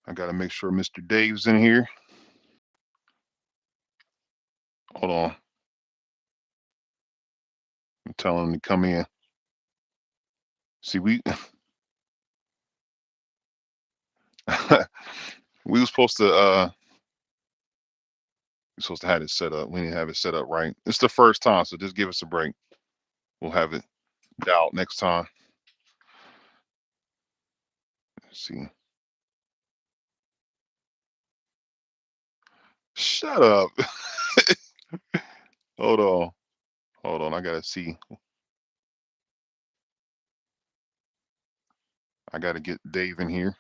I gotta make sure Mr. Dave's in here. Hold on. I'm telling him to come in. See, we were supposed to have it set up. We didn't have it set up right. It's the first time, so just give us a break. We'll have it dialed next time. Let's see. Shut up. Hold on. Hold on. I gotta see. I gotta get Dave in here.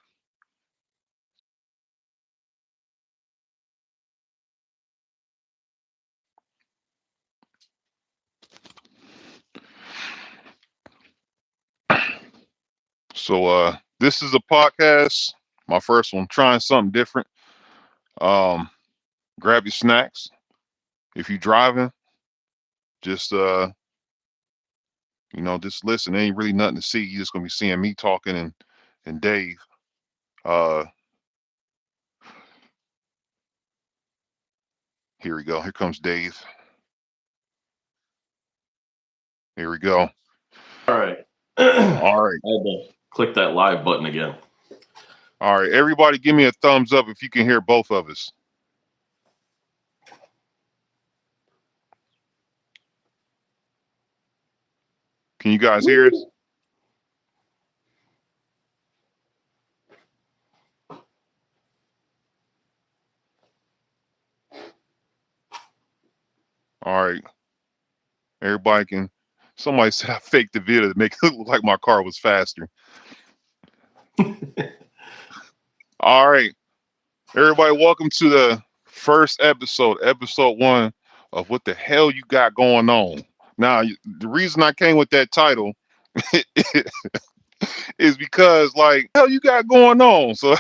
So this is a podcast. My first one, trying something different. Um, grab your snacks. If you're driving, just just listen. There ain't really nothing to see. You're just gonna be seeing me talking and Dave. Uh, here we go. Here comes Dave. Here we go. All right. All right. I had to click that live button again. All right. Everybody, give me a thumbs up if you can hear both of us. Can you guys hear us? All right. Everybody can. Somebody said I faked the video to make it look like my car was faster. All right. Everybody, welcome to the first episode 1 of What the Hell You Got Going On. Now, the reason I came with that title is because, like, hell you got going on. So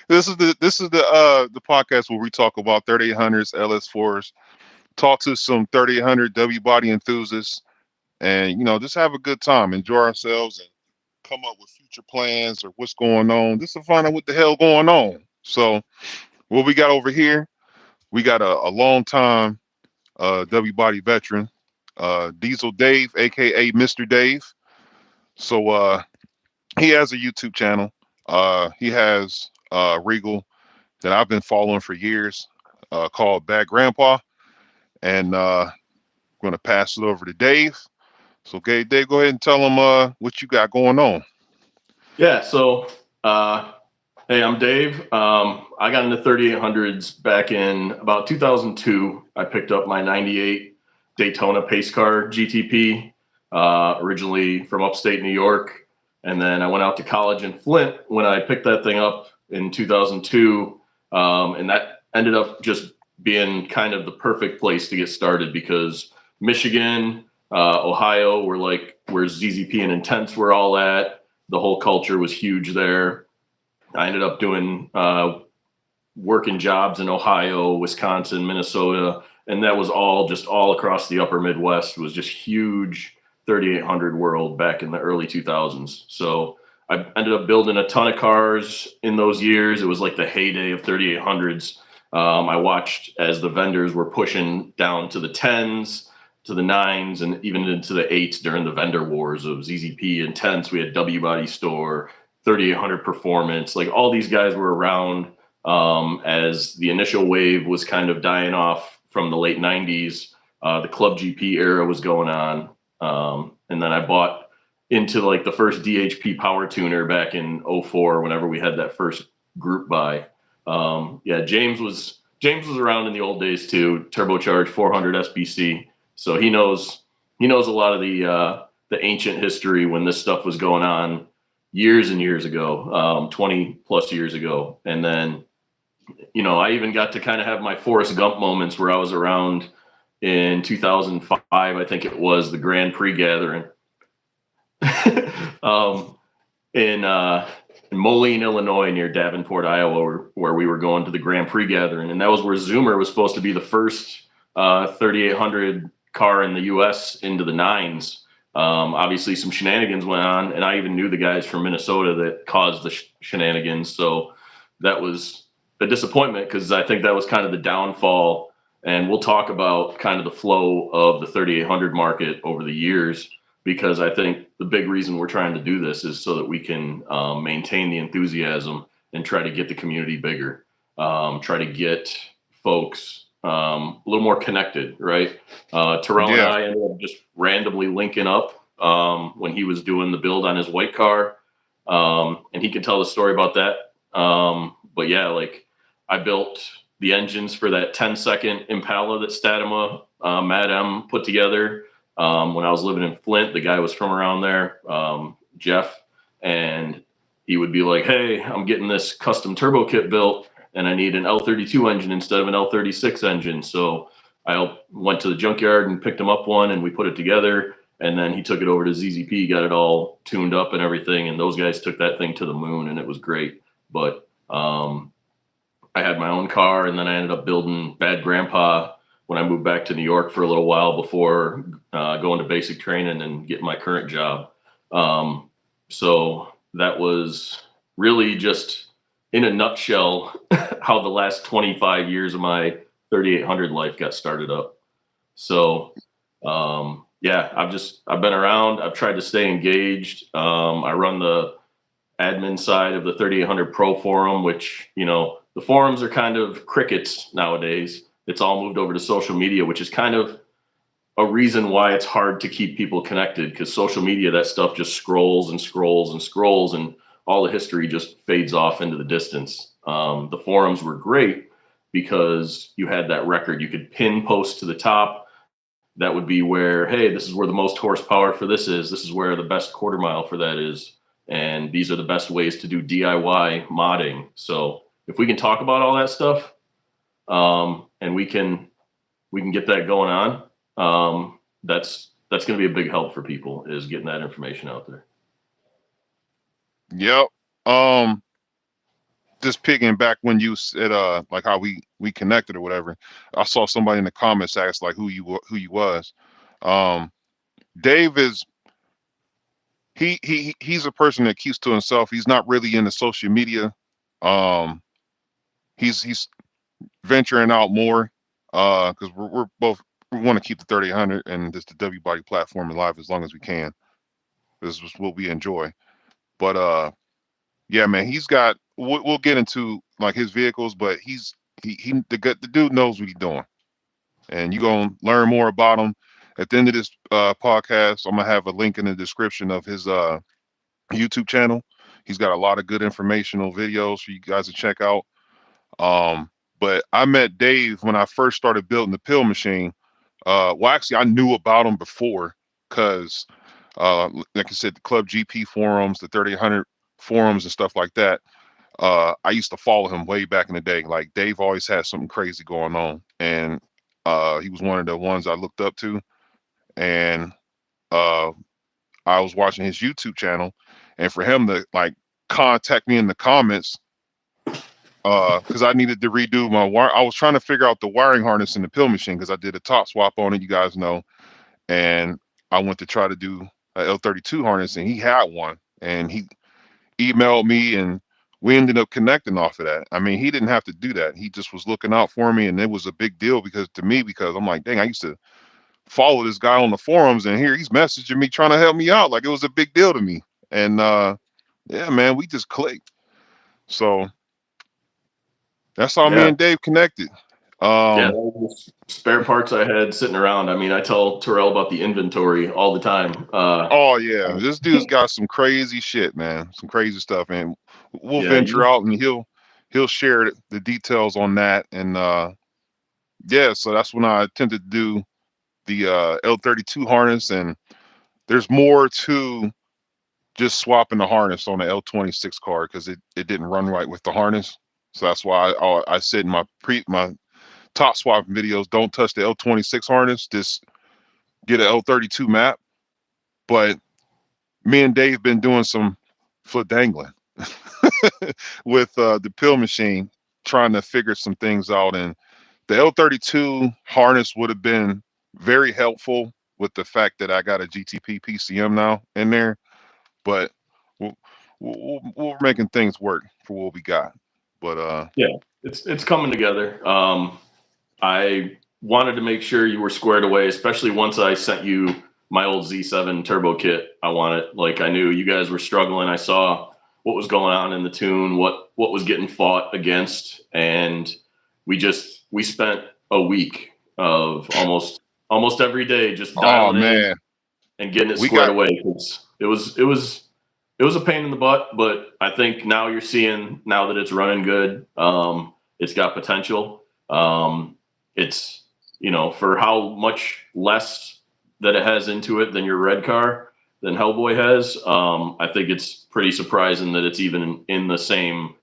this is the podcast where we talk about 3800s, LS4s, talk to some 3800 W body enthusiasts, and just have a good time, enjoy ourselves, and come up with future plans or what's going on. Just to find out what the hell going on. So what we got over here, we got a long time W body veteran, Dezldave, aka Mr. Dave. So he has a YouTube channel. He has Regal that I've been following for years, called Bad Grandpa, and I'm gonna pass it over to Dave. So, okay, Dave, go ahead and tell him what you got going on. Yeah. So, hey, I'm Dave. I got into 3800s back in about 2002. I picked up my 98 Daytona pace car GTP, originally from upstate New York. And then I went out to college in Flint when I picked that thing up in 2002. And that ended up just being kind of the perfect place to get started because Michigan, Ohio were like where ZZP and Intense were all at. The whole culture was huge there. I ended up doing working jobs in Ohio, Wisconsin, Minnesota, and that was all across the upper Midwest. It was just huge 3800 world back in the early 2000s. So I ended up building a ton of cars in those years. It was like the heyday of 3800s. I watched as the vendors were pushing down to the 10s, to the 9s, and even into the 8s during the vendor wars of ZZP Intense. We had W Body Store, 3800 Performance. Like all these guys were around as the initial wave was kind of dying off from the late 90s. The Club GP era was going on. And then I bought into like the first DHP power tuner back in 04 whenever we had that first group buy. Yeah, James was around in the old days too, turbocharged 400 SBC. So he knows a lot of the ancient history when this stuff was going on years and years ago, 20 plus years ago. And then, I even got to kind of have my Forrest Gump moments where I was around in 2005, I think it was the Grand Prix gathering in Moline, Illinois, near Davenport, Iowa, where we were going to the Grand Prix gathering. And that was where Zoomer was supposed to be the first 3800 car in the U.S. into the 9s. Obviously, some shenanigans went on, and I even knew the guys from Minnesota that caused the shenanigans. So that was a disappointment because I think that was kind of the downfall. And we'll talk about kind of the flow of the 3800 market over the years, because I think the big reason we're trying to do this is so that we can maintain the enthusiasm and try to get the community bigger, try to get folks a little more connected, right? Terrell and Yeah, I ended up just randomly linking up when he was doing the build on his white car, and he could tell the story about that. But yeah, like I built the engines for that 10-second Impala that Statima, Matt M put together when I was living in Flint. The guy was from around there, Jeff, and he would be like, "Hey, I'm getting this custom turbo kit built, and I need an L32 engine instead of an L36 engine." So I went to the junkyard and picked him up one, and we put it together. And then he took it over to ZZP, got it all tuned up and everything, and those guys took that thing to the moon, and it was great. But I had my own car, and then I ended up building Bad Grandpa when I moved back to New York for a little while before going to basic training and getting my current job. So that was really just in a nutshell how the last 25 years of my 3800 life got started up. So yeah, I've been around. I've tried to stay engaged. I run the admin side of the 3800 Pro forum, which, the forums are kind of crickets nowadays. It's all moved over to social media, which is kind of a reason why it's hard to keep people connected, because social media, that stuff just scrolls and scrolls and scrolls, and all the history just fades off into the distance. The forums were great because you had that record. You could pin post to the top. That would be where, hey, this is where the most horsepower for this is. This is where the best quarter mile for that is. And these are the best ways to do DIY modding. So if we can talk about all that stuff, and we can get that going on, that's going to be a big help for people, is getting that information out there. yep. Um, just picking back when you said like how we connected or whatever. I saw somebody in the comments ask like who you was. Um, Dave is he's a person that keeps to himself. He's not really into social media. Um, he's venturing out more because we're both, we want to keep the 3800 and just the W body platform alive as long as we can. This is what we enjoy. But yeah, man, he's got. We'll get into like his vehicles, but the dude knows what he's doing, and you're gonna learn more about him. At the end of this podcast, I'm gonna have a link in the description of his YouTube channel. He's got a lot of good informational videos for you guys to check out. Um, but I met Dave when I first started building the pill machine. Well, actually, I knew about him before because, like I said, the Club GP forums, the 3800 forums, and stuff like that. I used to follow him way back in the day. Like Dave always had something crazy going on, and he was one of the ones I looked up to. And uh, I was watching his YouTube channel, and for him to like contact me in the comments because I needed to redo my wire. I was trying to figure out the wiring harness in the pill machine because I did a top swap on it, you guys know, and I went to try to do a L32 harness, and he had one, and he emailed me, and we ended up connecting off of that. I mean, he didn't have to do that. He just was looking out for me, and it was a big deal because to me, because I'm like, dang, I used to follow this guy on the forums, and here he's messaging me trying to help me out, like it was a big deal to me. And yeah, man, we just clicked. So that's how me Yeah. and Dave connected. Yeah, that Um, was just spare parts I had sitting around. I mean, I tell Terrell about the inventory all the time. oh yeah, this dude's got some crazy shit, man. Some crazy stuff, and we'll Yeah, venture out, and he'll share the details on that. And yeah, so that's when I attempted to do the L32 harness, and there's more to just swapping the harness on the L26 car because it didn't run right with the harness. So that's why I said in my top swapping videos, don't touch the L26 harness, just get an L32 map. But me and Dave been doing some foot dangling with the pill machine, trying to figure some things out. And the L32 harness would have been very helpful with the fact that I got a GTP PCM now in there. But we're making things work for what we got. But Yeah, it's coming together. I wanted to make sure you were squared away, especially once I sent you my old Z7 turbo kit. I wanted, like, I knew you guys were struggling. I saw what was going on in the tune, what was getting fought against, and we spent a week of almost every day just oh dialing in man, and getting it we squared got away, because it was a pain in the butt, but I think now you're seeing, now that it's running good, it's got potential. It's, for how much less that it has into it than your red car, than Hellboy has. I think it's pretty surprising that it's even in the same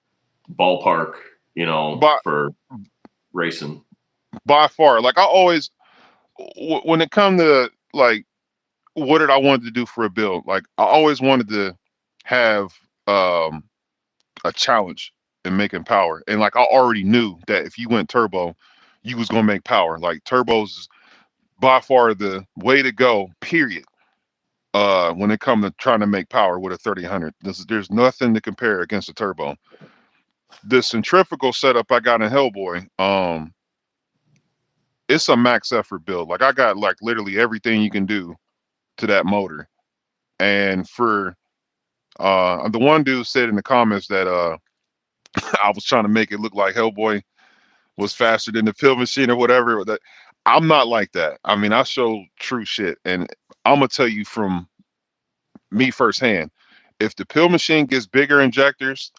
ballpark, by for racing. by far. Like I always, when it come to like what did I want to do for a build, like I always wanted to have um a challenge in making power. And like I already knew that if you went turbo, you was gonna make power. Like turbos is by far the way to go, period. When it comes to trying to make power with a 3000. There's nothing to compare against a turbo. The centrifugal setup I got in Hellboy, it's a max effort build. Like I got like literally everything you can do to that motor. And for the one dude said in the comments that I was trying to make it look like Hellboy was faster than the pill machine or whatever. That I'm not like that. I mean, I show true shit, and I'm gonna tell you from me firsthand. If the pill machine gets bigger injectors,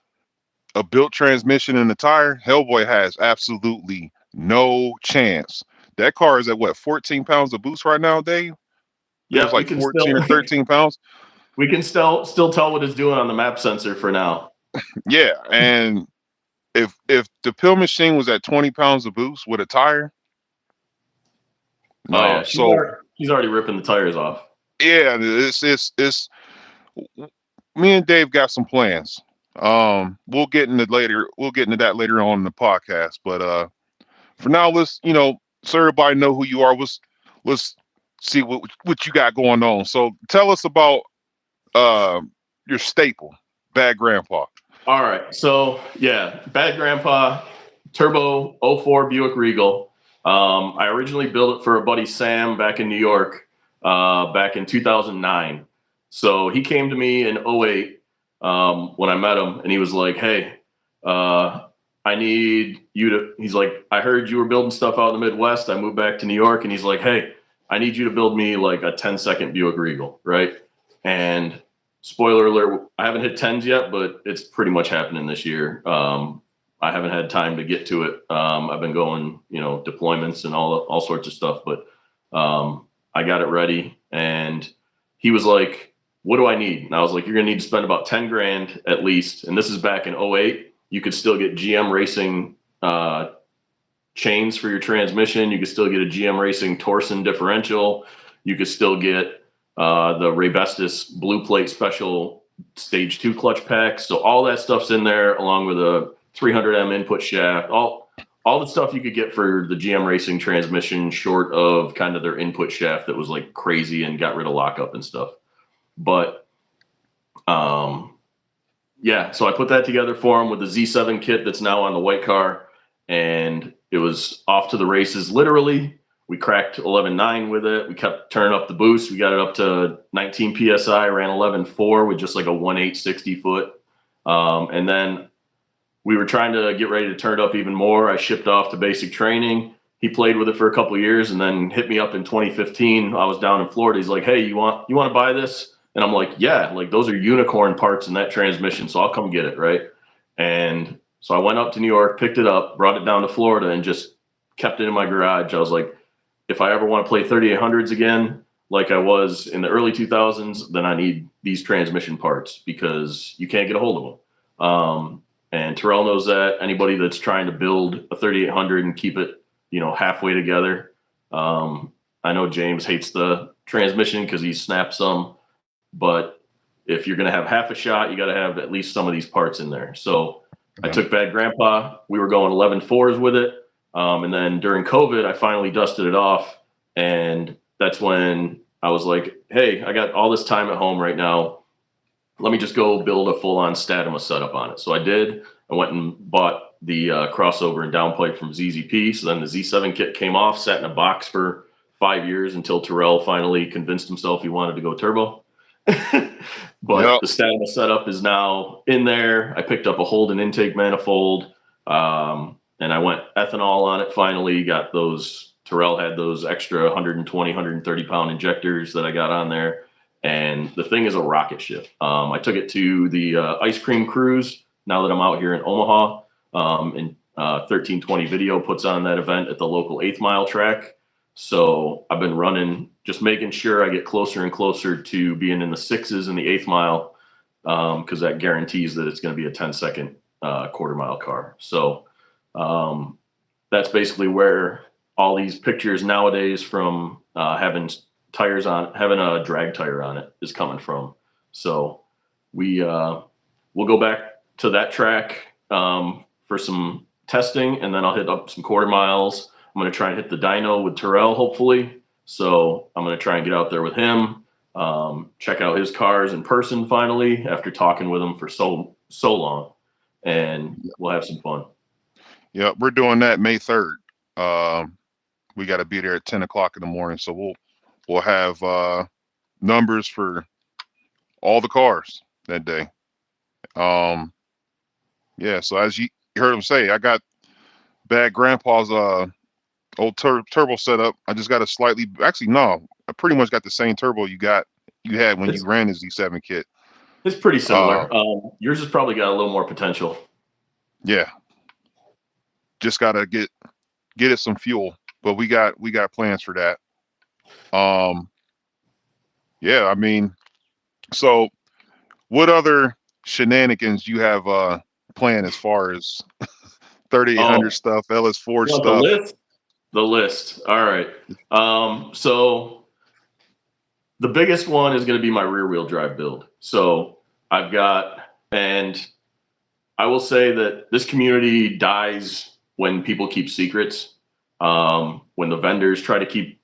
a built transmission, in the tire, Hellboy has absolutely no chance. That car is at what, 14 pounds of boost right now, Dave? I think it's Yeah, we like can still 14 or 13 pounds. we can still tell what it's doing on the map sensor for now. Yeah, and if the pill machine was at 20 pounds of boost with a tire, Oh no. yeah, So she's already ripping the tires off. yeah, it's me and Dave got some plans. We'll get into later. We'll get into that later on in the podcast. But for now, let's so everybody know who you are. Let's see what you got going on. So tell us about uh, your staple, Bad Grandpa. All right. So yeah, Bad Grandpa Turbo '04 Buick Regal. I originally built it for a buddy Sam back in New York, back in 2009. So he came to me in '08, when I met him, and he was like, "Hey, I need you to." He's like, "I heard you were building stuff out in the Midwest. I moved back to New York," and he's like, "Hey, I need you to build me like a 10-second Buick Regal, right?" And spoiler alert, I haven't hit tens yet, but it's pretty much happening this year. I haven't had time to get to it. I've been going, deployments and all sorts of stuff, but I got it ready, and he was like, "What do I need?" And I was like, "You're gonna need to spend about 10 grand at least." And this is back in '08. You could still get GM Racing chains for your transmission. You could still get a GM Racing Torsen differential. You could still get the Raybestos Blue Plate Special Stage 2 clutch pack. So all that stuff's in there, along with a 300M input shaft. All the stuff you could get for the GM Racing transmission, short of kind of their input shaft that was like crazy and got rid of lockup and stuff. But yeah, so I put that together for him with the Z7 kit that's now on the white car, and it was off to the races. Literally, we cracked 11.9 with it. We kept turning up the boost. We got it up to 19 psi. Ran 11.4 with just like a 1.860 foot, and then we were trying to get ready to turn it up even more. I shipped off to basic training. He played with it for a couple of years, and then hit me up in 2015. I was down in Florida. He's like, "Hey, you want to buy this?" And I'm like, "Yeah, like those are unicorn parts in that transmission, so I'll come get it," right? And so I went up to New York, picked it up, brought it down to Florida, and just kept it in my garage. I was like, if I ever want to play 3800s again, like I was in the early 2000s, then I need these transmission parts, because you can't get a hold of them. And Terrell knows that. Anybody that's trying to build a 3800 and keep it, halfway together. I know James hates the transmission because he snapped some, but if you're going to have half a shot, you got to have at least some of these parts in there. So I Yeah. took Bad Grandpa. We were going 11.4s with it. And then during COVID, I finally dusted it off. And that's when I was like, hey, I got all this time at home right now. Let me just go build a full-on Statuma setup on it. So I did. I went and bought the crossover and downpipe from ZZP. So then the Z7 kit came off, sat in a box for 5 years until Terrell finally convinced himself he wanted to go turbo. But Yep. the Statima setup is now in there. I picked up a Holden intake manifold, and I went ethanol on it finally. Got those, Terrell had those extra 120, 130 pound injectors that I got on there. And the thing is a rocket ship. I took it to the ice cream cruise now that I'm out here in Omaha. And 1320 Video puts on that event at the local 8th Mile track. So I've been running, just making sure I get closer and closer to being in the 6s in the 8th mile, because that guarantees that it's going to be a 10-second quarter mile car. So that's basically where all these pictures nowadays from having tires on, having a drag tire on it is coming from. So we'll go back to that track for some testing, and then I'll hit up some quarter miles. I'm going to try and hit the dyno with Terrell, hopefully. So I'm going to try and get out there with him, check out his cars in person finally after talking with him for so long, and we'll have some fun. Yep. We're doing that May 3rd. We got to be there at 10 o'clock in the morning. So we'll have numbers for all the cars that day. Yeah. So as you heard him say, I got Bad Grandpa's old turbo setup. I just got a slightly, actually no, I pretty much got the same turbo you had when you It's ran the Z7 kit. it's pretty Uh, similar. Yours has probably got a little more potential. yeah, just gotta get it some fuel, but we got plans for that. Um, yeah, I mean, so what other shenanigans you have planned as far as 3800 Oh, stuff, LS4 you want the stuff? list? The list. All right. So the biggest one is going to be my rear wheel drive build. So I've got, and I will say that this community dies when people keep secrets. When the vendors try to keep,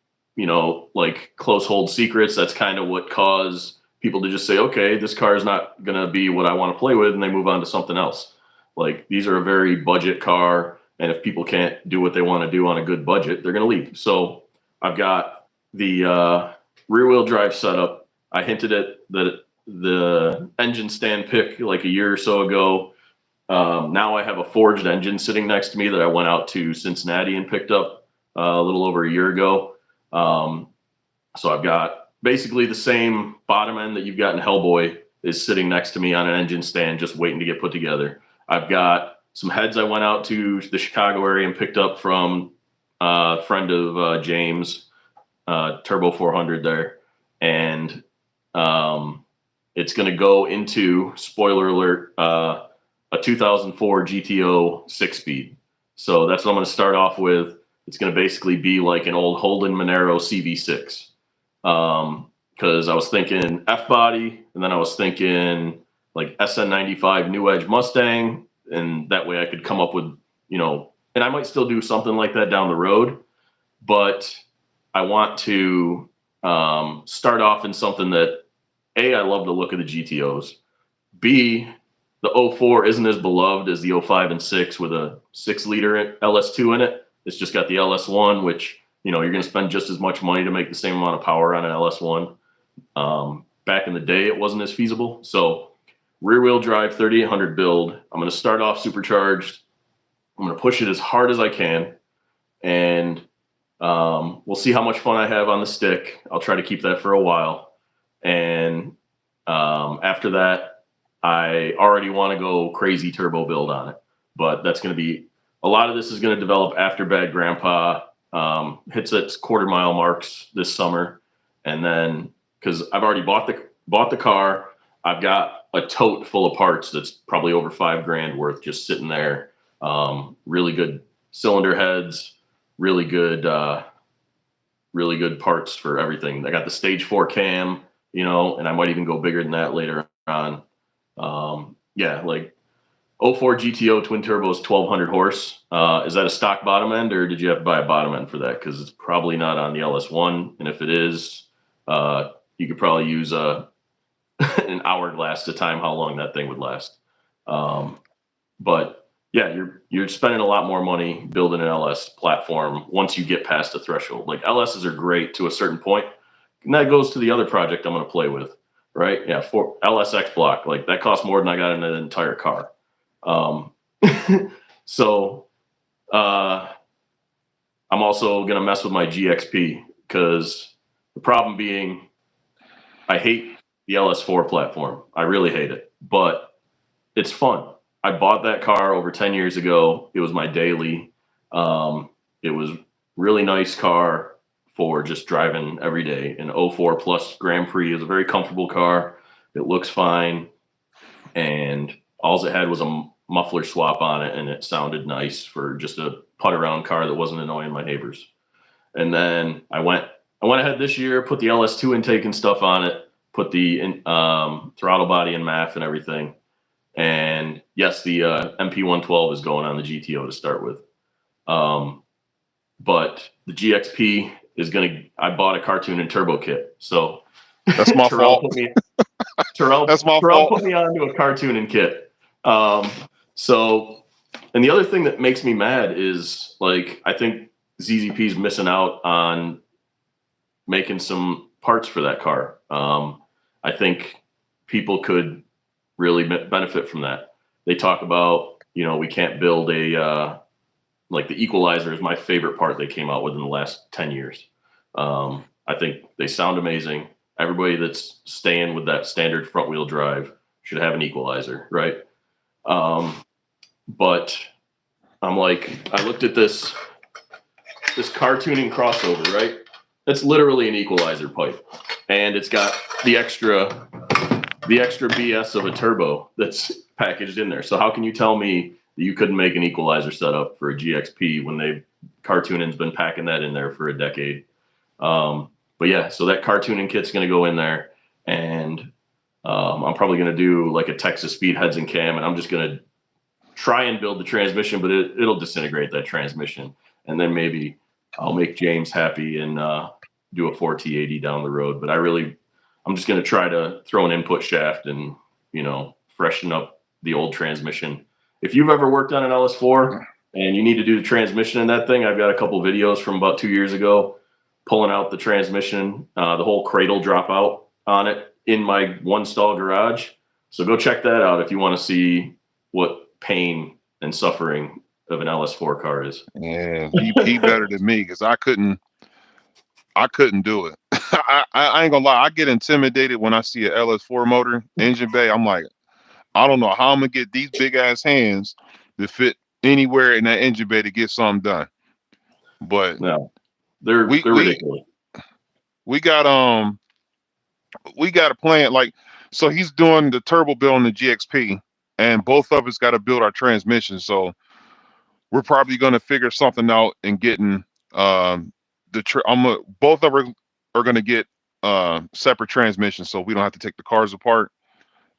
like close hold secrets, that's kind of what caused people to just say, okay, this car is not going to be what I want to play with, and they move on to something else. Like these are a very budget car, and if people can't do what they want to do on a good budget, they're going to leave. So I've got the rear wheel drive setup. I hinted at the engine stand pick like a year or so ago. Now I have a forged engine sitting next to me that I went out to Cincinnati and picked up a little over a year ago. So I've got basically the same bottom end that you've got in Hellboy is sitting next to me on an engine stand, just waiting to get put together. I've got some heads I went out to the Chicago area and picked up from a friend of James, Turbo 400 there. And it's going to go into, spoiler alert, a 2004 GTO 6-speed. So that's what I'm going to start off with. It's going to basically be like an old Holden Monero CV6. Because I was thinking F-body, and then I was thinking like SN95 New Edge Mustang, and that way I could come up with, and I might still do something like that down the road, but I want to start off in something that, A, I love the look of the GTOs. B, the 04 isn't as beloved as the 05 and 6 with a 6-liter LS2 in it. It's just got the LS1, which, you're going to spend just as much money to make the same amount of power on an LS1. Back in the day, it wasn't as feasible. So rear wheel drive 3800 build. I'm going to start off supercharged. I'm going to push it as hard as I can. And we'll see how much fun I have on the stick. I'll try to keep that for a while. And after that, I already want to go crazy turbo build on it. But that's going to be, a lot of this is going to develop after Bad Grandpa hits its quarter mile marks this summer. And then, because I've already bought the car, I've got a tote full of parts that's probably over $5,000 worth just sitting there. Really good cylinder heads, really good parts for everything. I got the stage 4 cam, and I might even go bigger than that later on. Yeah, like 04 GTO twin turbo is 1200 horse. Is that a stock bottom end, or did you have to buy a bottom end for that? Because it's probably not on the LS1, and if it is, you could probably use an hourglass to time how long that thing would last. But Yeah, you're spending a lot more money building an LS platform once you get past the threshold. Like LSs are great to a certain point, and that goes to the other project I'm going to play with, right? Yeah, for LSX block, like that costs more than I got in an entire car. Um, so uh, I'm also going to mess with my GXP because the problem being I hate the LS4 platform. I really hate it, but it's fun. I bought that car over 10 years ago. It was my daily. It was really nice car for just driving every day. An '04 Plus Grand Prix is a very comfortable car. It looks fine. And all it had was a muffler swap on it, and it sounded nice for just a put around car that wasn't annoying my neighbors. And then I went ahead this year, put the LS2 intake and stuff on it, put the throttle body and MAF and everything. And yes, the MP112 is going on the GTO to start with. But the GXP is going to, I bought a cartoon and turbo kit. So That's my Terrell fault. put me, That's my Terrell fault. put me onto a cartoon and kit. Um, so, and the other thing that makes me mad is like, I think ZZP is missing out on making some parts for that car. I think people could really benefit from that. They talk about, we can't build a like the equalizer is my favorite part they came out with in the last 10 years. I think they sound amazing. Everybody that's staying with that standard front wheel drive should have an equalizer, right? Um, but I'm like, I looked at this car tuning crossover, right? That's literally an equalizer pipe, and it's got the extra BS of a turbo that's packaged in there. So how can you tell me that you couldn't make an equalizer setup for a GXP when cartooning's been packing that in there for a decade? But yeah, so that cartooning kit's going to go in there, and I'm probably going to do like a Texas Speed heads and cam, and I'm just going to try and build the transmission, but it'll disintegrate that transmission, and then maybe I'll make James happy and do a 4T80 down the road. But I'm just going to try to throw an input shaft and freshen up the old transmission. If you've ever worked on an LS4 and you need to do the transmission in that thing, I've got a couple videos from about 2 years ago pulling out the transmission, the whole cradle dropout on it in my one stall garage. So go check that out if you want to see what pain and suffering of an LS4 car is. Yeah, he better than me because I couldn't do it. I ain't gonna lie. I get intimidated when I see a LS4 motor engine bay. I'm like, I don't know how I'm gonna get these big ass hands to fit anywhere in that engine bay to get something done. But No, they're we they're we ridiculous. we got we got a plan. Like, so he's doing the turbo build on the GXP, and both of us got to build our transmission. So we're probably gonna figure something out and getting both of us are gonna get separate transmissions, so we don't have to take the cars apart,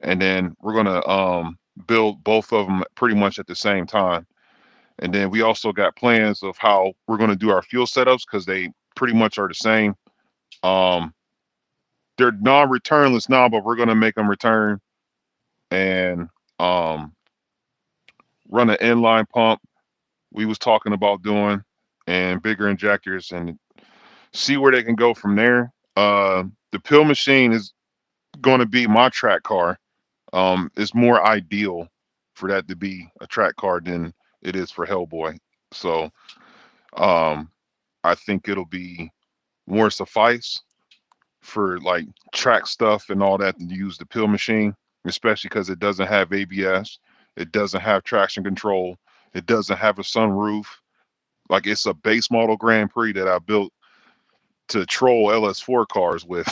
and then we're gonna build both of them pretty much at the same time. And then we also got plans of how we're gonna do our fuel setups because they pretty much are the same. Um, they're non-returnless now, but we're gonna make them return and um, run an inline pump. We was talking about doing and bigger injectors and see where they can go from there. The pill machine is going to be my track car. It's more ideal for that to be a track car than it is for Hellboy. So um, I think it'll be more suffice for like track stuff and all that to use the pill machine, especially because it doesn't have ABS, it doesn't have traction control, it doesn't have a sunroof. Like it's a base model Grand Prix that I built to troll LS4 cars with.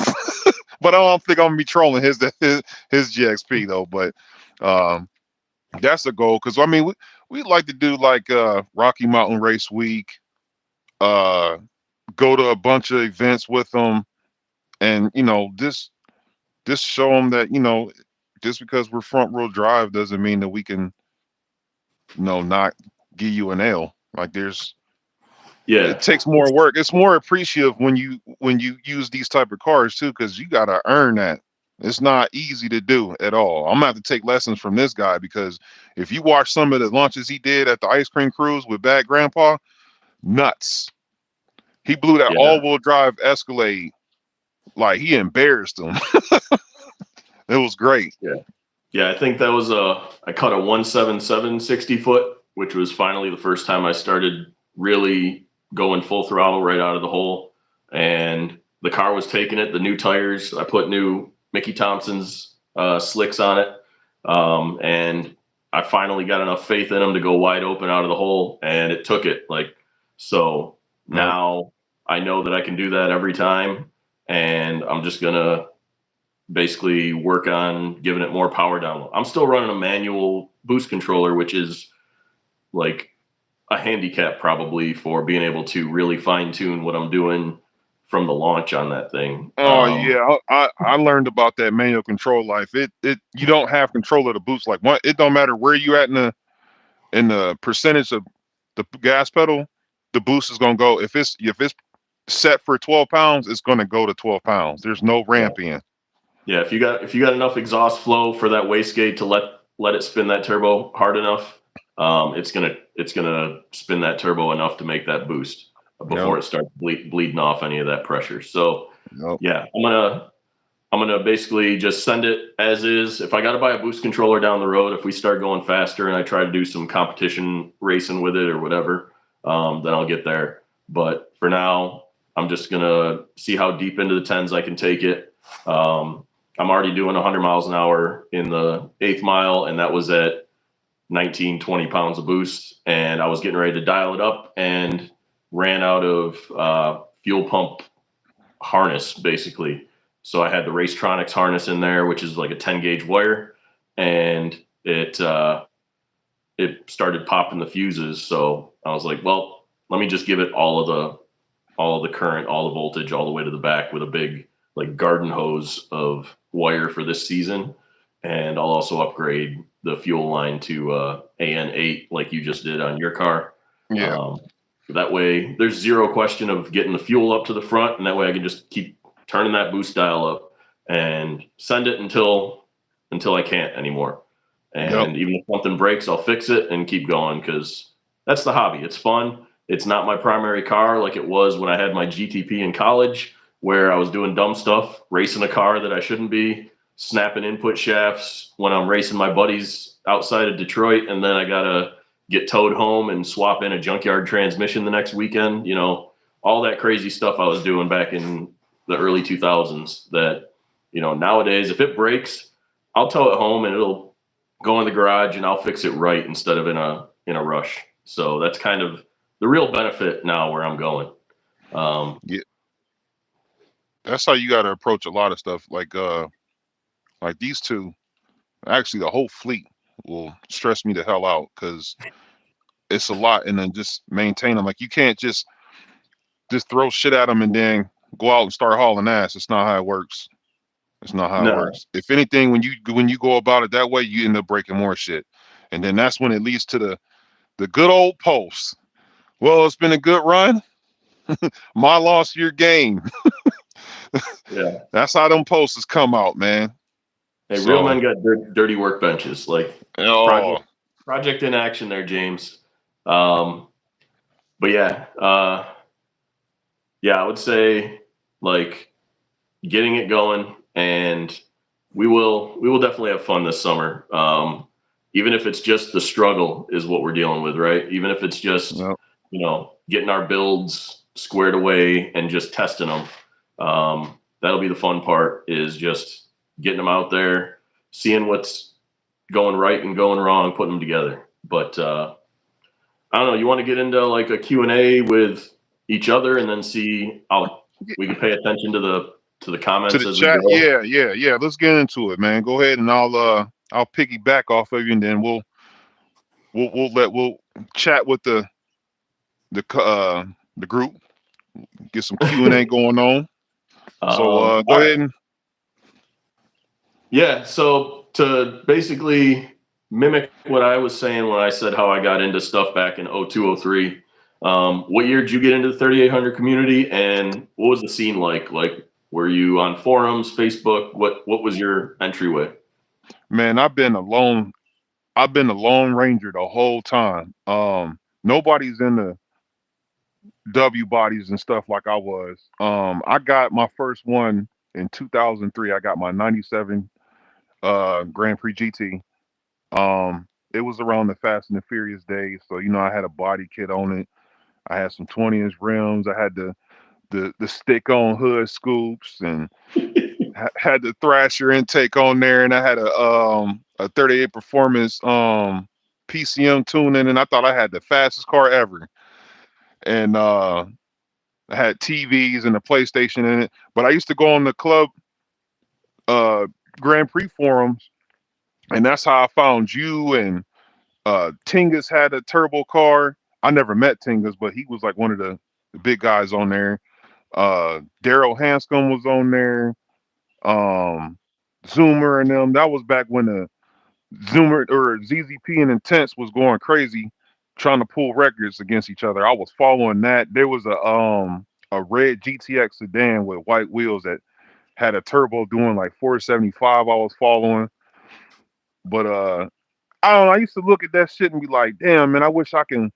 But I don't think I'm gonna be trolling his GXP though. But um, that's a goal because I mean we like to do like Rocky Mountain Race Week, uh, go to a bunch of events with them, and just show them that just because we're front wheel drive doesn't mean that we can not give you an L. Like it Yeah, takes more work. It's more appreciative when you use these type of cars too, because you gotta earn that. It's not easy to do at all. I'm gonna have to take lessons from this guy because if you watch some of the launches he did at the ice cream cruise with Bad Grandpa, nuts. He blew that Yeah, all-wheel drive Escalade like he embarrassed him. It was great. yeah, yeah. I think that was I caught a 177 60 foot, which was finally the first time I started really going full throttle right out of the hole, and the car was taking it. The new tires, I put new Mickey Thompson's slicks on it, and I finally got enough faith in them to go wide open out of the hole, and it took it. Like, so Yep. now I know that I can do that every time, and I'm just gonna basically work on giving it more power down. I'm still running a manual boost controller, which is like a handicap probably for being able to really fine tune what I'm doing from the launch on that thing. Oh yeah, I learned about that manual control life. It you don't have control of the boost. Like what? It don't matter where you at in the percentage of the gas pedal, the boost is gonna go. If it's set for 12 pounds, it's gonna go to 12 pounds. There's no Yeah, ramp in. yeah. If you got enough exhaust flow for that wastegate to let it spin that turbo hard enough, it's gonna spin that turbo enough to make that boost Yep. before it starts bleeding off any of that pressure. So Yep. yeah, I'm gonna basically just send it as is. If I got to buy a boost controller down the road, if we start going faster and I try to do some competition racing with it or whatever, then I'll get there. But for now, I'm just gonna see how deep into the tens I can take it. I'm already doing 100 miles an hour in the eighth mile, and that was at 19, 20 pounds of boost. And I was getting ready to dial it up and ran out of fuel pump harness basically. So I had the Racetronics harness in there, which is like a 10 gauge wire, and it started popping the fuses. So I was like, well, let me just give it all of the current, all the voltage, all the way to the back with a big like garden hose of wire for this season, and I'll also upgrade the fuel line to AN8 like you just did on your car. Yeah. Um, that way, there's zero question of getting the fuel up to the front, and that way I can just keep turning that boost dial up and send it until I can't anymore. Yep. And even if something breaks, I'll fix it and keep going because that's the hobby. It's fun. It's not my primary car like it was when I had my GTP in college, where I was doing dumb stuff, racing a car that I shouldn't be, snapping input shafts when I'm racing my buddies outside of Detroit, and then I gotta get towed home and swap in a junkyard transmission the next weekend. All that crazy stuff I was doing back in the early 2000s that, nowadays, if it breaks, I'll tow it home and it'll go in the garage and I'll fix it right instead of in a rush. So that's kind of the real benefit now where I'm going. Um, Yeah. That's how you got to approach a lot of stuff. Like these two. Actually, the whole fleet will stress me the hell out because it's a lot, and then just maintain them. Like you can't just throw shit at them and then go out and start hauling ass. It's not how it works. It's not how it no, works. If anything, when you go about it that way, you end up breaking more shit, and then that's when it leads to the good old post. Well, it's been a good run. My loss, your gain. yeah. That's how them posts come out, man. Hey, real So, men got dirty workbenches. Like oh, project project in action there, James. Um, but yeah, yeah, I would say like getting it going, and we will definitely have fun this summer. Even if it's just the struggle is what we're dealing with, right? Even if it's just no, getting our builds squared away and just testing them. That'll be the fun part, is just getting them out there, seeing what's going right and going wrong, putting them together. But I don't know. You want to get into like a Q&A with each other, and then see how we can pay attention to the to comments the as we chat. go. Yeah, yeah, yeah. Let's get into it, man. Go ahead, and I'll piggyback off of you, and then we'll chat with the group, get some Q&A going on. So All go right. ahead and Yeah. So to basically mimic what I was saying when I said how I got into stuff back in 02, 03, what year did you get into the 3800 community, and what was the scene like? Like, Were you on forums, Facebook? What was your entryway? Man, I've been a lone ranger the whole time. Nobody's in the W bodies and stuff like I was. I got my first one in 2003. I got my 97 Grand Prix GT. It was around the Fast and the Furious days, so I had a body kit on it. I had some 20-inch rims. I had the stick on hood scoops and had the Thrasher intake on there, and I had a 38 Performance PCM tuning, and I thought I had the fastest car ever. And I had TVs and a PlayStation in it. But I used to go on the club uh Grand Prix forums, and that's how I found you. And Tingus had a turbo car. I never met Tingus, but he was like one of the big guys on there. Daryl Hanscom was on there. Um, Zoomer and them. That was back when the Zoomer or ZZP and Intense was going crazy, trying to pull records against each other. I was following that. There was a red GTX sedan with white wheels that had a turbo doing like 475. I was following, but I don't know. I used to look at that shit and be like, damn man, I wish I can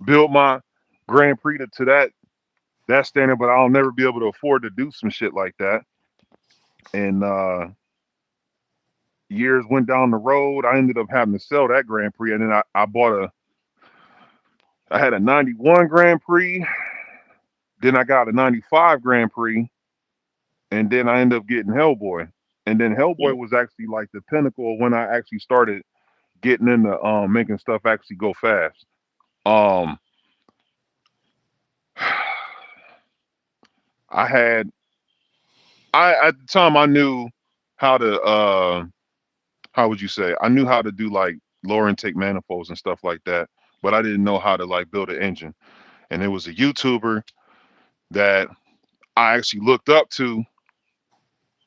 build my Grand Prix to that standard, but I'll never be able to afford to do some shit like that. And years went down the road. I ended up having to sell that Grand Prix, and then I bought I had a 91 Grand Prix, then I got a 95 Grand Prix, and then I ended up getting Hellboy. And then Hellboy was actually like the pinnacle of when I actually started getting into making stuff actually go fast. Um I had I at the time I knew how to how would you say? I knew how to do like lower intake manifolds and stuff like that, but I didn't know how to like build an engine. And it was a YouTuber that I actually looked up to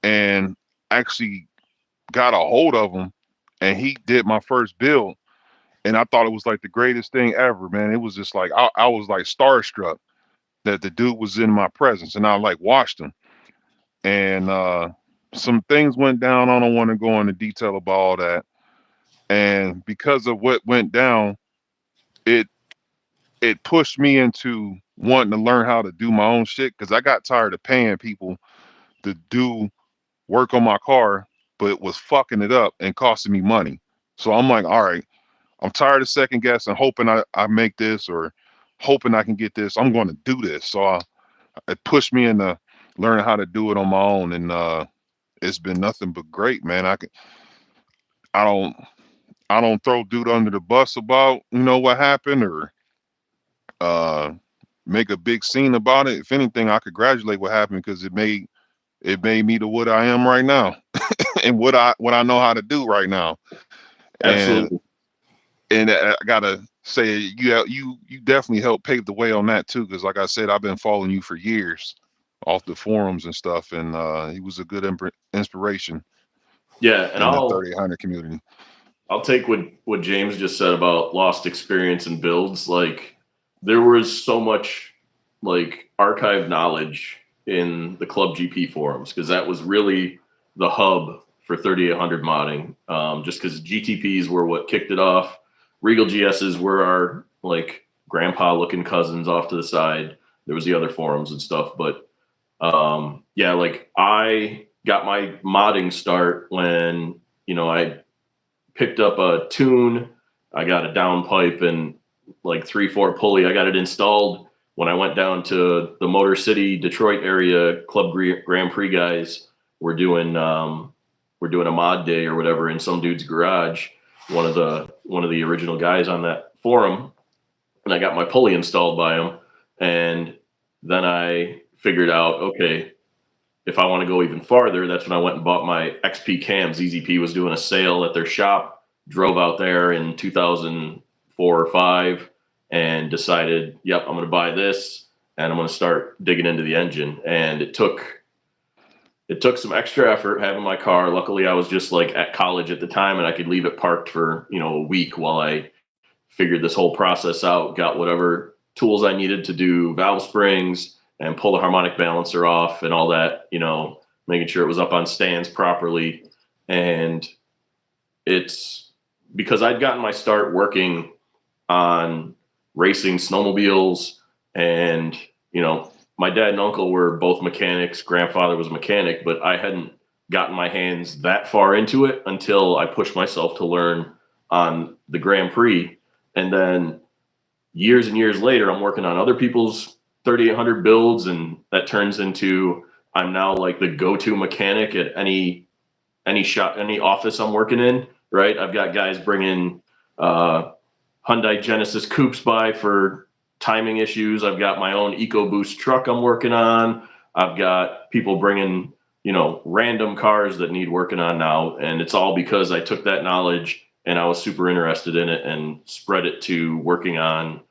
and actually got a hold of him, and he did my first build, and I thought it was like the greatest thing ever, man. It was just like I was like starstruck that the dude was in my presence, and I like watched him, and some things went down. I don't want to go into detail about all that, and because of what went down, it it pushed me into wanting to learn how to do my own shit because I got tired of paying people to do work on my car, but it was fucking it up and costing me money. So I'm like, all right, I'm tired of second guessing, hoping I make this or hoping I can get this. I'm going to do this. So it pushed me into learning how to do it on my own, and it's been nothing but great, man. I don't I don't throw dude under the bus about what happened or uh, make a big scene about it. If anything, I congratulate what happened because it made me to what I am right now and what I know how to do right now. And Absolutely. I gotta say you definitely helped pave the way on that too, because like I said, I've been following you for years off the forums and stuff, and he was a good inspiration Yeah, and in the I'll 3800 community. I'll take what James just said about lost experience and builds. Like there was so much like archive knowledge in the Club GP forums because that was really the hub for 3800 modding. Just because GTPs were what kicked it off. Regal GSs were our like grandpa looking cousins off to the side. There was the other forums and stuff, but yeah, like I got my modding start when I picked up a tune. I got a downpipe and like 3/4 pulley. I got it installed when I went down to the Motor City, Detroit area Club Grand Prix guys. We're doing we're doing a mod day or whatever in some dude's garage. One of the original guys on that forum, and I got my pulley installed by him. And then I figured out, okay, if I want to go even farther, that's when I went and bought my XP cams. ZZP was doing a sale at their shop, drove out there in 2004 or 5 and decided, yep, I'm going to buy this and I'm going to start digging into the engine. And it took some extra effort having my car. Luckily, I was just like at college at the time and I could leave it parked for, a week while I figured this whole process out, got whatever tools I needed to do valve springs and pull the harmonic balancer off and all that, making sure it was up on stands properly. And it's because I'd gotten my start working on racing snowmobiles, and my dad and uncle were both mechanics. Grandfather was a mechanic, but I hadn't gotten my hands that far into it until I pushed myself to learn on the Grand Prix. And then years and years later, I'm working on other people's 3800 builds, and that turns into I'm now like the go-to mechanic at any shop, any office I'm working in. Right, I've got guys bringing Hyundai Genesis coupes by for timing issues. I've got my own EcoBoost truck I'm working on. I've got people bringing, random cars that need working on now. And it's all because I took that knowledge and I was super interested in it and spread it to working on,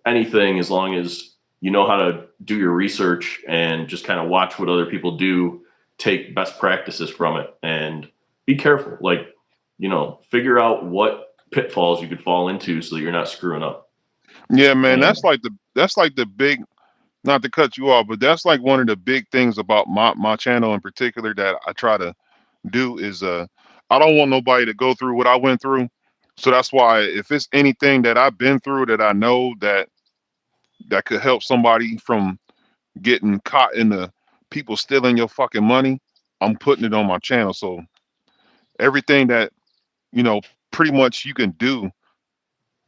anything, as long as you know how to do your research and just kind of watch what other people do, take best practices from it, and be careful. Like, figure out what pitfalls you could fall into so that you're not screwing up. Yeah, man, And that's like the big, not to cut you off, but that's like one of the big things about my channel in particular that I try to do is I don't want nobody to go through what I went through. So that's why if it's anything that I've been through that I know that could help somebody from getting caught in the people stealing your fucking money, I'm putting it on my channel. So everything that, you know, pretty much you can do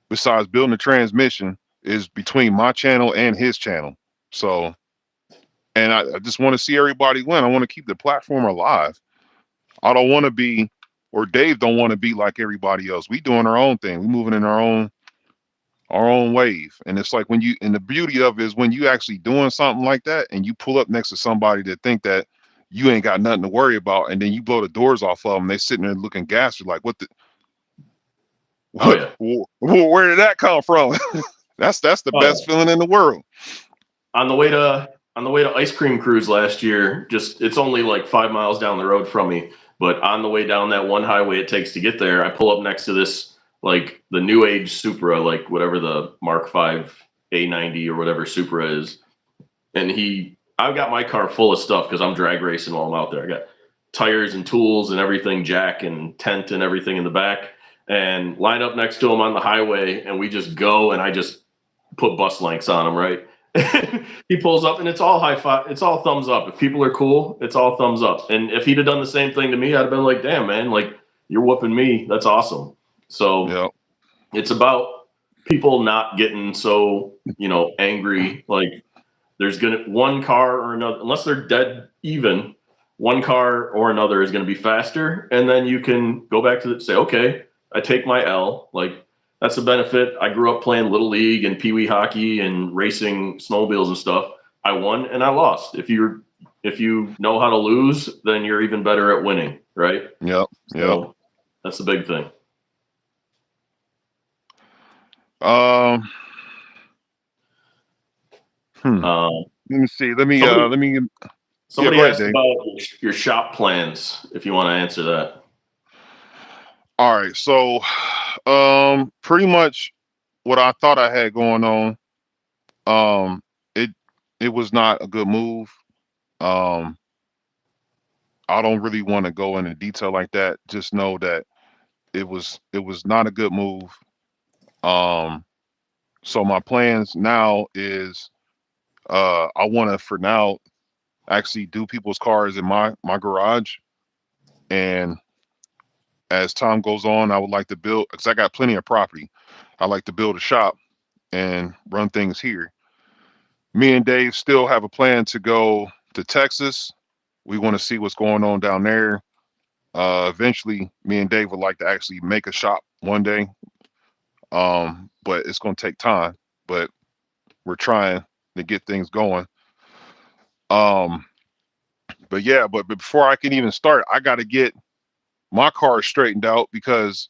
besides building a transmission is between my channel and his channel. So, and I just want to see everybody win. I want to keep the platform alive. I don't want to be, or Dave don't want to be like everybody else. We doing our own thing. We moving in our own wave. And it's like and the beauty of it is when you actually doing something like that and you pull up next to somebody that think that you ain't got nothing to worry about, and then you blow the doors off of them, they sitting there looking gas. You're like, what the, oh what, yeah, where did that come from? That's the oh best yeah. feeling in the world. On the way to ice cream cruise last year, just it's only like 5 miles down the road from me, but on the way down that one highway it takes to get there, I pull up next to this, like the new age Supra, like whatever the Mark 5 A90 or whatever Supra is. And I've got my car full of stuff because I'm drag racing while I'm out there. I got tires and tools and everything, jack and tent and everything in the back, and line up next to him on the highway, and we just go, and I just put bus lengths on him, right? He pulls up, and it's all high five, it's all thumbs up. If people are cool, it's all thumbs up. And if he'd have done the same thing to me, I'd have been like, damn, man, like you're whooping me. That's awesome. So Yeah. it's about people not getting so, angry. Like there's gonna one car or another, unless they're dead even, one car or another is gonna be faster, and then you can go back to say, okay, I take my L. Like that's the benefit. I grew up playing little league and pee wee hockey and racing snowmobiles and stuff. I won and I lost. If you know how to lose, then you're even better at winning, right? Yep. Yep. So that's the big thing. Um. Hmm. Um, Let me see. Let me. somebody Let me. Yeah. somebody Go ahead, asked Dave. about your shop plans. If you want to answer that. All right. So, pretty much what I thought I had going on. Um, it it was not a good move. Um, I don't really want to go into detail like that. Just know that it was not a good move. Um, so my plans now is I want to for now actually do people's cars in my garage, and as time goes on, I would like to build because I got plenty of property. I like to build a shop and run things here. Me and Dave still have a plan to go to Texas. We want to see what's going on down there. Eventually, me and Dave would like to actually make a shop one day. But it's going to take time. But we're trying to get things going. Um, but yeah, but before I can even start, I got to get my car straightened out because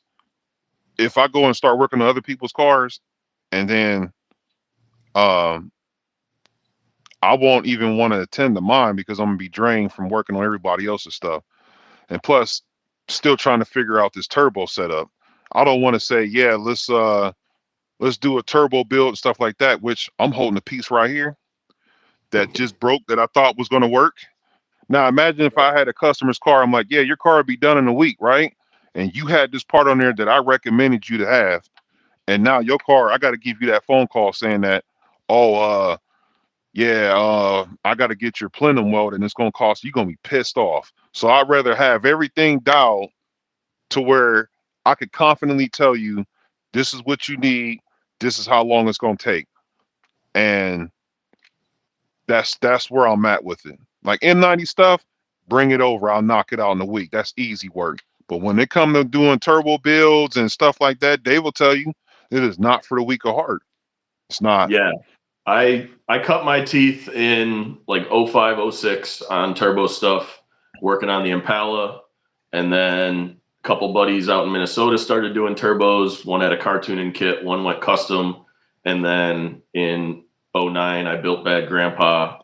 if I go and start working on other people's cars, and then um, I won't even want to attend to mine because I'm gonna be drained from working on everybody else's stuff. And plus, still trying to figure out this turbo setup. I don't want to say, yeah, let's do a turbo build and stuff like that, which I'm holding a piece right here. that just broke that I thought was going to work. Now imagine if I had a customer's car. I'm like, yeah, your car would be done in a week, right? And you had this part on there that I recommended you to have, and now your car, I got to give you that phone call saying that, oh, yeah, I got to get your plenum welded, and it's gonna cost you. Gonna be pissed off. So I'd rather have everything dialed to where I could confidently tell you, this is what you need, this is how long it's gonna take, and that's where I'm at with it. Like M90 stuff, bring it over. I'll knock it out in a week. That's easy work. But when it come to doing turbo builds and stuff like that, they will tell you it is not for the weak of heart. It's not. Yeah. I cut my teeth in like '05, '06 on turbo stuff, working on the Impala, and then a couple buddies out in Minnesota started doing turbos. One had a cartooning kit, one went custom, and then in '09 I built Bad Grandpa.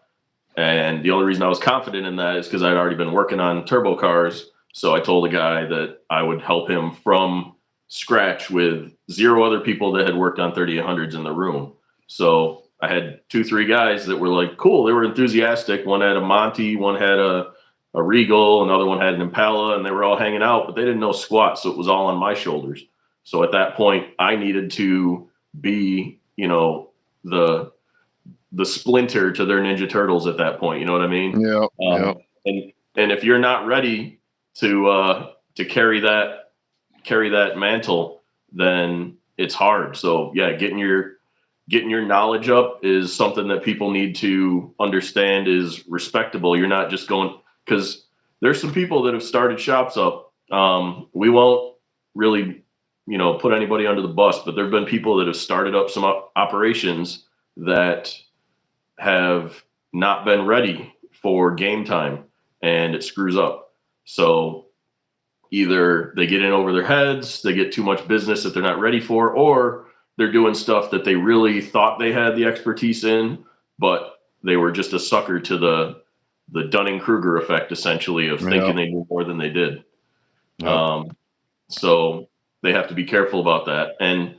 And the only reason I was confident in that is because I'd already been working on turbo cars. So I told the guy that I would help him from scratch with zero other people that had worked on 3800s in the room. So I had 2, 3 guys that were like, cool. They were enthusiastic. One had a Monty, one had a Regal, another one had an Impala, and they were all hanging out, but they didn't know squat. So it was all on my shoulders. So at that point, I needed to be, the splinter to their Ninja Turtles at that point. You know what I mean? Yeah, yeah, And if you're not ready to carry that mantle, then it's hard. So yeah, getting your knowledge up is something that people need to understand is respectable. You're not just going, because there's some people that have started shops up. We won't really, put anybody under the bus, but there've been people that have started up some operations that have not been ready for game time, and it screws up. So either they get in over their heads, they get too much business that they're not ready for, or they're doing stuff that they really thought they had the expertise in, but they were just a sucker to the Dunning-Kruger effect, essentially, of yeah, thinking they knew more than they did. yeah. Um, so they have to be careful about that. And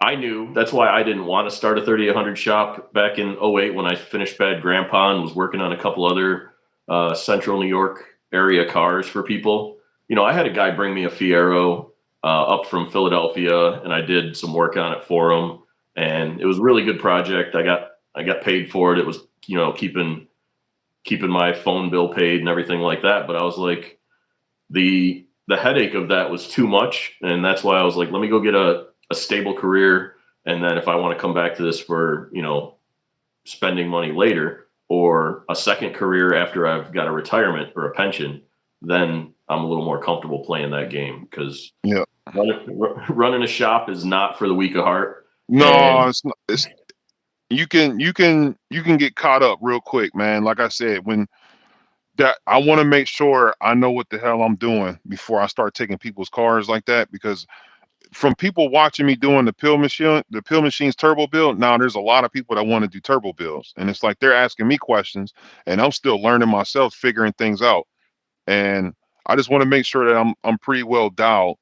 I knew that's why I didn't want to start a 3800 shop back in '08 when I finished Bad Grandpa and was working on a couple other central New York area cars for people. I had a guy bring me a Fiero up from Philadelphia, and I did some work on it for him, and it was a really good project. I got paid for it. It was keeping my phone bill paid and everything like that. But I was like, the headache of that was too much, and that's why I was like, let me go get a stable career, and then if I want to come back to this for spending money later, or a second career after I've got a retirement or a pension, then I'm a little more comfortable playing that game, because Yeah. running a shop is not for the weak of heart. No, And it's not. It's you can get caught up real quick, man. Like I said, when that I want to make sure I know what the hell I'm doing before I start taking people's cars like that. Because from people watching me doing the pill machine's turbo build, now there's a lot of people that want to do turbo builds, and it's like they're asking me questions, and I'm still learning myself, figuring things out. And I just want to make sure that I'm pretty well dialed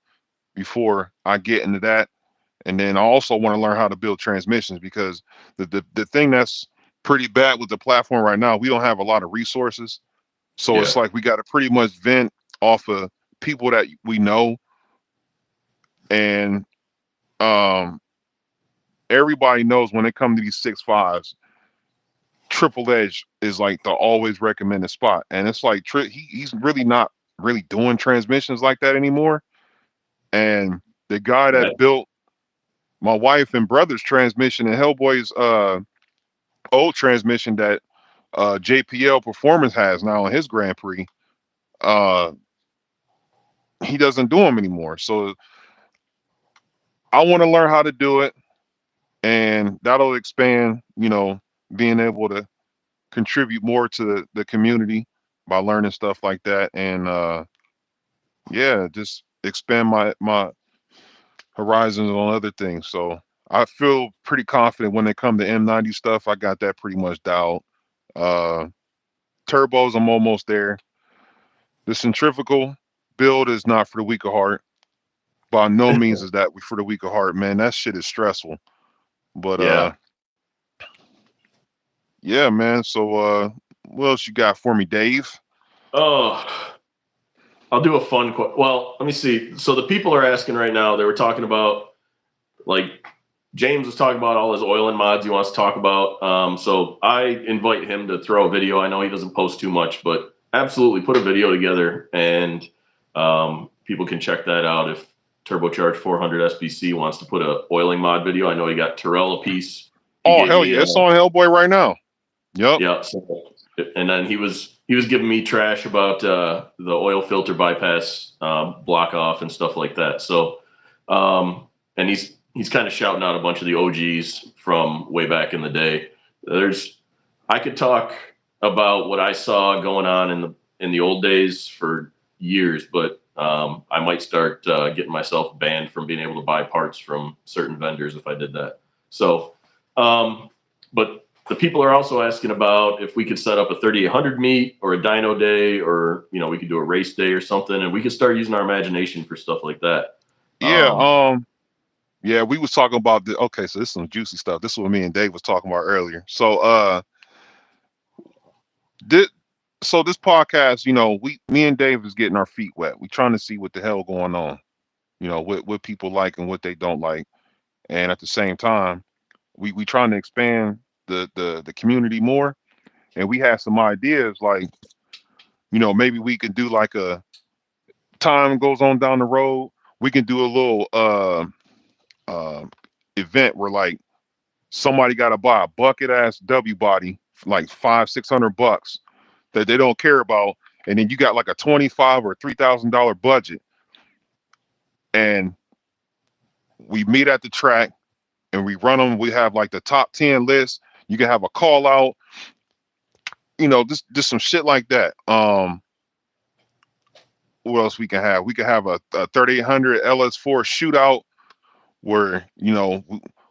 before I get into that. And then I also want to learn how to build transmissions, because the thing that's pretty bad with the platform right now, we don't have a lot of resources. So it's yeah, like we got to pretty much vent off of people that we know. And um, everybody knows when it comes to these 6.5s, Triple Edge is like the always recommended spot. And it's like he's really not really doing transmissions like that anymore. And the guy yeah, that built my wife and brother's transmission and Hellboy's old transmission that JPL Performance has now in his Grand Prix, uh, he doesn't do them anymore. So I want to learn how to do it, and that'll expand, being able to contribute more to the community by learning stuff like that. And yeah, just expand my horizons on other things. So I feel pretty confident when it come to M90 stuff. I got that pretty much dialed. Uh, Turbos, I'm almost there. The centrifugal build is not for the weak of heart. By no means is that for the weak of heart, man. That shit is stressful. But yeah. Yeah, man. So what else you got for me, Dave? Oh, I'll do a fun. Well, let me see. So the people are asking right now. They were talking about like James was talking about all his oil and mods he wants to talk about. So I invite him to throw a video. I know he doesn't post too much, but absolutely put a video together and people can check that out if Turbocharged 400 SBC wants to put a oiling mod video. I know he got Terrell a piece. He Oh gave hell me yeah, it's on Hellboy right now. Yep. yeah. So, and then he was giving me trash about the oil filter bypass block off and stuff like that. So and he's kind of shouting out a bunch of the OGs from way back in the day. I could talk about what I saw going on in the old days for years, but I might start getting myself banned from being able to buy parts from certain vendors if I did that. So, but the people are also asking about if we could set up a 3800 meet or a dyno day, or we could do a race day or something, and we could start using our imagination for stuff like that. Yeah. Um, Yeah, we was talking about the okay, so this is some juicy stuff. This is what me and Dave was talking about earlier. So this so this podcast, me and Dave is getting our feet wet. We trying to see what the hell going on, what people like and what they don't like. And at the same time, we trying to expand the community more. And we have some ideas like, maybe we can do like a time goes on down the road. We can do a little uh event where like somebody got to buy a bucket ass W body for like 500-600 bucks that they don't care about, and then you got like a 25 or $3,000 budget, and we meet at the track and we run them. We have like the top 10 list. You can have a call out, just some shit like that. What else we can have? We can have a 3800 LS4 shootout where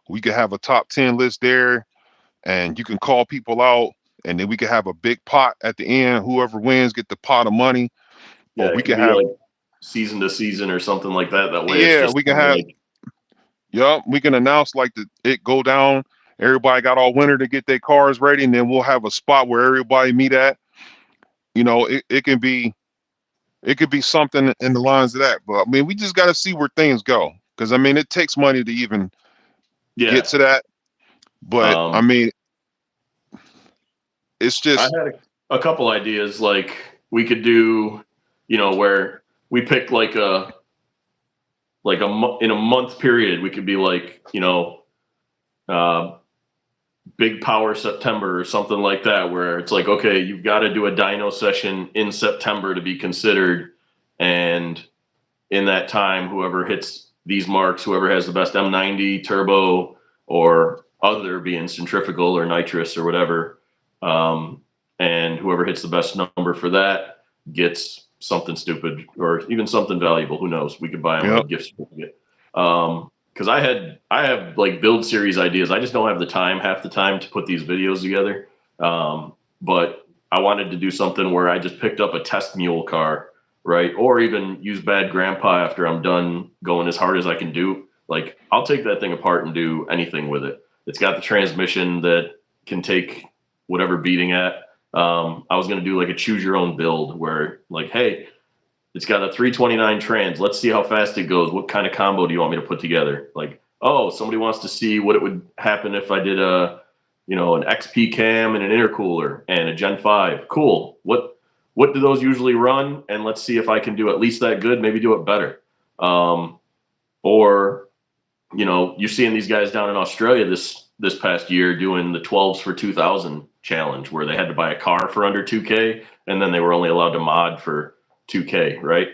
we could have a top 10 list there, and you can call people out, and then we can have a big pot at the end. Whoever wins get the pot of money. yeah, Or we it can can be have, like season to season or something like that. That way, it's yeah, just we can kind of have, like yeah, we can announce like it go down. Everybody got all winter to get their cars ready, and then we'll have a spot where everybody meet at. It could be something in the lines of that. But I mean, we just got to see where things go, because I mean, it takes money to even get yeah. to that. But I Um, mean, it's I just, had a couple ideas. Like we could do, where we pick in a month period, we could be like, uh, big power September or something like that, where it's like, okay, you've got to do a dyno session in September to be considered, and in that time, whoever hits these marks, whoever has the best M90 turbo or other, being centrifugal or nitrous or whatever, um, and whoever hits the best number for that gets something stupid or even something valuable. Who knows? We could buy them a yep, gift certificate. Because I have like build series ideas. I just don't have the time half the time to put these videos together. But I wanted to do something where I just picked up a test mule car, right? Or even use bad grandpa after I'm done going as hard as I can do. Like I'll take that thing apart and do anything with it. It's got the transmission that can take whatever beating at. I was gonna do like a choose your own build where like, hey, it's got a 329 trans. Let's see how fast it goes. What kind of combo do you want me to put together? Like, oh, somebody wants to see what it would happen if I did an XP cam and an intercooler and a Gen 5. Cool. What do those usually run? And let's see if I can do at least that good, maybe do it better. Or, you're seeing these guys down in Australia this past year doing the 12s for 2000 challenge where they had to buy a car for under 2K and then they were only allowed to mod for 2K, right?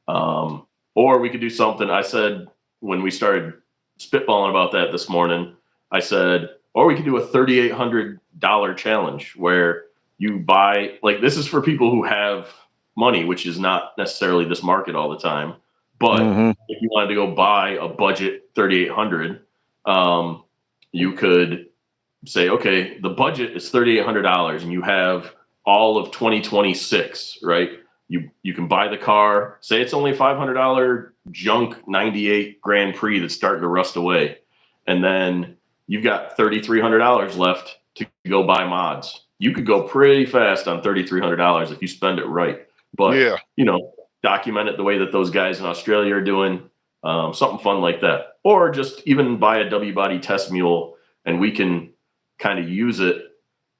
Or we could do something. I said when we started spitballing about that this morning, I said, or we could do a $3,800 challenge where you buy, like, this is for people who have money, which is not necessarily this market all the time. But mm-hmm, if you wanted to go buy a budget 3,800, you could say, okay, the budget is $3,800 and you have all of 2026, right? You can buy the car. Say it's only $500 junk 98 Grand Prix that's starting to rust away, and then you've got $3,300 left. to go buy mods. You could go pretty fast on $3,300 if you spend it right. But Yeah, document it the way that those guys in Australia are doing, something fun like that, or just even buy a W body test mule, and we can kind of use it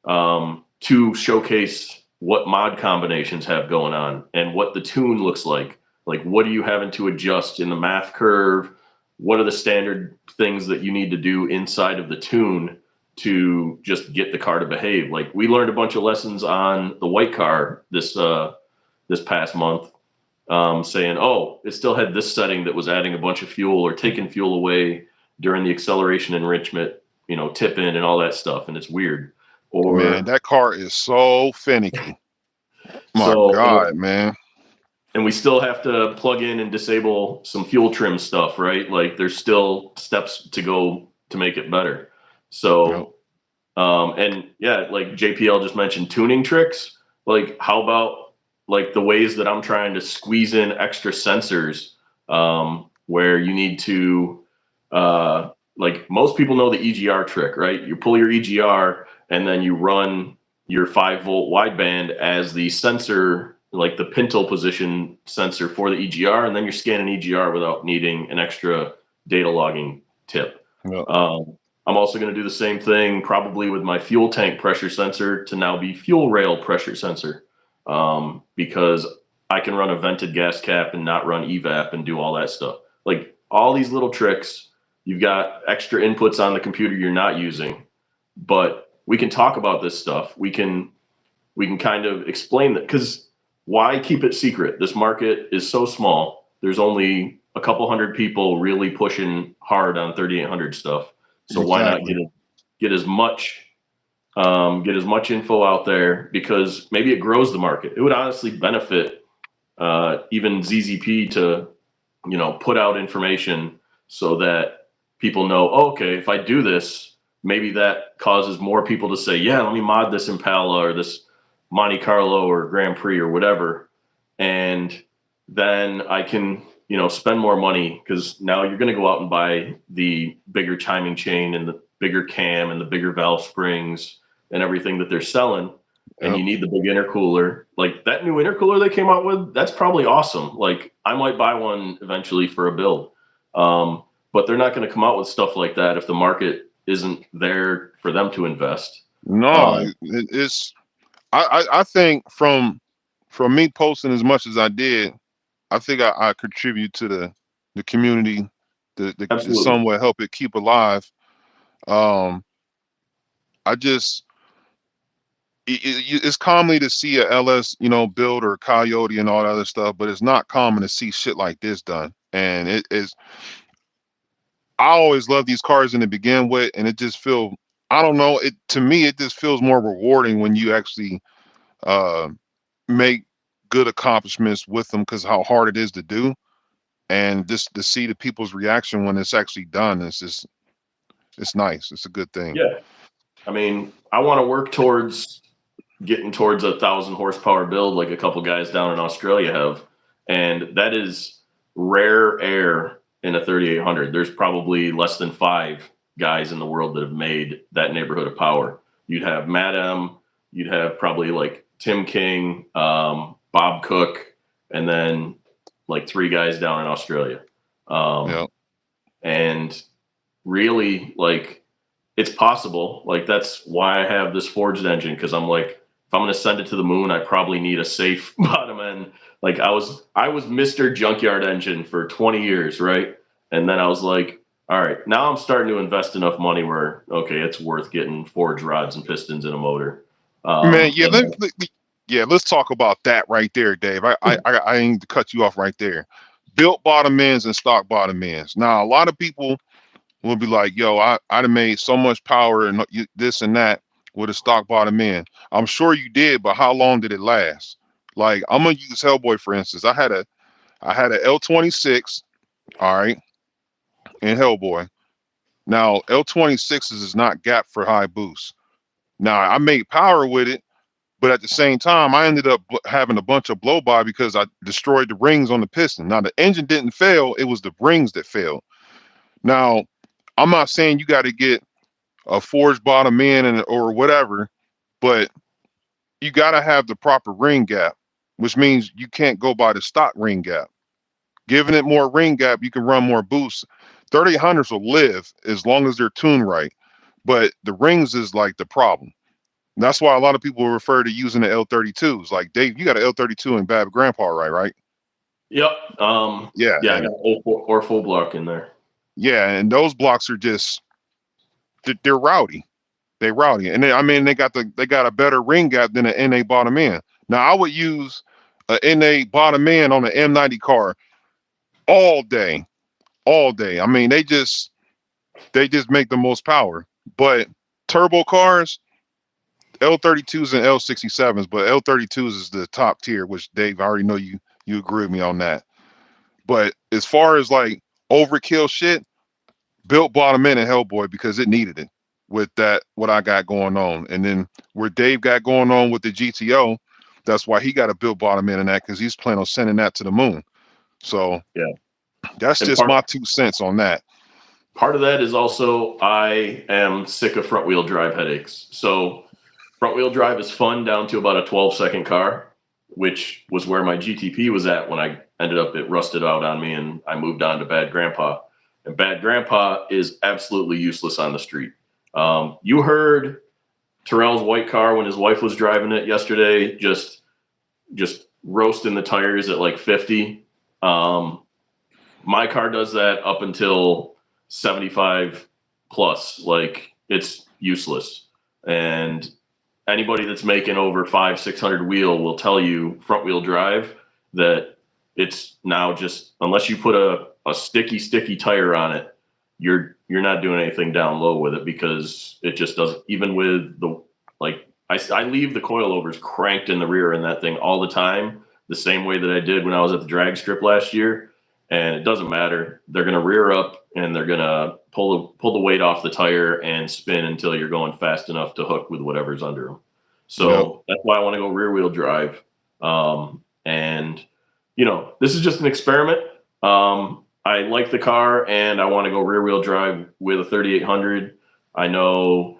to showcase what mod combinations have going on and what the tune looks like. Like, what are you having to adjust in the math curve? What are the standard things that you need to do inside of the tune to just get the car to behave? Like, we learned a bunch of lessons on the white car this past month, saying, oh, it still had this setting that was adding a bunch of fuel or taking fuel away during the acceleration enrichment, tip in and all that stuff, and it's weird. man, Or that car is so finicky. My so, God, man. and we still have to plug in and disable some fuel trim stuff, right? Like, there's still steps to go to make it better. Yep. So, and yeah, like JPL just mentioned tuning tricks. Like, how about like the ways that I'm trying to squeeze in extra sensors, where you need to, like, most people know the EGR trick, right? You pull your EGR and then you run your 5-volt wideband as the sensor, like the pintle position sensor for the EGR, and then you're scanning EGR without needing an extra data logging tip. Yep. I'm also going to do the same thing probably with my fuel tank pressure sensor to now be fuel rail pressure sensor, because I can run a vented gas cap and not run evap and do all that stuff. Like, all these little tricks, you've got extra inputs on the computer you're not using, but we can talk about this stuff. We can kind of explain that, because why keep it secret? This market is so small. There's only a couple hundred people really pushing hard on 3800 stuff. So why not Exactly. get as much info out there, because maybe it grows the market. It would honestly benefit even ZZP to put out information so that people know, oh, okay, if I do this, maybe that causes more people to say, yeah, let me mod this Impala or this Monte Carlo or Grand Prix or whatever, and then I can spend more money, because now you're going to go out and buy the bigger timing chain and the bigger cam and the bigger valve springs and everything that they're selling, and Yep. you need the big intercooler. Like, that new intercooler they came out with, that's probably awesome. Like, I might buy one eventually for a build, but they're not going to come out with stuff like that if the market isn't there for them to invest. No, Um, it's. I think from me posting as much as I did, I think I contribute to the community, the Absolutely. somewhat help it keep alive. Um, I just it's commonly to see a LS, build or Coyote and all that other stuff, but it's not common to see shit like this done. And it is. I always love these cars in to begin with, and it just feel. I don't know. It to me, it just feels more rewarding when you actually uh, make good accomplishments with them because how hard it is to do, and just to see the people's reaction when it's actually done, it's nice. It's a good thing. Yeah. I mean, I want to work towards getting towards 1,000 horsepower build like a couple guys down in Australia have. And that is rare air in a 3,800. There's probably less than 5 guys in the world that have made that neighborhood of power. You'd have Matt M, you'd have probably like Tim King, Bob Cook, and then like 3 guys down in Australia. Yeah. Um, and really, like, it's possible. Like, that's why I have this forged engine, because I'm like, if I'm going to send it to the moon, I probably need a safe bottom end. Like, I was Mr. Junkyard Engine for 20 years, right? And then I was like, all right, now I'm starting to invest enough money where, okay, it's worth getting forged rods and pistons in a motor. Man, yeah, And yeah, let's talk about that right there, Dave. I need to cut you off right there. Built bottom ends and stock bottom ends. Now, a lot of people will be like, "Yo, I'd have made so much power and this and that with a stock bottom end." I'm sure you did, but how long did it last? Like, I'm gonna use Hellboy for instance. I had a L26, all right, in Hellboy. Now, L26s is not gap for high boost. Now, I made power with it. But at the same time, I ended up having a bunch of blow by because I destroyed the rings on the piston. Now the engine didn't fail; it was the rings that failed. Now I'm not saying you got to get a forged bottom end and or whatever, but you gotta have the proper ring gap, which means you can't go by the stock ring gap. Giving it more ring gap, you can run more boosts. 3800s will live as long as they're tuned right, but the rings is like the problem. That's why a lot of people refer to using the L32s. Like Dave, you got an L32 in Bad Grandpa, right? Yep. Yeah, Yeah, I and got or full block in there. yeah, and those blocks are just they're rowdy. They rowdy, and I mean they got a better ring gap than an NA bottom end. Now I would use a NA bottom end on an M90 car all day, all day. I mean they just make the most power. But turbo cars, L32s and L67s, but L32s is the top tier, which Dave, I already know you agree with me on that. But as far as like overkill shit, built bottom end in Hellboy because it needed it with that what I got going on. And then where Dave got going on with the GTO, that's why he got a built bottom end in that because he's planning on sending that to the moon. So Yeah. that's And just my 2 cents on that. part of that is also I am sick of front wheel drive headaches. So front wheel drive is fun down to about a 12-second car, which was where my GTP was at when I ended up, it rusted out on me and I moved on to Bad Grandpa. And Bad Grandpa is absolutely useless on the street. You heard Terrell's white car when his wife was driving it yesterday, just roasting the tires at like 50. Um, my car does that up until 75 plus. Like it's useless. And anybody that's making over 500-600 wheel will tell you front wheel drive that it's now just unless you put a sticky tire on it, you're not doing anything down low with it because it just doesn't. Even with the like I leave the coilovers cranked in the rear in that thing all the time, the same way that I did when I was at the drag strip last year, and it doesn't matter. They're gonna rear up and they're gonna pull the weight off the tire and spin until you're going fast enough to hook with whatever's under them. Yep. So that's why I want to go rear wheel drive. And this is just an experiment. I like the car and I want to go rear wheel drive with a 3800. I know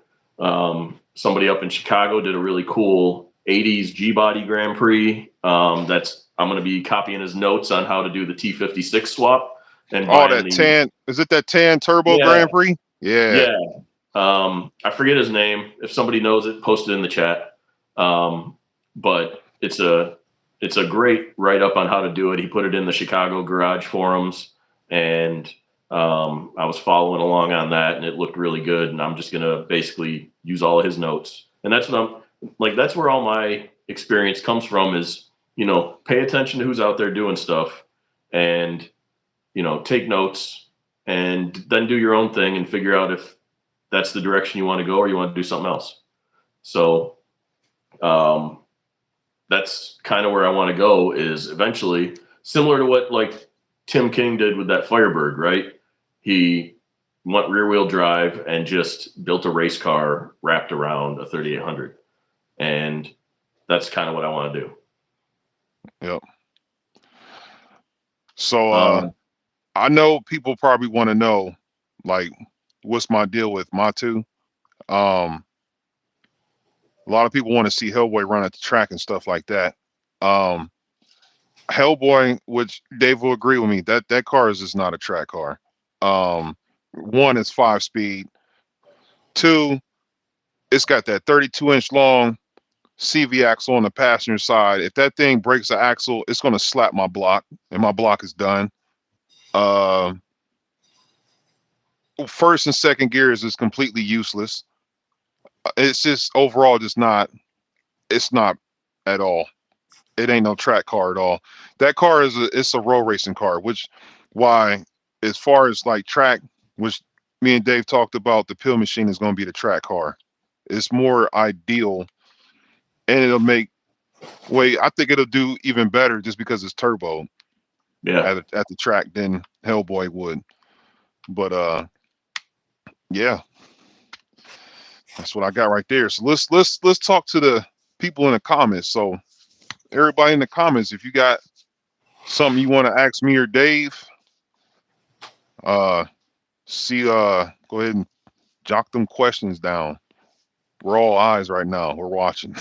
somebody up in Chicago did a really cool 80s G Body Grand Prix. I'm going to be copying his notes on how to do the T56 swap and Oh, buying that the tan is it that tan turbo yeah Grand Prix? Yeah. yeah. I forget his name. If somebody knows it, post it in the chat. But it's a great write up on how to do it. He put it in the Chicago garage forums, and I was following along on that, and it looked really good. And I'm just gonna basically use all of his notes, and that's what I'm like. That's where all my experience comes from. Is pay attention to who's out there doing stuff, and take notes, and then do your own thing and figure out if that's the direction you want to go or you want to do something else. So um, that's kind of where I want to go is eventually similar to what like Tim King did with that Firebird, right? He went rear wheel drive and just built a race car wrapped around a 3800. And that's kind of what I want to do. Yep. So Um, I know people probably want to know like what's my deal with my two. Um a lot of people want to see Hellboy run at the track and stuff like that. Um Hellboy, which Dave will agree with me, that car is just not a track car. Um One, it's 5 speed. Two, it's got that 32-inch long CV axle on the passenger side. If that thing breaks the axle, it's gonna slap my block, and my block is done. Uh, First and second gears is completely useless. It's just overall just not. It's not at all. It ain't no track car at all. That car it's a road racing car, which why as far as like track, which me and Dave talked about, the pill machine is going to be the track car. It's more ideal, and it'll make wait. I think it'll do even better just because it's turbo yeah. at the track than Hellboy would. But yeah, that's what I got right there. So let's talk to the people in the comments. So everybody in the comments, if you got something you want to ask me or Dave, uh, go ahead and Jot them questions down. We're all eyes right now. We're watching.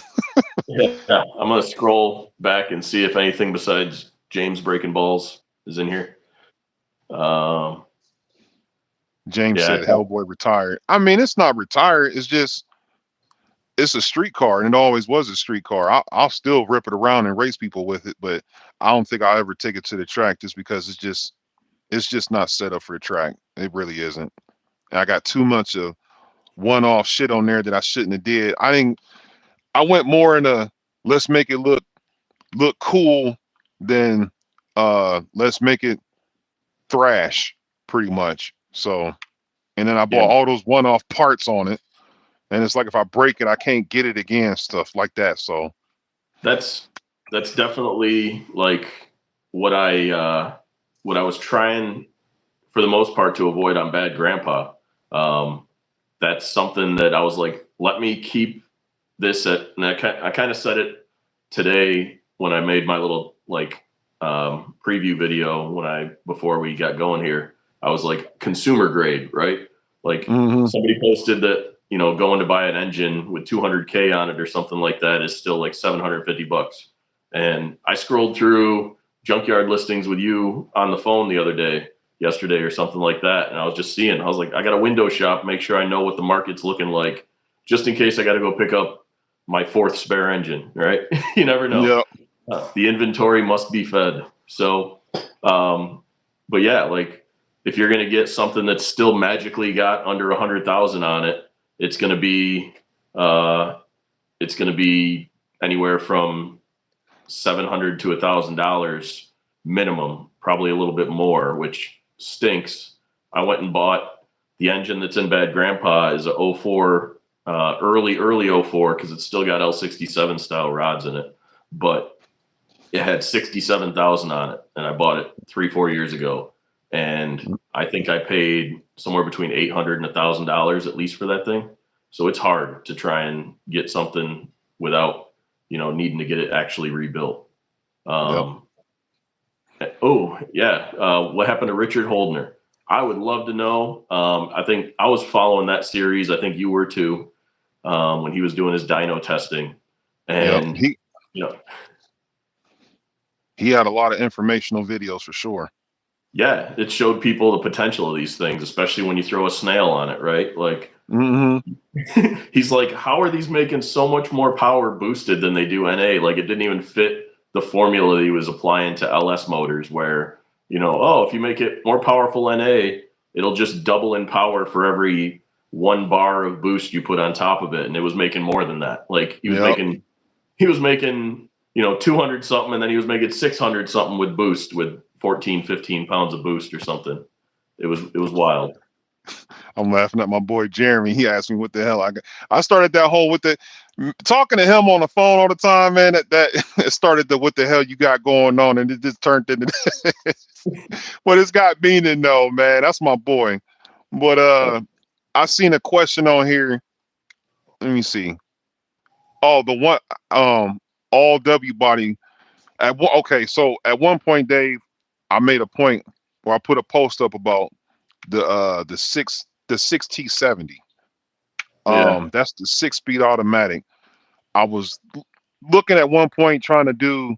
Yeah, I'm gonna scroll back and see if anything besides James breaking balls is in here. Um, James yeah, said Hellboy retired. I mean, it's not retired. It's just it's a street car, and it always was a street car. I'll still rip it around and race people with it, but I don't think I'll ever take it to the track just because it's just not set up for the track. It really isn't. And I got too much of one-off shit on there that I shouldn't have did. I didn't. I went more in a let's make it look cool than let's make it thrash pretty much. So and then I yeah, bought all those one-off parts on it, and it's like if I break it, I can't get it again, stuff like that. So that's that's definitely like what I was trying for the most part to avoid on Bad Grandpa. Um, that's something that I was like, let me keep this at, and I kind of said it today when I made my little like preview video before we got going here. I was like consumer grade, right? Like hmm somebody posted that going to buy an engine with 200K on it or something like that is still like $750, and I scrolled through junkyard listings with you on the phone yesterday or something like that, and I was just seeing. I was like, I got a window shop, make sure I know what the market's looking like, just in case I got to go pick up my fourth spare engine, right? You never know. yeah, The inventory must be fed. So, but yeah, like if you're going to get something that's still magically got under 100,000 on it, it's going to be, uh, it's going to be anywhere from 700 to $1,000 minimum, probably a little bit more, which stinks. I went and bought the engine that's in Bad Grandpa is a '04, early '04, because it's still got L67 style rods in it, but it had 67,000 on it, and I bought it 3-4 years ago, and I think I paid somewhere between $800 and $1,000 at least for that thing. So it's hard to try and get something without needing to get it actually rebuilt. yep. Um, oh yeah, what happened to Richard Holdner? I would love to know. I think I was following that series. I think you were too, when he was doing his dyno testing, Yep. and He you know, he had a lot of informational videos for sure. yeah, it showed people the potential of these things, especially when you throw a snail on it, right? Like hmm he's like, how are these making so much more power boosted than they do NA? Like it didn't even fit the formula that he was applying to LS motors, where oh, if you make it more powerful NA, it'll just double in power for every 1 bar of boost you put on top of it, and it was making more than that. Like Yep. he was making 200 something, and then he was making 600 something with boost, with 14, 15 pounds of boost or something. It was wild. I'm laughing at my boy Jeremy. He asked me what the hell I got. I started that whole with the talking to him on the phone all the time, man. That it started the what the hell you got going on, and it just turned into what it's got meaning though, man. That's my boy. But I seen a question on here. Let me see. Oh, the one all W body at one. Okay, so at one point, Dave, I made a point where I put a post up about the six T70. Yeah. That's the 6 speed automatic. I was looking at one point trying to do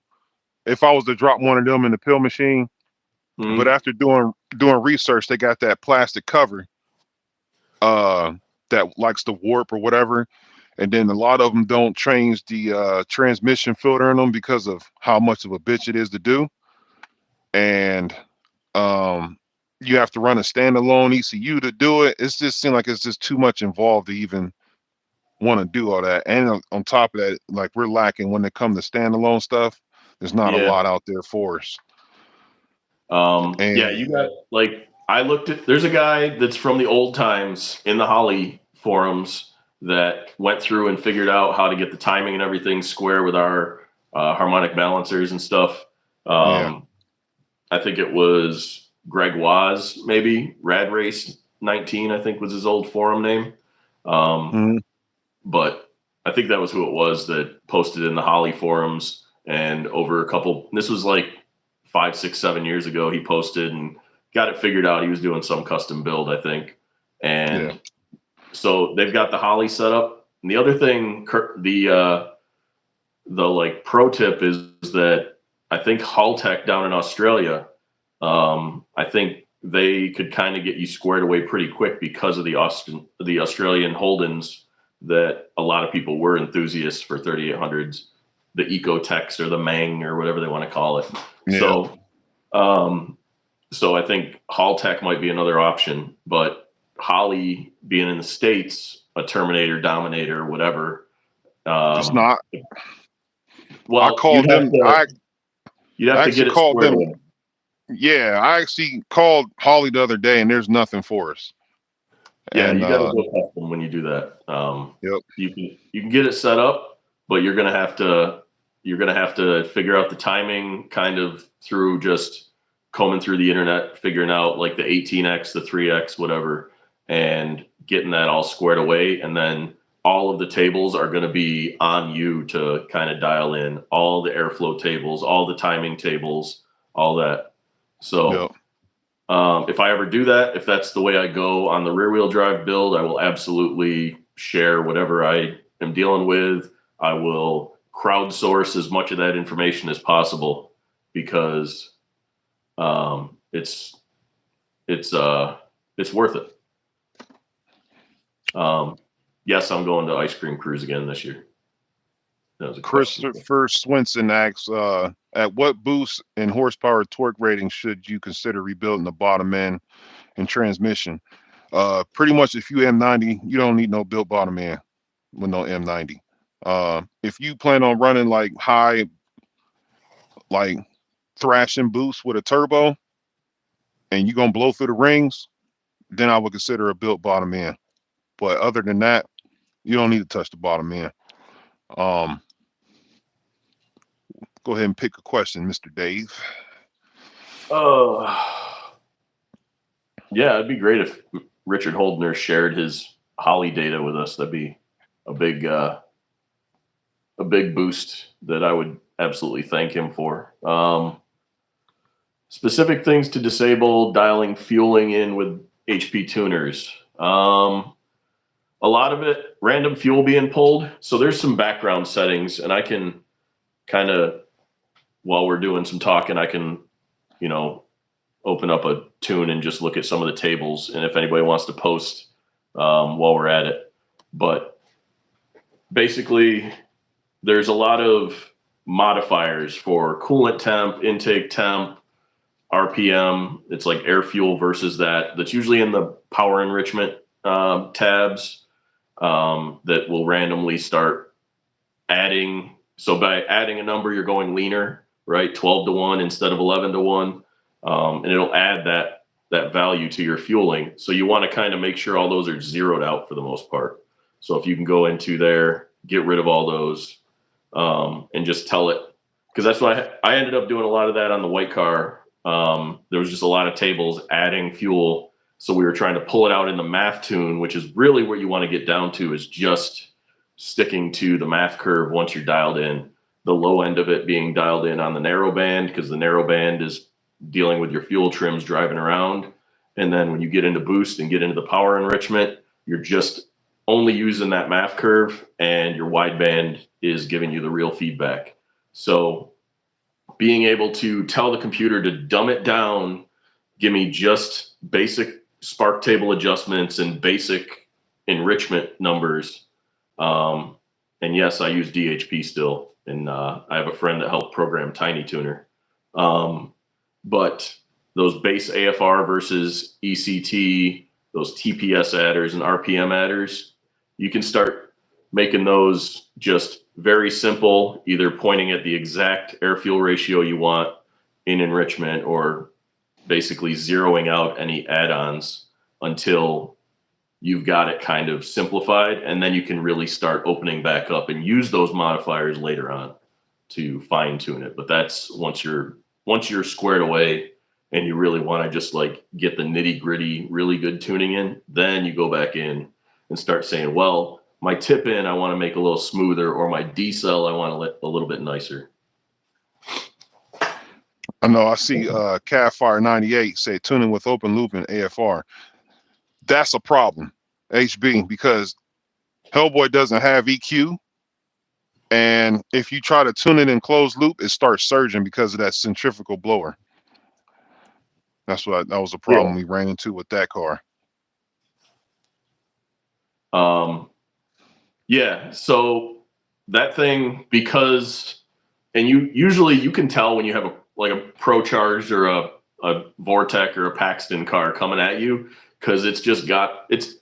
if I was to drop one of them in the pill machine, but Mm, after doing research, they got that plastic cover uh that likes to warp or whatever. And then a lot of them don't change the transmission filter in them because of how much of a bitch it is to do. And um, you have to run a standalone ECU to do it. It's just seemed like it's just too much involved to even want to do all that. And on top of that, like we're lacking when it comes to standalone stuff. There's not a yeah. lot out there for us. Yeah, And you got like I looked at. There's a guy that's from the old times in the Holly forums that went through and figured out how to get the timing and everything square with our harmonic balancers and stuff. yeah, Um, I think it was Greg Waz, maybe Rad Race 19. I think was his old forum name. Um, mhm, but I think that was who it was that posted in the Holly forums. And over a couple, this was like 5, 6, 7 years ago, he posted and got it figured out. He was doing some custom build, I think. yeah. And So they've got the Holly set up. And the other thing, the like pro tip is that I think Haltech down in Australia, I think they could kind of get you squared away pretty quick because of the Australian Holdens, that a lot of people were enthusiasts for 3800s, the Ecotechs or the Mang or whatever they want to call it. Yeah. Um, so I think Haltech might be another option, but Holly being in the States, a Terminator, Dominator, whatever. It's Um, not. I well, called them. you'd have I to actually get it called squared them. away. Yeah, I actually called Holly the other day, and there's nothing for us. Yeah, And you got to go custom when you do that. yep, You can get it set up, but you're gonna have to figure out the timing kind of through just combing through the internet, figuring out like the 18x, the 3x, whatever, and getting that all squared away. And then all of the tables are going to be on you to kind of dial in all the airflow tables, all the timing tables, all that. yep. So if I ever do that, if that's the way I go on the rear wheel drive build, I will absolutely share whatever I am dealing with. I will crowdsource as much of that information as possible because it's it's worth it. Yes, I'm going to Ice Cream Cruise again this year. That was a question. Christopher Swinson asks, at what boost and horsepower torque rating should you consider rebuilding the bottom end and transmission? Pretty much if you M90, you don't need no built bottom end with no M90. If you plan on running like high, like thrashing boost with a turbo and you're gonna blow through the rings, then I would consider a built bottom end. But other than that, you don't need to touch the bottom end. Um, Go ahead and pick a question, Mr. Dave. Oh, yeah, it'd be great if Richard Holdner shared his Holly data with us. That'd be a big a big boost that I would absolutely thank him for. Specific things to disable dialing fueling in with HP tuners. A lot of it, random fuel being pulled. So there's some background settings, and I can kind of, while we're doing some talking, I can, you know, open up a tune and just look at some of the tables. And if anybody wants to post while we're at it. But basically, there's a lot of modifiers for coolant temp, intake temp, RPM. It's like air fuel versus that. That's usually in the power enrichment tabs that will randomly start adding. So by adding a number, you're going leaner, right? 12 to 1 instead of 11 to 1. And it'll add that value to your fueling. So you want to kind of make sure all those are zeroed out for the most part. So if you can go into there, get rid of all those, and just tell it, because that's what I ended up doing a lot of that on the white car. There was just a lot of tables adding fuel. So we were trying to pull it out in the math tune, which is really what you want to get down to, is just sticking to the math curve once you're dialed in. The low end of it being dialed in on the narrow band, because the narrow band is dealing with your fuel trims driving around. And then when you get into boost and get into the power enrichment, you're just only using that math curve, and your wideband is giving you the real feedback. So being able to tell the computer to dumb it down, give me just basic spark table adjustments and basic enrichment numbers. And yes, I use DHP still, and I have a friend that helped program Tiny Tuner. But those base AFR versus ECT, those TPS adders and RPM adders, you can start making those just very simple, either pointing at the exact air fuel ratio you want in enrichment, or basically zeroing out any add-ons until you've got it kind of simplified. And then you can really start opening back up and use those modifiers later on to fine tune it. But that's once you're squared away and you really want to just like get the nitty gritty, really good tuning in, then you go back in and start saying, well, my tip in, I want to make a little smoother, or my decel, I want to let a little bit nicer. I know I see Cat Fire 98 say tuning with open loop and AFR. That's a problem. HB, because Hellboy doesn't have EQ. And if you try to tune it in closed loop, it starts surging because of that centrifugal blower. That was a Yeah. problem we ran into with that car. Um, yeah. So that thing, because, and you can tell when you have a like a Pro Charged or a Vortec or a Paxton car coming at you, because it's just got it's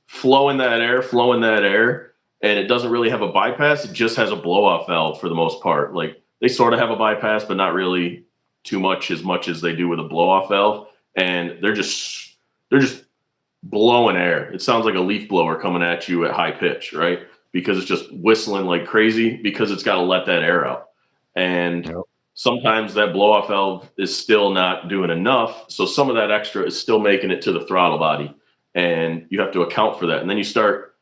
flowing that air, and it doesn't really have a bypass. It just has a blow off valve for the most part. Like they sort of have a bypass, but not really too much as they do with a blow off valve, and they're just blowing air. It sounds like a leaf blower coming at you at high pitch, right? Because it's just whistling like crazy because it's got to let that air out. And Yep. sometimes that blow off valve is still not doing enough. So some of that extra is still making it to the throttle body. And you have to account for that. And then you start,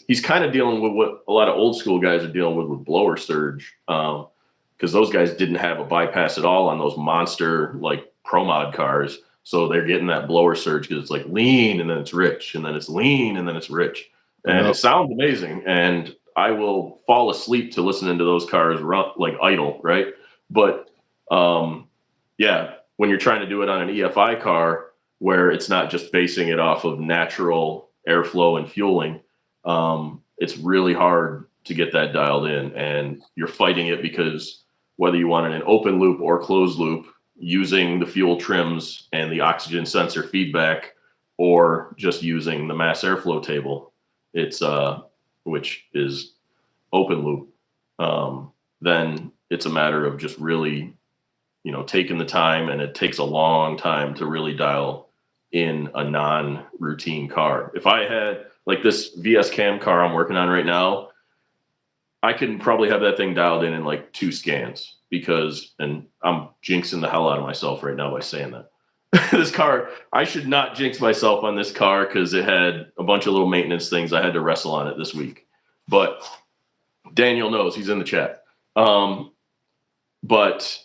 he's kind of dealing with what a lot of old school guys are dealing with blower surge. Because those guys didn't have a bypass at all on those monster like pro mod cars. So they're getting that blower surge because it's like lean and then it's rich and then it's lean and then it's rich. And it Yep. sounds amazing. And I will fall asleep to listening to those cars run like idle, right? But yeah, when you're trying to do it on an EFI car where it's not just basing it off of natural airflow and fueling, it's really hard to get that dialed in. And you're fighting it because whether you want it in open loop or closed loop, using the fuel trims and the oxygen sensor feedback, or just using the mass airflow table, it's which is open loop, then it's a matter of just really, taking the time, and it takes a long time to really dial in a non-routine car. If I had like this VS Cam car I'm working on right now, I can probably have that thing dialed in like 2 scans because, and I'm jinxing the hell out of myself right now by saying that. This car, I should not jinx myself on this car because it had a bunch of little maintenance things. I had to wrestle on it this week. But Daniel knows, he's in the chat. But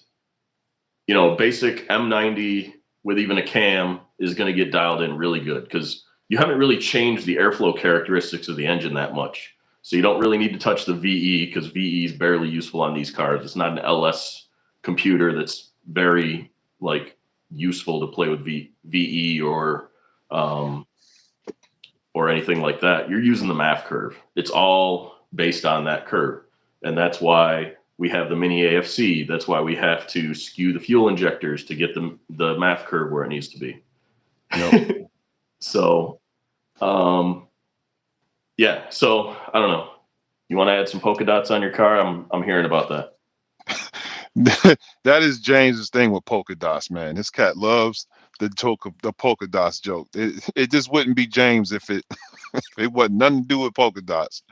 basic M90 with even a cam is going to get dialed in really good because you haven't really changed the airflow characteristics of the engine that much. So you don't really need to touch the VE because VE is barely useful on these cars. It's not an LS computer that's very like useful to play with VE or anything like that. You're using the MAF curve. It's all based on that curve, and that's why we have the mini AFC. That's why we have to skew the fuel injectors to get the MAF curve where it needs to be. Yep. So, yeah. So I don't know. You want to add some polka dots on your car? I'm hearing about that. That is James's thing with polka dots, man. This cat loves the polka dots joke. It just wouldn't be James if it if it wasn't nothing to do with polka dots.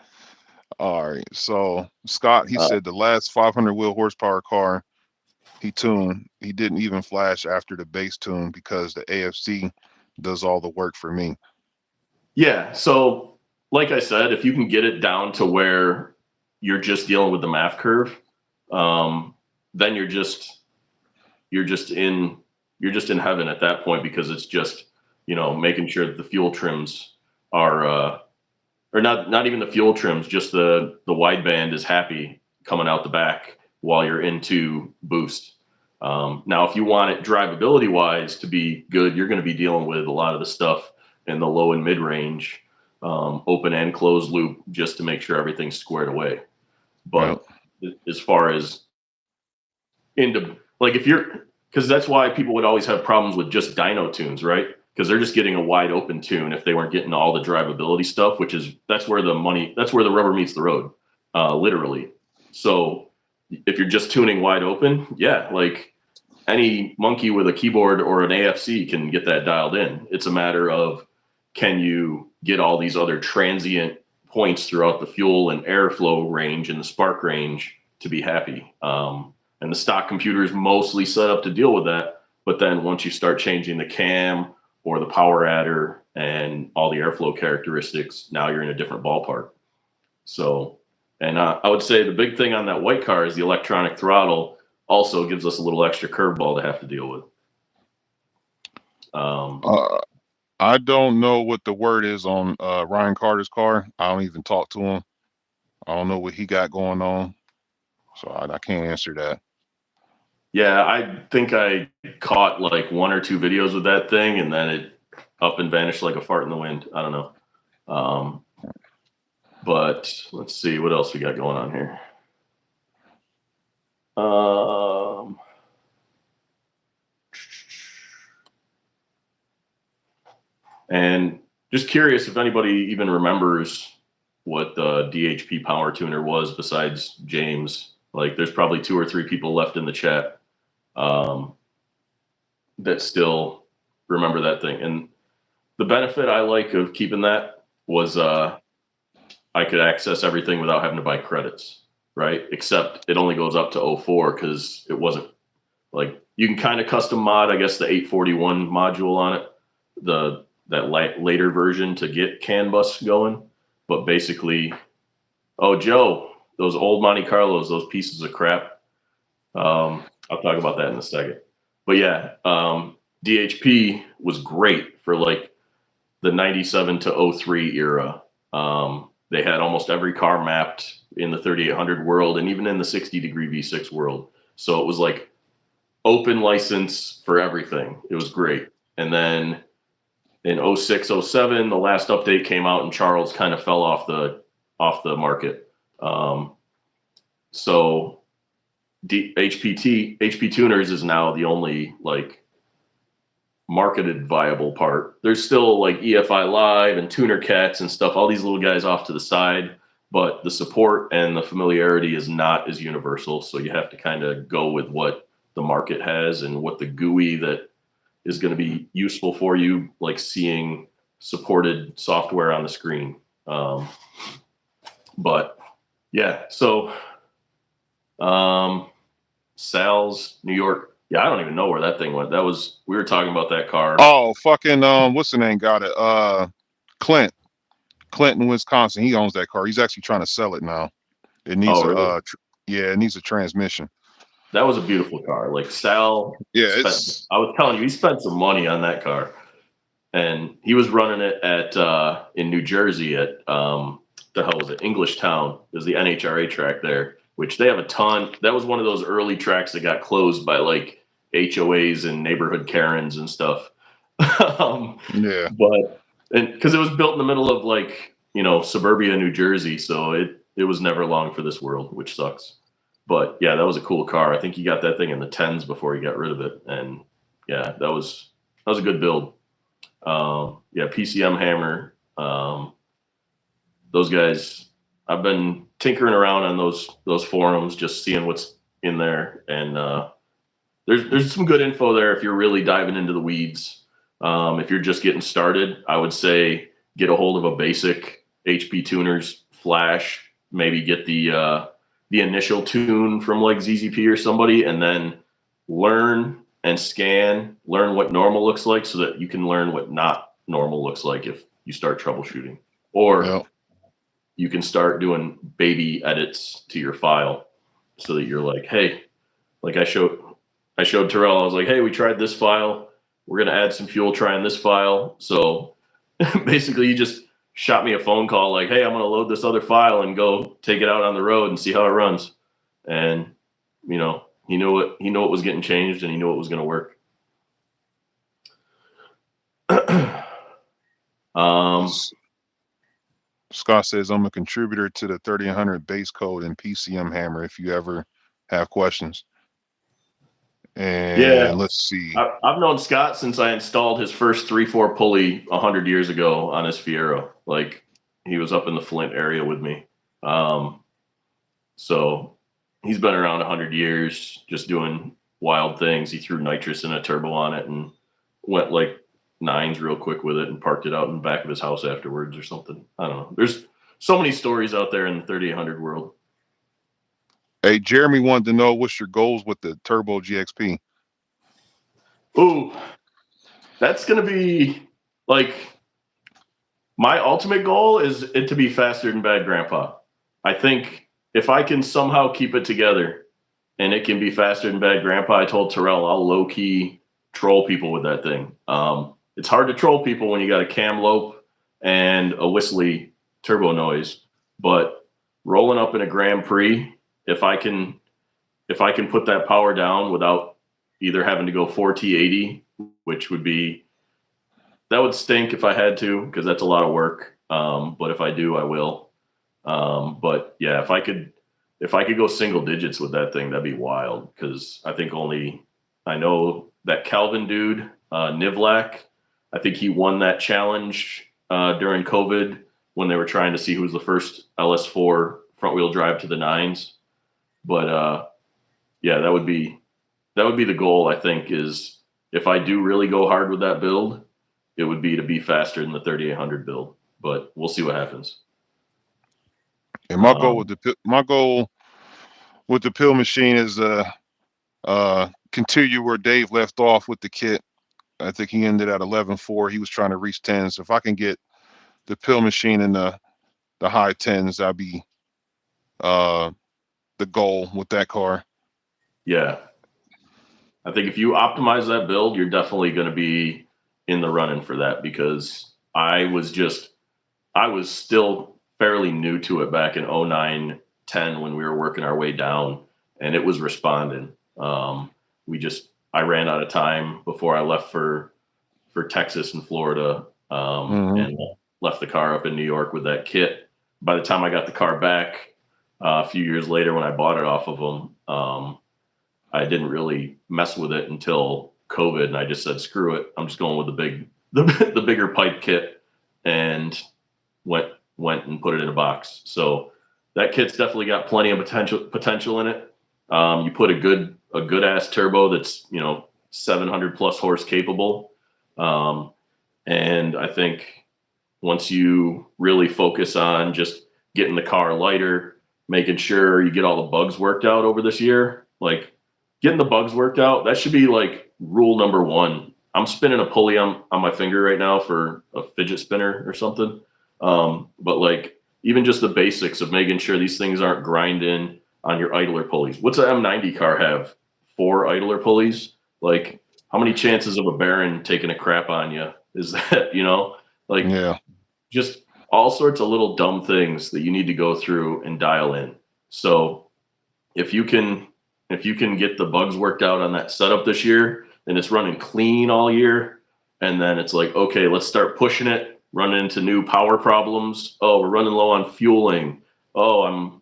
All right. So Scott, he Uh, said the last 500 wheel horsepower car he tuned, he didn't even flash after the base tune because the AFC does all the work for me. yeah. So, like I said, if you can get it down to where you're just dealing with the MAF curve, then you're just in heaven at that point because it's just making sure that the fuel trims are or not even the fuel trims, just the wideband is happy coming out the back while you're into boost. Now if you want it drivability wise to be good, you're going to be dealing with a lot of the stuff in the low and mid range, open and closed loop, just to make sure everything's squared away. Yep. But as far as into like if you're because that's why people would always have problems with just dyno tunes, right? Because they're just getting a wide open tune if they weren't getting all the drivability stuff, that's where the rubber meets the road, literally. So if you're just tuning wide open, yeah, like any monkey with a keyboard or an AFC can get that dialed in. It's a matter of, can you get all these other transient points throughout the fuel and airflow range and the spark range to be happy. And the stock computer is mostly set up to deal with that. But then once you start changing the cam or the power adder and all the airflow characteristics, now you're in a different ballpark. So, and I would say the big thing on that white car is the electronic throttle also gives us a little extra curveball to have to deal with. Uh, I don't know what the word is on Ryan Carter's car. I don't even talk to him. I don't know what he got going on, so I can't answer that. Yeah, I think I caught like one or two videos with that thing, and then it up and vanished like a fart in the wind. I don't know. Um, but let's see what else we got going on here. Um, and just curious if anybody even remembers what the DHP power tuner was besides James. Like, there's probably two or three people left in the chat um, that still remember that thing. And the benefit I like of keeping that was I could access everything without having to buy credits, right? Except it only goes up to '04 because it wasn't like you can kind of custom mod, I guess, the 841 module on it, later version to get CAN bus going. But basically, oh, Joe, those old Monte Carlos, those pieces of crap. I'll talk about that in a second. But yeah, DHP was great for like the 97 to '03 era. They had almost every car mapped in the 3800 world and even in the 60-degree V6 world. So it was like open license for everything. It was great. And then in '06, '07, the last update came out and Charles kind of fell off the market. So HP tuners is now the only like marketed viable part. There's still like EFI Live and Tuner Cats and stuff, all these little guys off to the side, but the support and the familiarity is not as universal. So you have to kind of go with what the market has and what the GUI that is going to be useful for you, like seeing supported software on the screen. But yeah, so Sal's New York. Yeah, I don't even know where that thing went. We were talking about that car. Oh, fucking what's the name? Got it. Clint. Clinton, Wisconsin. He owns that car. He's actually trying to sell it now. It needs Oh, a really? yeah, it needs a transmission. That was a beautiful car. Like Sal Yeah, spent, it's I was telling you, he spent some money on that car, and he was running it at in New Jersey at the hell was it? English Town. There's the NHRA track there, which they have a ton. That was one of those early tracks that got closed by like HOAs and neighborhood Karens and stuff. yeah. But and because it was built in the middle of like suburbia New Jersey, so it was never long for this world, which sucks. But yeah, that was a cool car. I think he got that thing in the tens before he got rid of it, and yeah, that was a good build. Yeah, PCM Hammer. Those guys. I've been tinkering around on those forums, just seeing what's in there, and there's some good info there if you're really diving into the weeds. If you're just getting started, I would say get a hold of a basic HP tuners flash. Maybe get the initial tune from like ZZP or somebody, and then learn and scan, learn what normal looks like, so that you can learn what not normal looks like if you start troubleshooting. Or Yep. you can start doing baby edits to your file, so that you're like, hey, like I showed Terrell. I was like, hey, we tried this file. We're gonna add some fuel trying this file. So basically, you just shot me a phone call like, hey, I'm gonna load this other file and go take it out on the road and see how it runs. And he knew it was getting changed and he knew it was gonna work. um, S- Scott says I'm a contributor to the 3000 base code in PCM Hammer if you ever have questions. yeah, And let's see. I've known Scott since I installed his first 3/4 pulley 100 years ago on his Fiero. Like he was up in the Flint area with me. Um, So he's been around 100 years, just doing wild things. He threw nitrous in a turbo on it and went like nines real quick with it and parked it out in the back of his house afterwards or something. I don't know. There's so many stories out there in the 3800 world. Hey, Jeremy wanted to know what's your goals with the Turbo GXP. Ooh, that's going to be like my ultimate goal is it to be faster than Bad Grandpa. I think if I can somehow keep it together and it can be faster than Bad Grandpa, I told Terrell I'll low key troll people with that thing. it's hard to troll people when you got a cam lope and a whistly turbo noise. But rolling up in a Grand Prix, if I can if I can put that power down without either having to go 4T80, which would be that would stink if I had to because that's a lot of work. But if I do, I will. But yeah, if I could go single digits with that thing, that'd be wild. Because I think only I know that Calvin dude, Nivlak. I think he won that challenge during COVID when they were trying to see who was the first LS4 front wheel drive to the nines. But yeah, that would be the goal. I think is if I do really go hard with that build, it would be to be faster than the 3800 build. But we'll see what happens. And Um, my goal with the pill machine is continue where Dave left off with the kit. I think he ended at 11.4. He was trying to reach 10. So if I can get the pill machine in the high tens, that'd be uh the goal with that car. yeah, I think if you optimize that build, you're definitely going to be in the running for that because I was still fairly new to it back in 09, 10 when we were working our way down and it was responding. I ran out of time before I left for Texas and Florida, Hmm. and left the car up in New York with that kit. By the time I got the car back a few years later when I bought it off of them, I didn't really mess with it until COVID, and I just said, "Screw it! I'm just going with the bigger pipe kit," and went went and put it in a box. So that kit's definitely got plenty of potential in it. You put a good ass turbo that's 700 plus horse capable, um, and I think once you really focus on just getting the car lighter, making sure you get all the bugs worked out over this year, like getting the bugs worked out, that should be like rule number one. I'm spinning a pulley on my finger right now for a fidget spinner or something. But like even just the basics of making sure these things aren't grinding on your idler pulleys. What's an M90 car have? Four idler pulleys? Like how many chances of a Baron taking a crap on you is that, like Yeah. just all sorts of little dumb things that you need to go through and dial in. So if you can if you can get the bugs worked out on that setup this year, then it's running clean all year. And then it's like, okay, let's start pushing it, run into new power problems. Oh, we're running low on fueling. Oh, I'm,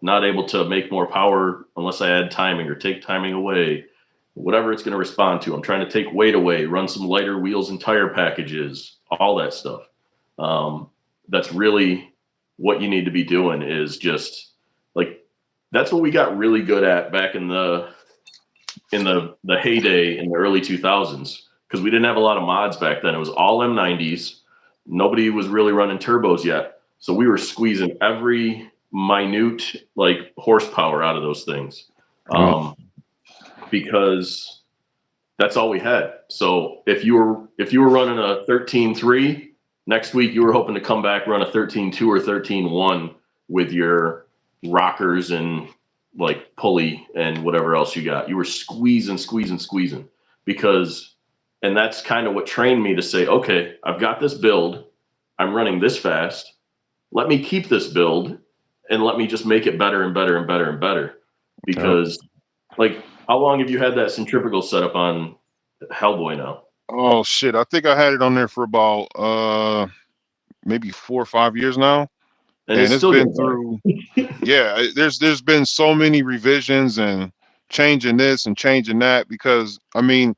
not able to make more power unless I add timing or take timing away. Whatever it's going to respond to. I'm trying to take weight away, run some lighter wheels and tire packages, all that stuff. Um, that's really what you need to be doing is just like that's what we got really good at back in the heyday in the early 2000s because we didn't have a lot of mods back then. It was all M90s. Nobody was really running turbos yet, so we were squeezing every minute like horsepower out of those things Yep. um, because that's all we had. So if you were running a 13.3, next week you were hoping to come back run a 13.2 or 13.1 with your rockers and like pulley and whatever else you got. You were squeezing because and that's kind of what trained me to say, okay, I've got this build. I'm running this fast. Let me keep this build and let me just make it better and better and better and better. Yep. Because like how long have you had that centrifugal set up on Hellboy now? Oh shit. I think I had it on there for about maybe 4 or 5 years now. And it's And it's still been getting through, better. yeah, there's been so many revisions and changing this and changing that because I mean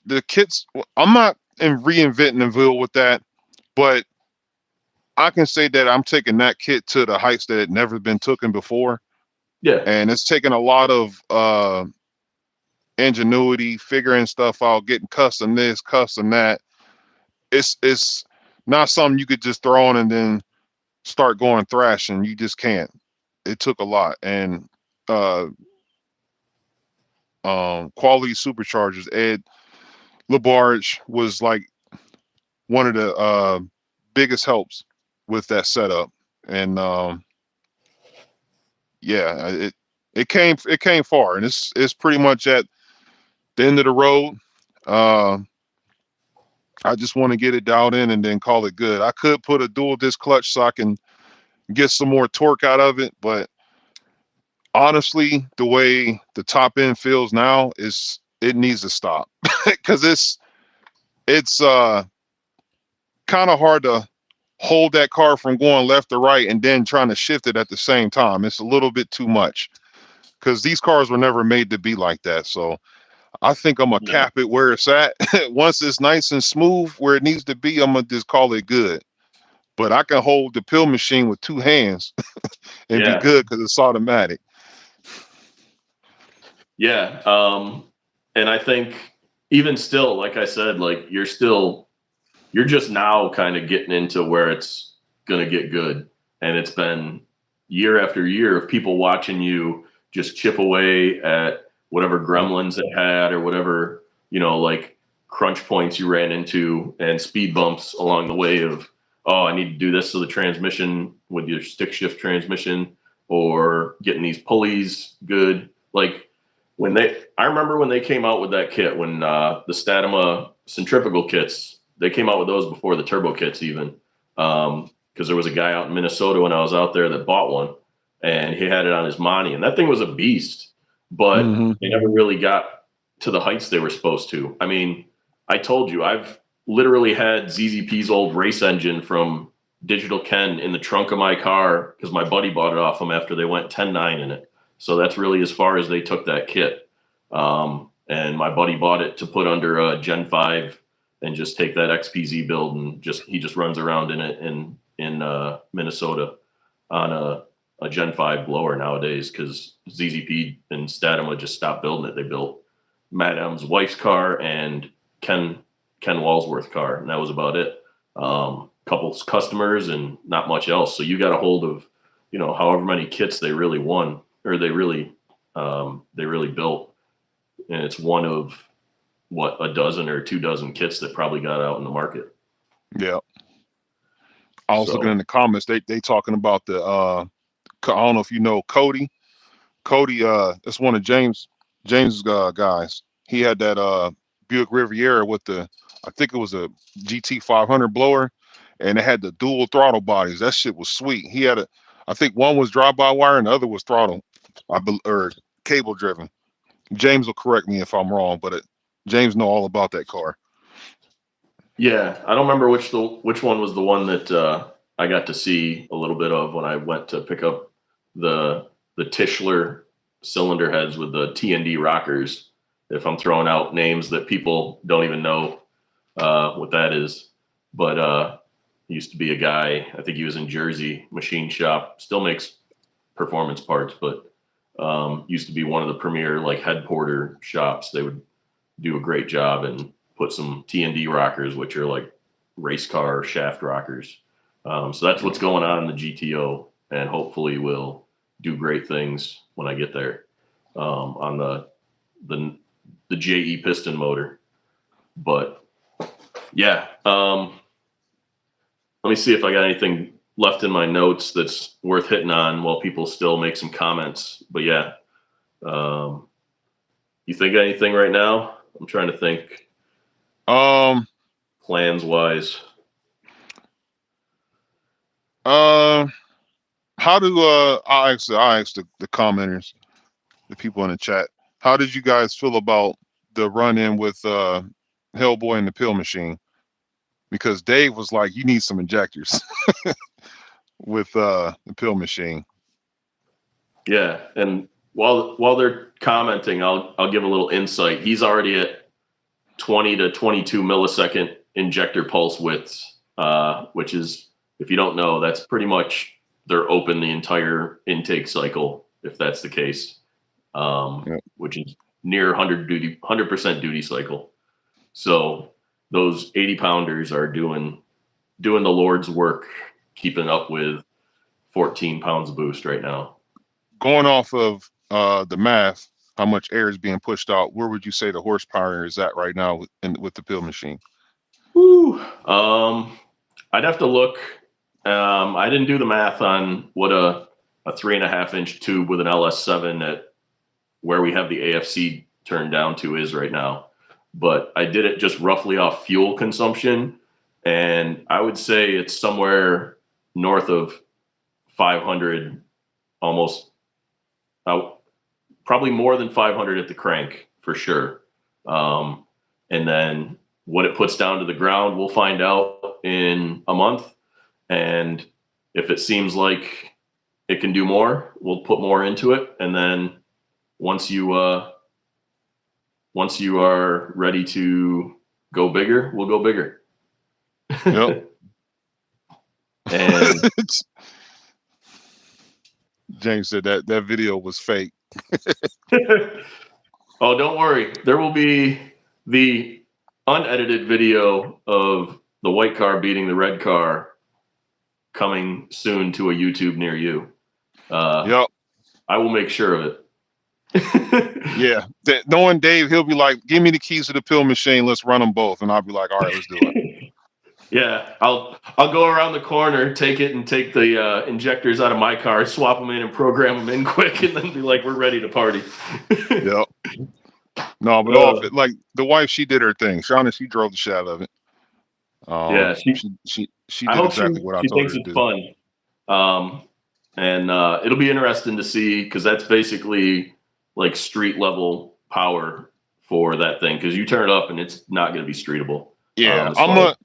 the kits, I'm not in reinventing the wheel with that, but I can say that I'm taking that kit to the heights that had never been taken before. Yeah. And it's taken a lot of ingenuity, figuring stuff out, getting custom this, custom that. It's not something you could just throw on and then start going thrashing. You just can't. It took a lot. And uh quality superchargers, Ed Labarge was like one of the biggest helps with that setup. And yeah, it came far, and it's pretty much at the end of the road. Uh, I just want to get it dialed in and then call it good. I could put a dual disc clutch so I can get some more torque out of it, but honestly, the way the top end feels now is it needs to stop because it's kind of hard to hold that car from going left to right and then trying to shift it at the same time. It's a little bit too much because these cars were never made to be like that. So I think I'm gonna No. cap it where it's at. Once it's nice and smooth where it needs to be, I'm gonna just call it good. But I can hold the pill machine with two hands and be Yeah. good because it's automatic. Yeah. And I think even still, like I said, like you're just now kind of getting into where it's going to get good. And it's been year after year of people watching you just chip away at whatever Yep. gremlins it had or whatever, like crunch points you ran into and speed bumps along the way of, oh, I need to do this to the transmission with your stick shift transmission or getting these pulleys good. Like I remember when they came out with that kit, when the Statema centrifugal kits, they came out with those before the turbo kits even. Because there was a guy out in Minnesota when I was out there that bought one, and he had it on his Monty, and that thing was a beast. But Hmm. they never really got to the heights they were supposed to. I mean, I told you, I've literally had ZZP's old race engine from Digital Ken in the trunk of my car because my buddy bought it off them after they went 10.9 in it. So that's really as far as they took that kit. And my buddy bought it to put under a Gen 5 and just take that XPZ build and he just runs around in it in Minnesota on a Gen 5 blower nowadays because ZZP and Statema just stopped building it. They built Matt M's wife's car and Ken Walsworth car, and that was about it. Couple customers and not much else. So you got a hold of, however many kits they really won or they really built, and it's one of what, a dozen or 2 dozen kits that probably got out in the market. Yeah. I was looking So in the comments. They talking about the I don't know if you know Cody. Cody, that's one of James's guys. He had that Buick Riviera with the, I think it was a GT 500 blower, and it had the dual throttle bodies. That shit was sweet. He had I think one was drive by wire and the other was throttle, or cable driven. James will correct me if I'm wrong, but James know all about that car. yeah, I don't remember which one was the one that I got to see a little bit of when I went to pick up the Tischler cylinder heads with the TND rockers. If I'm throwing out names that people don't even know what that is, but used to be a guy. I think he was in Jersey machine shop. Still makes performance parts, but used to be one of the premier like head porter shops. They would do a great job and put some TND rockers, which are like race car shaft rockers. So that's what's going on in the GTO, and hopefully will do great things when I get there on the the JE piston motor. But yeah, let me see if I got anything left in my notes that's worth hitting on while people still make some comments. But yeah, um, you think of anything right now? I'm trying to think Um, plans wise. uh, how do I asked the commenters, the people in the chat, how did you guys feel about the run in with Hellboy and the pill machine? Because Dave was like, you need some injectors with the pill machine. Yeah, and while they're commenting, I'll give a little insight. He's already at 20 to 22 millisecond injector pulse widths, which is, if you don't know, that's pretty much they're open the entire intake cycle, if that's the case, Yeah. which is near 100% duty cycle. So those 80 pounders are doing the Lord's work, keeping up with 14 pounds of boost right now. Going off of the math, how much air is being pushed out, where would you say the horsepower is at right now with the pill machine? Whew. I'd have to look. I didn't do the math on what a 3.5 inch tube with an LS7 at where we have the AFC turned down to is right now. but I did it just roughly off fuel consumption, and I would say it's somewhere north of 500, almost, uh, probably more than 500 at the crank for sure. And then what it puts down to the ground, we'll find out in a month. And if it seems like it can do more, we'll put more into it. And then once you are ready to go bigger, we'll go bigger. Yep. And James said that video was fake. oh, don't worry. There will be the unedited video of the white car beating the red car coming soon to a YouTube near you. Yep. I will make sure of it. Yeah. Knowing Dave, he'll be like, "Give me the keys to the pill machine. Let's run them both." And I'll be like, "All right, let's do it." Yeah, I'll go around the corner, take it, and take the injectors out of my car, swap them in, and program them in quick, and then be like, "We're ready to party." Yep. No, but off it, like the wife, she did her thing. Shauna, she drove the shit out of it. Yeah, She I did hope exactly what I she told thinks her to it's do. fun. And it'll be interesting to see, because that's basically like street level power for that thing. Because you turn it up and it's not going to be streetable. Yeah, As far as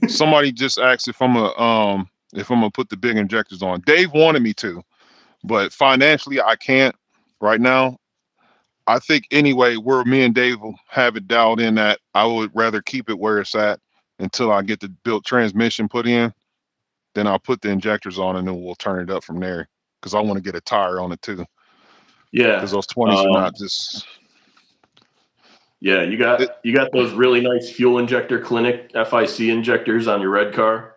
somebody just asked if if I'm gonna put the big injectors on. Dave wanted me to, but financially I can't right now. I think anyway, where me and Dave will have it dialed in at, I would rather keep it where it's at until I get the built transmission put in. Then I'll put the injectors on and then we'll turn it up from there. Because I want to get a tire on it too. Because yeah, those 20s are not just yeah, it, you got those really nice fuel injector clinic FIC injectors on your red car,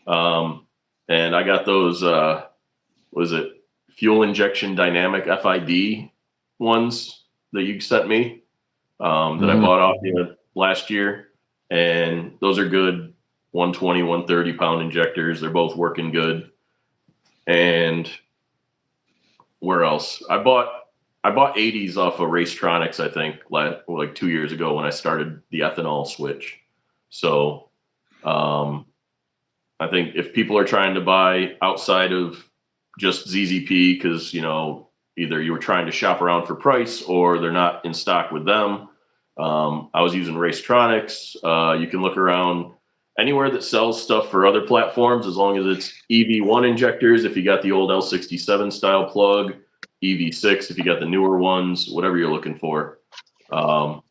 and I got those. Was it fuel injection dynamic FID ones that you sent me, that I mhm. bought off you last year, and those are good 120, 130 pound injectors. They're both working good. And where else? I bought 80s off of Racetronics, I think, like 2 years ago when I started the ethanol switch. So I think if people are trying to buy outside of just ZZP, because either you were trying to shop around for price or they're not in stock with them, I was using Racetronics. You can look around anywhere that sells stuff for other platforms, as long as it's EP.1 injectors. If you got the old L67 style plug, EV6 if you got the newer ones, whatever you're looking for. Um,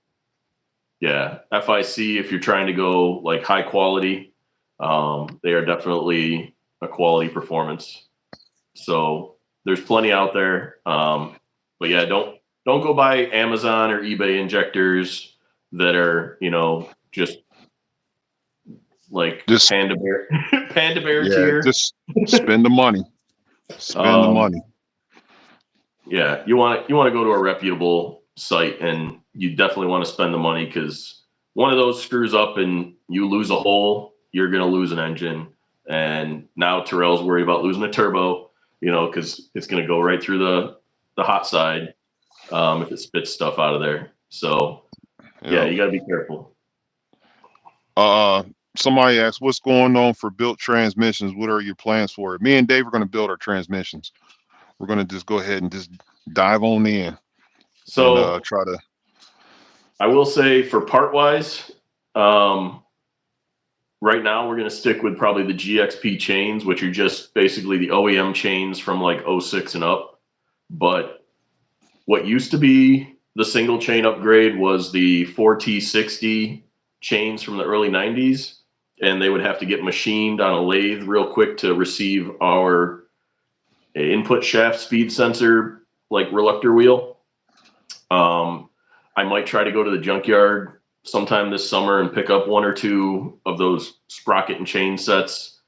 yeah, FIC if you're trying to go like high quality, they are definitely a quality performance. So there's plenty out there. But yeah, don't go buy Amazon or eBay injectors that are just like Just panda bear panda bear yeah, tier. just spend the money. Spend the Um, money. yeah, you want to go to a reputable site, and you definitely want to spend the money, because one of those screws up and you lose a hole, you're gonna lose an engine. And now Terrell's worried about losing a turbo, because it's gonna go right through the hot side, if it spits stuff out of there. So yeah, Yep. you got to be careful. Uh, Somebody asked, "What's going on for built transmissions? What are your plans for it?" Me and Dave are going to build our transmissions. We're going to just go ahead and just dive on in and So try to. I will say, for part wise, um, right now we're going to stick with probably the GXP chains, which are just basically the OEM chains from like '06 and up. But what used to be the single chain upgrade was the 4T60 chains from the early '90s, and they would have to get machined on a lathe real quick to receive our input shaft speed sensor, like reluctor wheel. Um, I might try to go to the junkyard sometime this summer and pick up one or two of those sprocket and chain sets.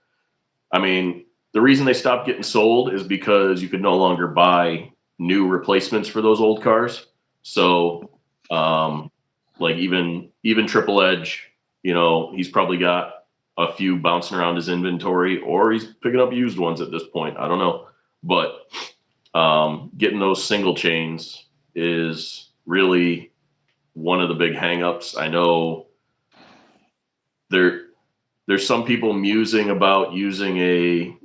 I mean, the reason they stopped getting sold is because you could no longer buy new replacements for those old cars. So, like even Triple Edge, he's probably got a few bouncing around his inventory, or he's picking up used ones at this point. I don't know, but getting those single chains is really one of the big hangups. I know there there's some people musing about using a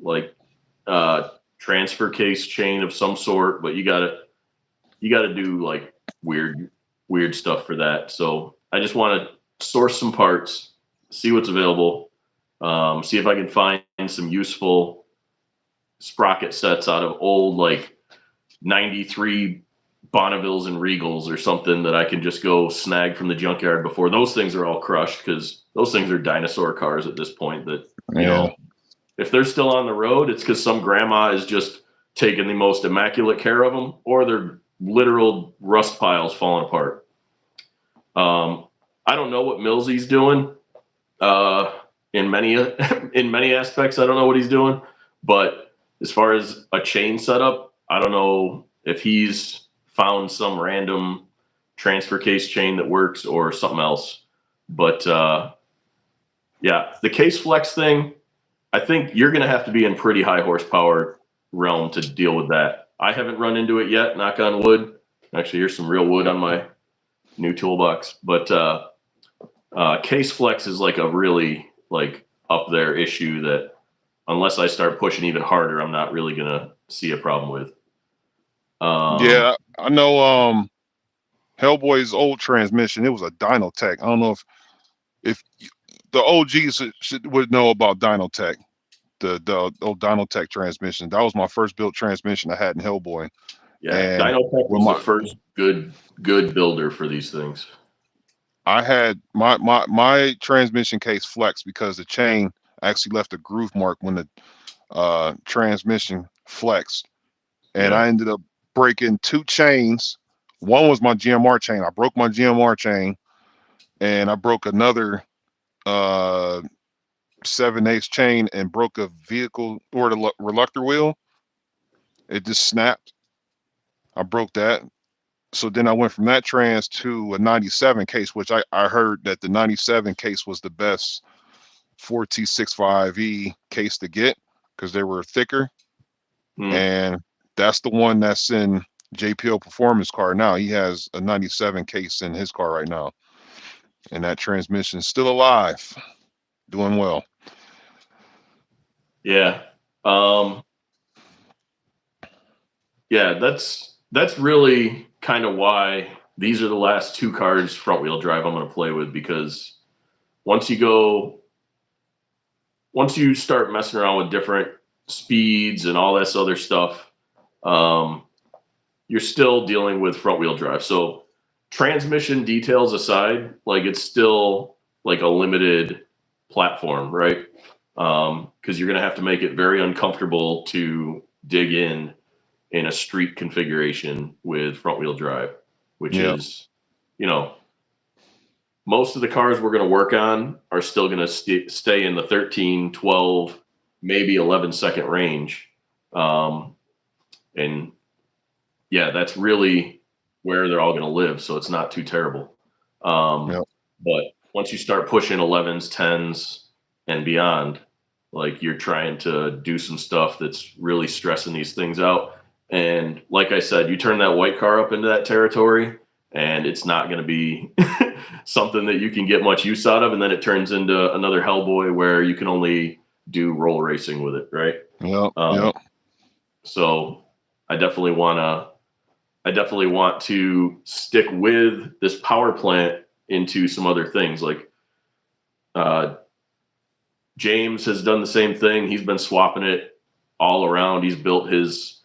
transfer case chain of some sort, but you gotta do like weird stuff for that. So I just want to source some parts, see what's available, see if I can find some useful sprocket sets out of old like '93 Bonnevilles and Regals or something that I can just go snag from the junkyard before those things are all crushed, because those things are dinosaur cars at this point. That Yeah. if they're still on the road, it's because some grandma is just taking the most immaculate care of them, or they're literal rust piles falling apart. I don't know what Millsy's doing. In many in many aspects, I don't know what he's doing. But as far as a chain setup, I don't know if he's found some random transfer case chain that works or something else. But yeah, the case flex thing, I think you're going to have to be in pretty high horsepower realm to deal with that. I haven't run into it yet, knock on wood. Actually, here's some real wood on my new toolbox. But case flex is like a really like up there issue that unless I start pushing even harder, I'm not really going to see a problem with. Yeah, I know. Hellboy's old transmission, it was a Dynotech. I don't know if the OGs would know about Dynotech, the old Dynotech transmission. That was my first built transmission I had in Hellboy. Yeah, And Dynotech when was the my first good builder for these things. I had my transmission case flexed because the chain actually left a groove mark when the transmission flexed, and Yeah, I ended up breaking two chains. One was my GMR chain. I broke my GMR chain, and I broke another uh 7/8 chain and broke a vehicle or the reluctor wheel. It just snapped. I broke that. So then I went from that trans to a 97 case, which I heard that the 97 case was the best 4T65E case to get because they were thicker. hmm. And that's the one that's in JPO Performance car now. He has a 97 case in his car right now. And that transmission's still alive, doing well. Yeah. Um, yeah, that's really kind of why these are the last two cars front wheel drive I'm going to play with, because once you go once you start messing around with different speeds and all this other stuff, um, you're still dealing with front wheel drive. So transmission details aside, like it's still like a limited platform, right? Because you're going to have to make it very uncomfortable to dig in a street configuration with front wheel drive, which Yeah. is, you know, most of the cars we're going to work on are still going to stay in the 13, 12, maybe 11-second range. Um, and yeah, that's really where they're all going to live. So it's not too terrible. Yeah. But once you start pushing 11s, 10s, and beyond, like you're trying to do some stuff that's really stressing these things out. And like I said, you turn that white car up into that territory, and it's not going to be something that you can get much use out of. And then it turns into another Hellboy where you can only do roll racing with it, right? Yeah. Um, Yeah. so I definitely want to I definitely want to stick with this power plant into some other things. Like uh, James has done the same thing. He's been swapping it all around. He's built his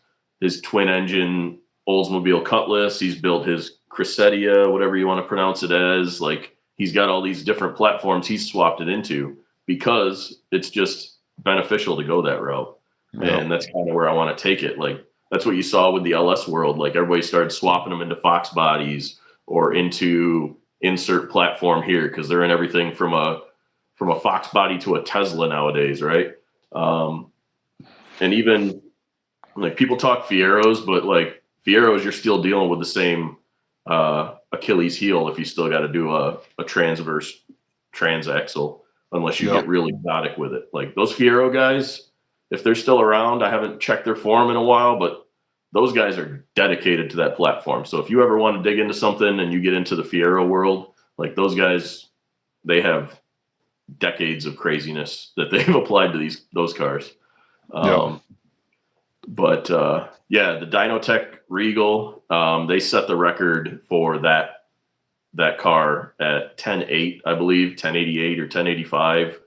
twin engine Oldsmobile Cutlass. He's built his Cressetia, whatever you want to pronounce it as. Like he's got all these different platforms he's swapped it into because it's just beneficial to go that route. Yeah. And that's kind of where I want to take it. Like that's what you saw with the LS world. Like everybody started swapping them into Fox bodies or into insert platform here because they're in everything from a Fox body to a Tesla nowadays, right? Um, and even like people talk Fieros, but like Fieros, you're still dealing with the same Achilles heel if you still got to do a transverse transaxle, unless you Yeah. get really exotic with it. Like those Fiero guys, if they're still around, I haven't checked their form in a while, but those guys are dedicated to that platform. So if you ever want to dig into something and you get into the Fiero world, like those guys, they have decades of craziness that they've applied to those cars. Yep. But yeah, the Dynotech Regal, they set the record for that car at 10.8, I believe, 1088 or 1085. And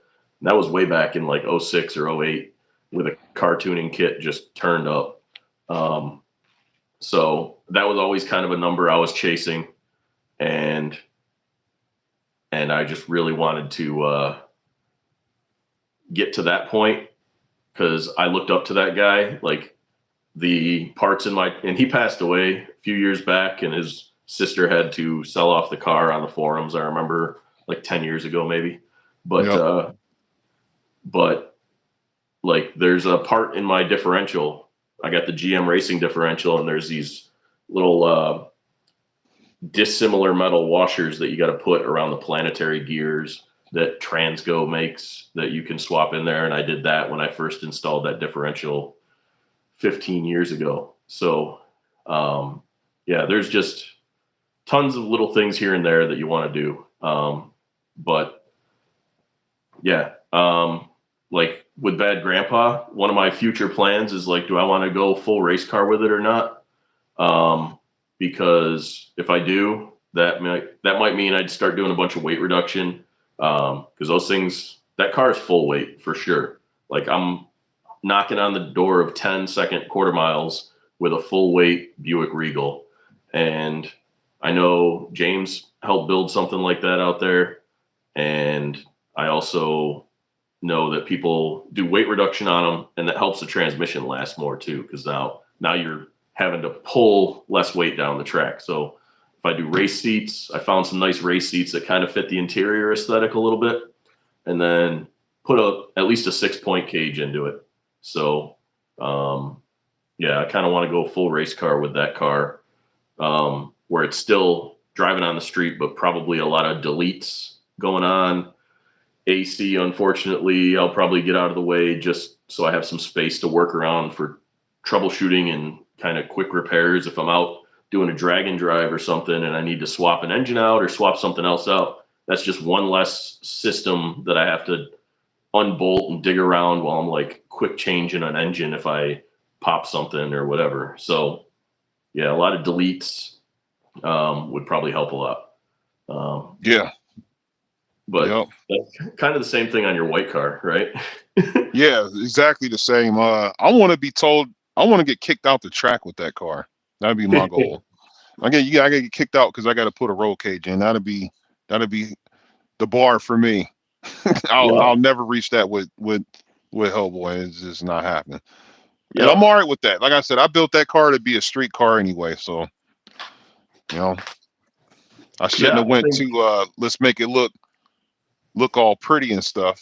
that was way back in like 06 or 08 with a car tuning kit just turned up. So that was always kind of a number I was chasing, and I just really wanted to get to that point because I looked up to that guy. Like the parts and he passed away a few years back, and his sister had to sell off the car on the forums. I remember like 10 years ago, maybe. But Yep. but like there's a part in my differential. I got the GM Racing differential, and there's these little dissimilar metal washers that you got to put around the planetary gears that Transgo makes that you can swap in there. And I did that when I first installed that differential 15 years ago. So, yeah, there's just tons of little things here and there that you want to do. But yeah, like with Bad Grandpa, one of my future plans is like, do I want to go full race car with it or not? Because if I do, that might mean I'd start doing a bunch of weight reduction. Because those things, that car is full weight for sure. Like I'm knocking on the door of 10-second quarter miles with a full weight Buick Regal. And I know James helped build something like that out there. And I also know that people do weight reduction on them, and that helps the transmission last more too, because now you're having to pull less weight down the track. So if I do race seats, I found some nice race seats that kind of fit the interior aesthetic a little bit, and then put at least a 6-point cage into it. So yeah, I kind of want to go full race car with that car, where it's still driving on the street, but probably a lot of deletes going on. AC, unfortunately, I'll probably get out of the way just so I have some space to work around for troubleshooting and kind of quick repairs. If I'm out doing a drag and drive or something and I need to swap an engine out or swap something else out, that's just one less system that I have to unbolt and dig around while I'm like quick changing an engine if I pop something or whatever. So yeah, a lot of deletes would probably help a lot. Yeah. But Yep. that's kind of the same thing on your white car, right? Yeah, exactly the same. I want to be told I want to get kicked out the track with that car. That'd be my goal. I gotta get kicked out because I got to put a roll cage in. That'd be the bar for me. Yeah. I'll never reach that with Hellboy. It's just not happening. And I'm Yep. all right with that. Like I said, I built that car to be a street car anyway. So you know, I shouldn't Yeah. have I went think, to let's make it look all pretty and stuff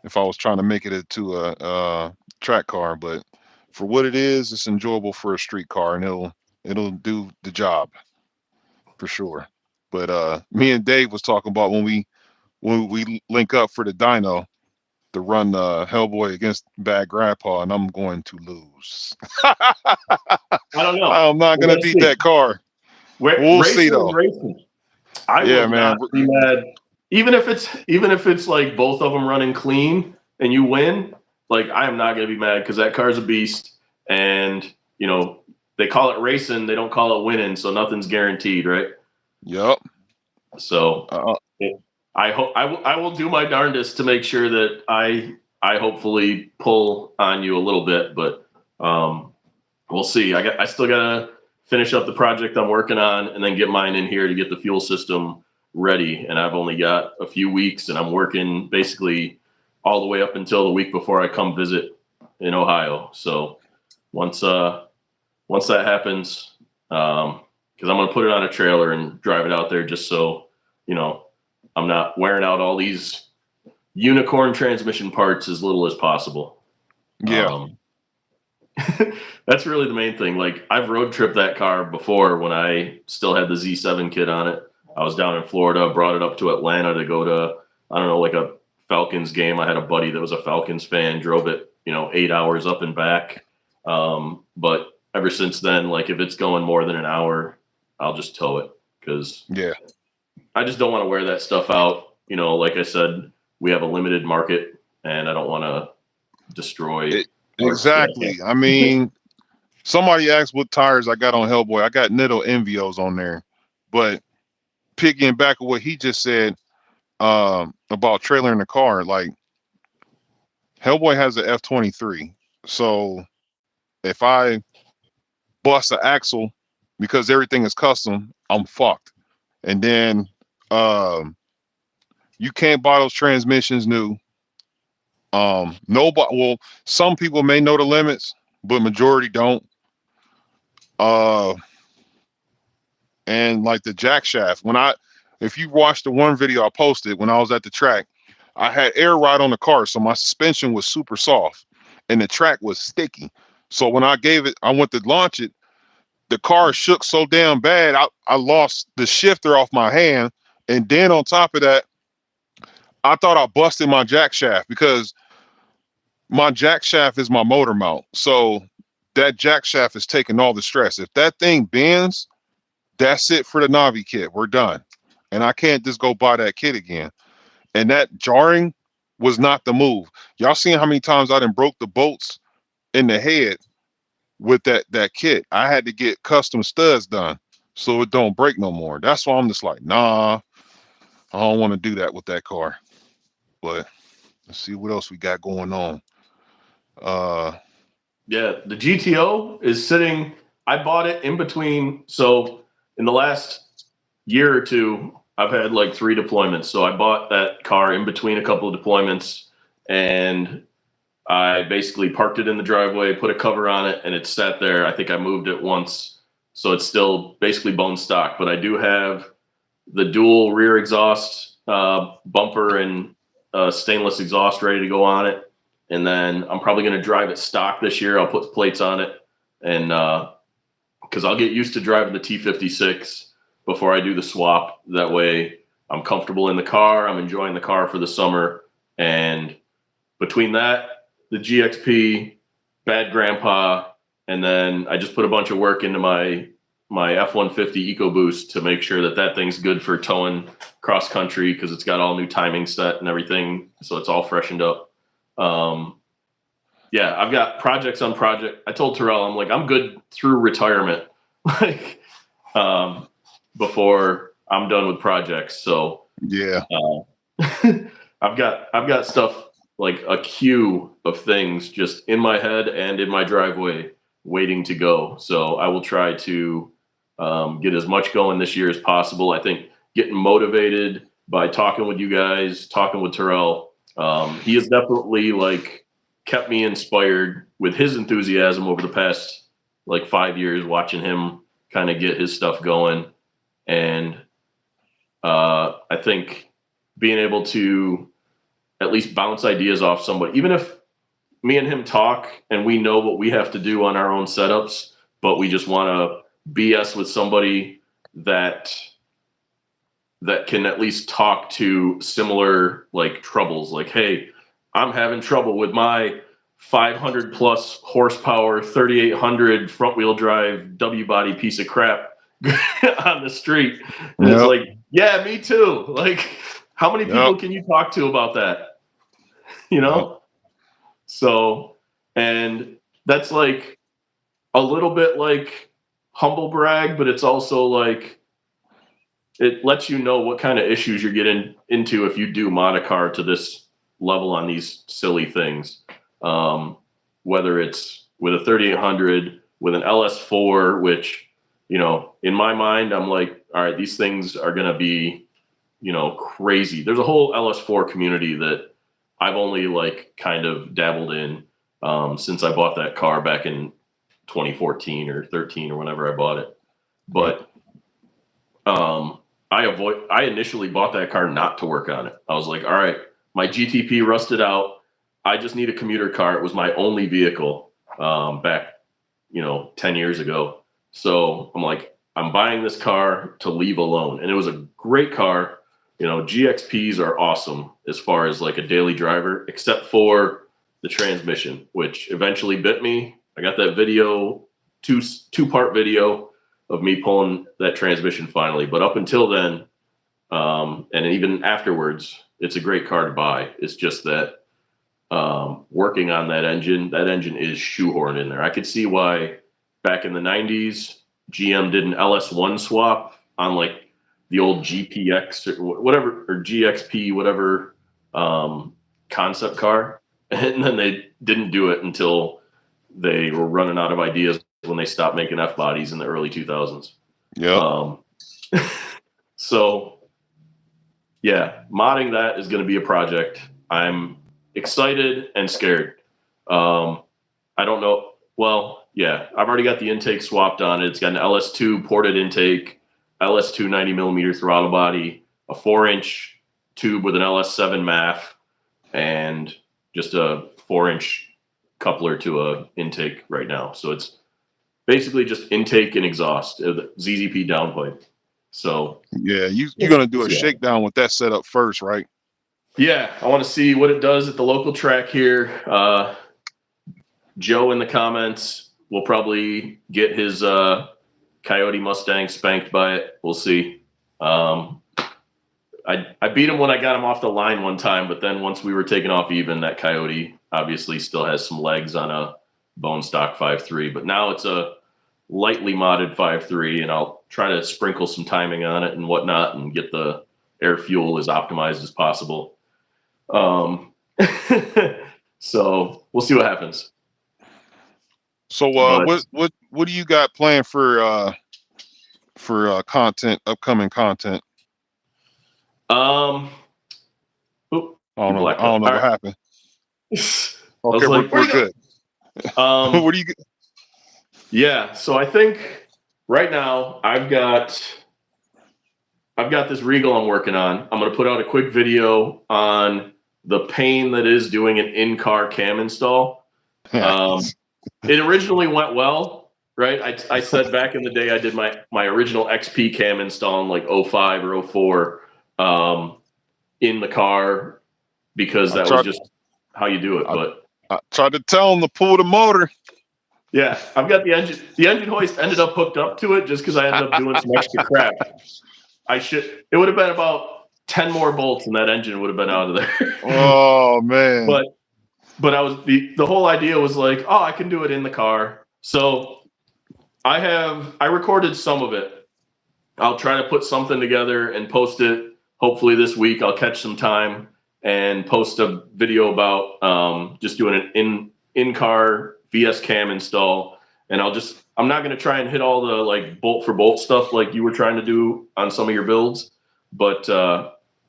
if I was trying to make it into a track car. But for what it is, it's enjoyable for a street car, and it'll do the job for sure. But me and Dave was talking about when we link up for the dyno to run Hellboy against Bad Grandpa, and I'm going to lose. I don't know. I'm not We gonna got to beat see. that car. We'll see Racing is though. racing. I Yeah, will man. not be mad, even if it's like both of them running clean and you win. Like I am not going to be mad because that car's a beast, and you know they call it racing, they don't call it winning, so nothing's guaranteed, right? Yep. So Uh, I hope I will do my darndest to make sure that I hopefully pull on you a little bit, but we'll see. I still gotta finish up the project I'm working on and then get mine in here to get the fuel system ready. And I've only got a few weeks, and I'm working basically all the way up until the week before I come visit in Ohio. So once that happens, because I'm gonna put it on a trailer and drive it out there just so you know I'm not wearing out all these unicorn transmission parts as little as possible. yeah. Um, that's really the main thing. Like I've road tripped that car before when I still had the Z7 kit on it. I was down in Florida, brought it up to Atlanta to go to, I don't know, like a Falcons game. I had a buddy that was a Falcons fan, drove it, 8 hours up and back. But ever since then, like if it's going more than an hour, I'll just tow it because Yeah. I just don't want to wear that stuff out. Like I said, we have a limited market, and I don't want to destroy It, parts that I exactly. I mean, somebody asked what tires I got on Hellboy. I got Nitto Envios on there, but picking back of what he just said about trailer in the car, like Hellboy has an F-23. So if I bust an axle because everything is custom, I'm fucked. And then um, you can't buy those transmissions new. Nobody. Well, some people may know the limits, but majority don't. Uh, and like the jack shaft, if you watch the one video I posted when I was at the track, I had air ride on the car, so my suspension was super soft, and the track was sticky. So when I went to launch it, the car shook so damn bad, I lost the shifter off my hand, and then on top of that, I thought I busted my jack shaft because my jack shaft is my motor mount. So that jack shaft is taking all the stress. If that thing bends, that's it for the Navi kit. We're done. And I can't just go buy that kit again. And that jarring was not the move. Y'all seen how many times I done broke the bolts in the head with that kit. I had to get custom studs done so it don't break no more. That's why I'm just like, nah, I don't want to do that with that car. But let's see what else we got going on. Uh Yeah, the GTO is sitting. I bought it in between. So in the last year or two, I've had like 3 deployments. So I bought that car in between a couple of deployments, and I basically parked it in the driveway, put a cover on it, and it sat there. I think I moved it once, so it's still basically bone stock. But I do have the dual rear exhaust bumper and stainless exhaust ready to go on it. And then I'm probably going to drive it stock this year. I'll put plates on it, and because I'll get used to driving the T56 before I do the swap. That way, I'm comfortable in the car. I'm enjoying the car for the summer, and between that, the GXP, Bad Grandpa, and then I just put a bunch of work into my F-150 EcoBoost to make sure that that thing's good for towing cross country because it's got all new timing set and everything, so it's all freshened up. Yeah, I've got projects on project. I told Terrell, I'm like, I'm good through retirement, like before I'm done with projects. So yeah. I've got stuff like a queue of things just in my head and in my driveway waiting to go. So I will try to get as much going this year as possible. I think getting motivated by talking with you guys, talking with Terrell, he has definitely like kept me inspired with his enthusiasm over the past like 5 years, watching him kind of get his stuff going. And I think being able to at least bounce ideas off somebody, even if me and him talk and we know what we have to do on our own setups, but we just want to BS with somebody that can at least talk to similar like troubles. Like, hey, I'm having trouble with my 500 plus horsepower 3800 front wheel drive W body piece of crap on the street. And it's Yep. like, yeah, me too. Like, how many Yep. people can you talk to about that? You Yep. know? So, and that's like a little bit like humble brag, but it's also like it lets you know what kind of issues you're getting into if you do mod a car to this level on these silly things. Whether it's with a 3800, with an LS4, which, in my mind, I'm like, all right, these things are going to be, crazy. There's a whole LS4 community that I've only like kind of dabbled in since I bought that car back in 2014 or 13 or whenever I bought it. Yep. But I initially bought that car not to work on it. I was like, all right, my GTP rusted out. I just need a commuter car. It was my only vehicle back, 10 years ago. So I'm like, I'm buying this car to leave alone. And it was a great car. GXPs are awesome as far as like a daily driver, except for the transmission, which eventually bit me. I got that video two-part video of me pulling that transmission finally. But up until then, and even afterwards, it's a great car to buy. It's just that working on that engine is shoehorned in there. I could see why back in the 90s, GM did an LS1 swap on like the old GPX or whatever, or GXP, whatever concept car. And then they didn't do it until they were running out of ideas when they stopped making F bodies in the early 2000s. Yeah. So yeah, modding that is going to be a project. I'm excited and scared. I don't know. Well, yeah, I've already got the intake swapped on it. It's got an LS2 ported intake, LS2 90 millimeter throttle body, a 4-inch tube with an LS7 MAF, and just a 4-inch coupler to a intake right now. So it's basically just intake and exhaust, ZZP downpipe. So Yeah, you're gonna do a shakedown with that setup first, right? yeah, I want to see what it does at the local track here. Joe in the comments will probably get his Coyote Mustang spanked by it. We'll see. I beat him when I got him off the line one time, but then once we were taking off even, that Coyote obviously still has some legs on a bone stock 5.3, but now it's a lightly modded 5.3, and I'll try to sprinkle some timing on it and whatnot and get the air fuel as optimized as possible. So we'll see what happens. So what do you got planned for content, upcoming content? I don't know what happened. Okay, like, we're good. What do you get? Yeah, so I think right now I've got this Regal I'm working on. I'm going to put out a quick video on the pain that is doing an in-car cam install. It originally went well, right? I said back in the day I did my original XP cam install in like 05 or 04 in the car because that was just how you do it. But I tried to tell him to pull the motor. Yeah, I've got the engine. The engine hoist ended up hooked up to it just because I ended up doing some extra crap. It would have been about 10 more bolts and that engine would have been out of there. Oh man. But I was the whole idea was like, oh, I can do it in the car. So I recorded some of it. I'll try to put something together and post it. Hopefully this week I'll catch some time and post a video about just doing an in-car VS cam install. And I'm not going to try and hit all the like bolt for bolt stuff like you were trying to do on some of your builds, but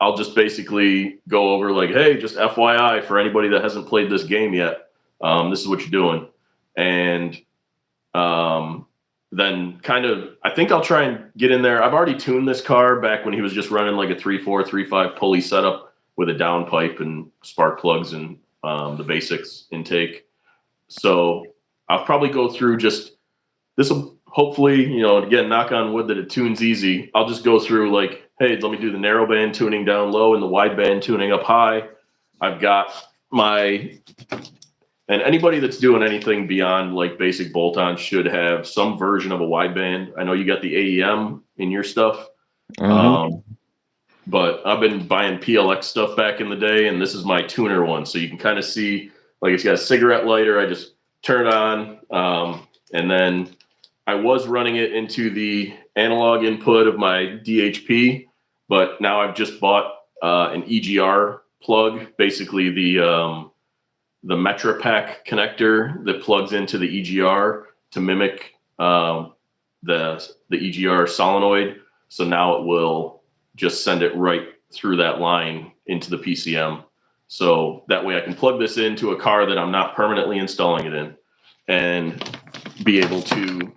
I'll just basically go over like, hey, just FYI for anybody that hasn't played this game yet, this is what you're doing. And then kind of, I think I'll try and get in there. I've already tuned this car back when he was just running like a 3.4, 3.5 pulley setup with a downpipe and spark plugs and the basics intake. So I'll probably go through this will hopefully, again, knock on wood that it tunes easy. I'll just go through like, hey, let me do the narrow band tuning down low and the wide band tuning up high. I've got and anybody that's doing anything beyond like basic bolt-on should have some version of a wideband. I know you got the AEM in your stuff, but I've been buying PLX stuff back in the day, and this is my tuner one. So you can kind of see, like it's got a cigarette lighter. I just turn it on, and then I was running it into the analog input of my DHP, but now I've just bought an EGR plug, basically the Metra Pack connector that plugs into the EGR to mimic the EGR solenoid. So now it will just send it right through that line into the PCM. So that way I can plug this into a car that I'm not permanently installing it in and be able to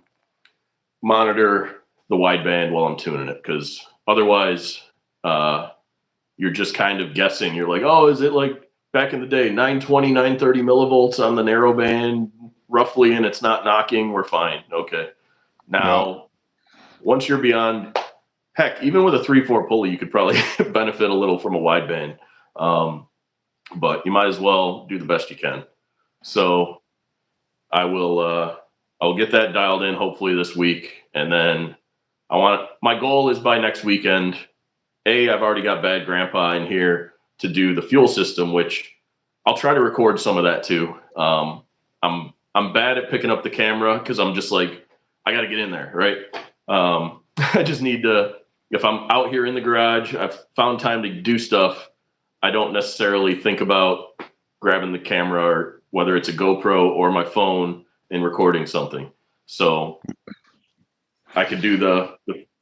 monitor the wideband while I'm tuning it. Because otherwise, you're just kind of guessing. You're like, oh, is it like back in the day, 920, 930 millivolts on the narrow band, roughly, and it's not knocking, we're fine. Okay. Now, once you're beyond, heck, even with a 3.4 pulley, you could probably benefit a little from a wideband. But you might as well do the best you can. So I will, I'll get that dialed in hopefully this week, and then my goal is by next weekend. I've already got Bad Grandpa in here to do the fuel system, which I'll try to record some of that too. I'm bad at picking up the camera because I'm just like, I got to get in there, right? I just need to. If I'm out here in the garage, I've found time to do stuff. I don't necessarily think about grabbing the camera, or whether it's a GoPro or my phone, and recording something. So I could do the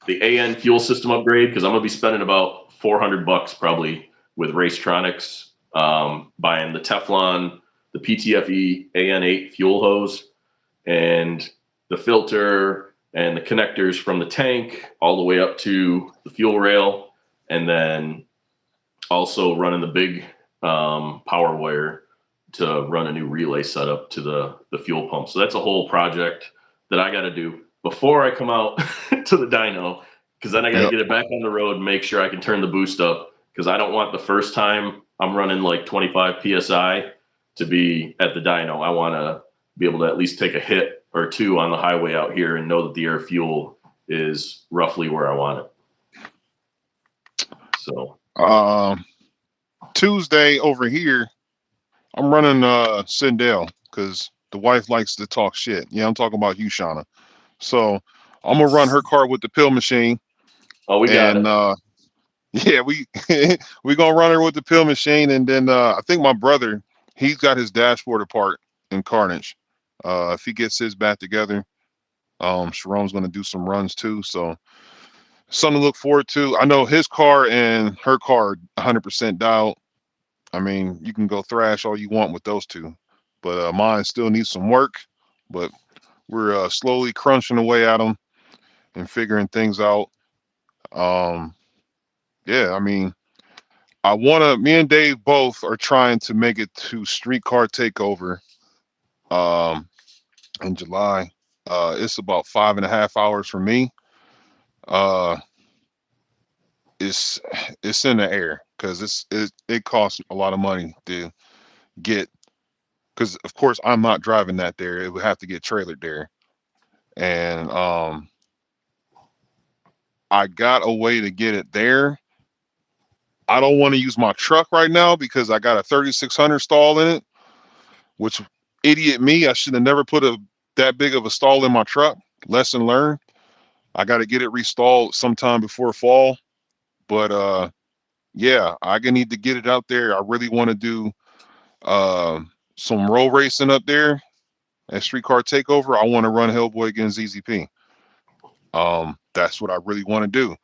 AN fuel system upgrade, because I'm gonna be spending about $400 probably with Racetronics, buying the Teflon, the PTFE AN8 fuel hose, and the filter and the connectors from the tank all the way up to the fuel rail, and then also running the big power wire to run a new relay setup to the fuel pump. So that's a whole project that I got to do before I come out to the dyno, because then I got to Yep. get it back on the road and make sure I can turn the boost up, because I don't want the first time I'm running like 25 psi to be at the dyno. I want to be able to at least take a hit or two on the highway out here and know that the air fuel is roughly where I want it. So Tuesday over here, I'm running Sindel because the wife likes to talk shit. Yeah, I'm talking about you, Shauna. So I'm gonna run her car with the pill machine, oh, we got and it. yeah, we gonna run her with the pill machine, and then I think my brother, he's got his dashboard apart in Carnage. If he gets his back together, Sharon's gonna do some runs too. So something to look forward to. I know his car and her car 100% dialed. I mean, you can go thrash all you want with those two, but mine still needs some work. But we're slowly crunching away at them and figuring things out. Um, yeah, I mean, me and Dave both are trying to make it to Streetcar Takeover um, in July. It's about 5.5 hours for me. Uh, it's it's in the air because it costs a lot of money to get, because of course I'm not driving that there. It would have to get trailered there, and I got a way to get it there. I don't want to use my truck right now because I got a 3600 stall in it, which idiot me, I should have never put that big of a stall in my truck. Lesson learned. I got to get it restalled sometime before fall. But yeah, I gonna need to get it out there. I really want to do uh, some road racing up there at Streetcar Takeover. I want to run Hellboy against ZZP. That's what I really want to do.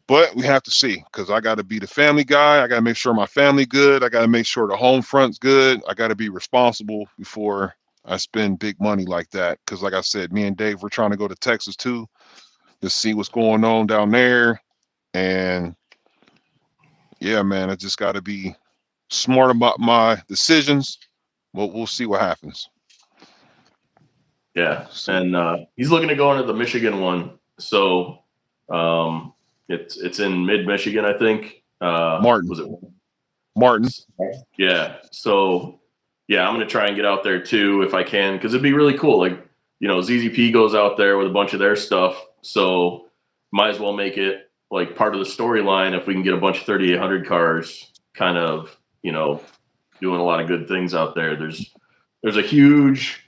But we have to see, because I got to be the family guy. I got to make sure my family good. I got to make sure the home front's good. I got to be responsible before I spend big money like that. Because like I said, me and Dave, we're trying to go to Texas too to see what's going on down there. And yeah, man, I just got to be smart about my decisions. But we'll see what happens. Yeah, So and he's looking to go into the Michigan one. So it's in mid Michigan, I think. Martin, Was it? Martin, Yeah. So yeah, I'm gonna try and get out there too if I can, because it'd be really cool. Like, ZZP goes out there with a bunch of their stuff, so might as well make it like part of the storyline if we can get a bunch of 3800 cars, kind of, doing a lot of good things out there. There's a huge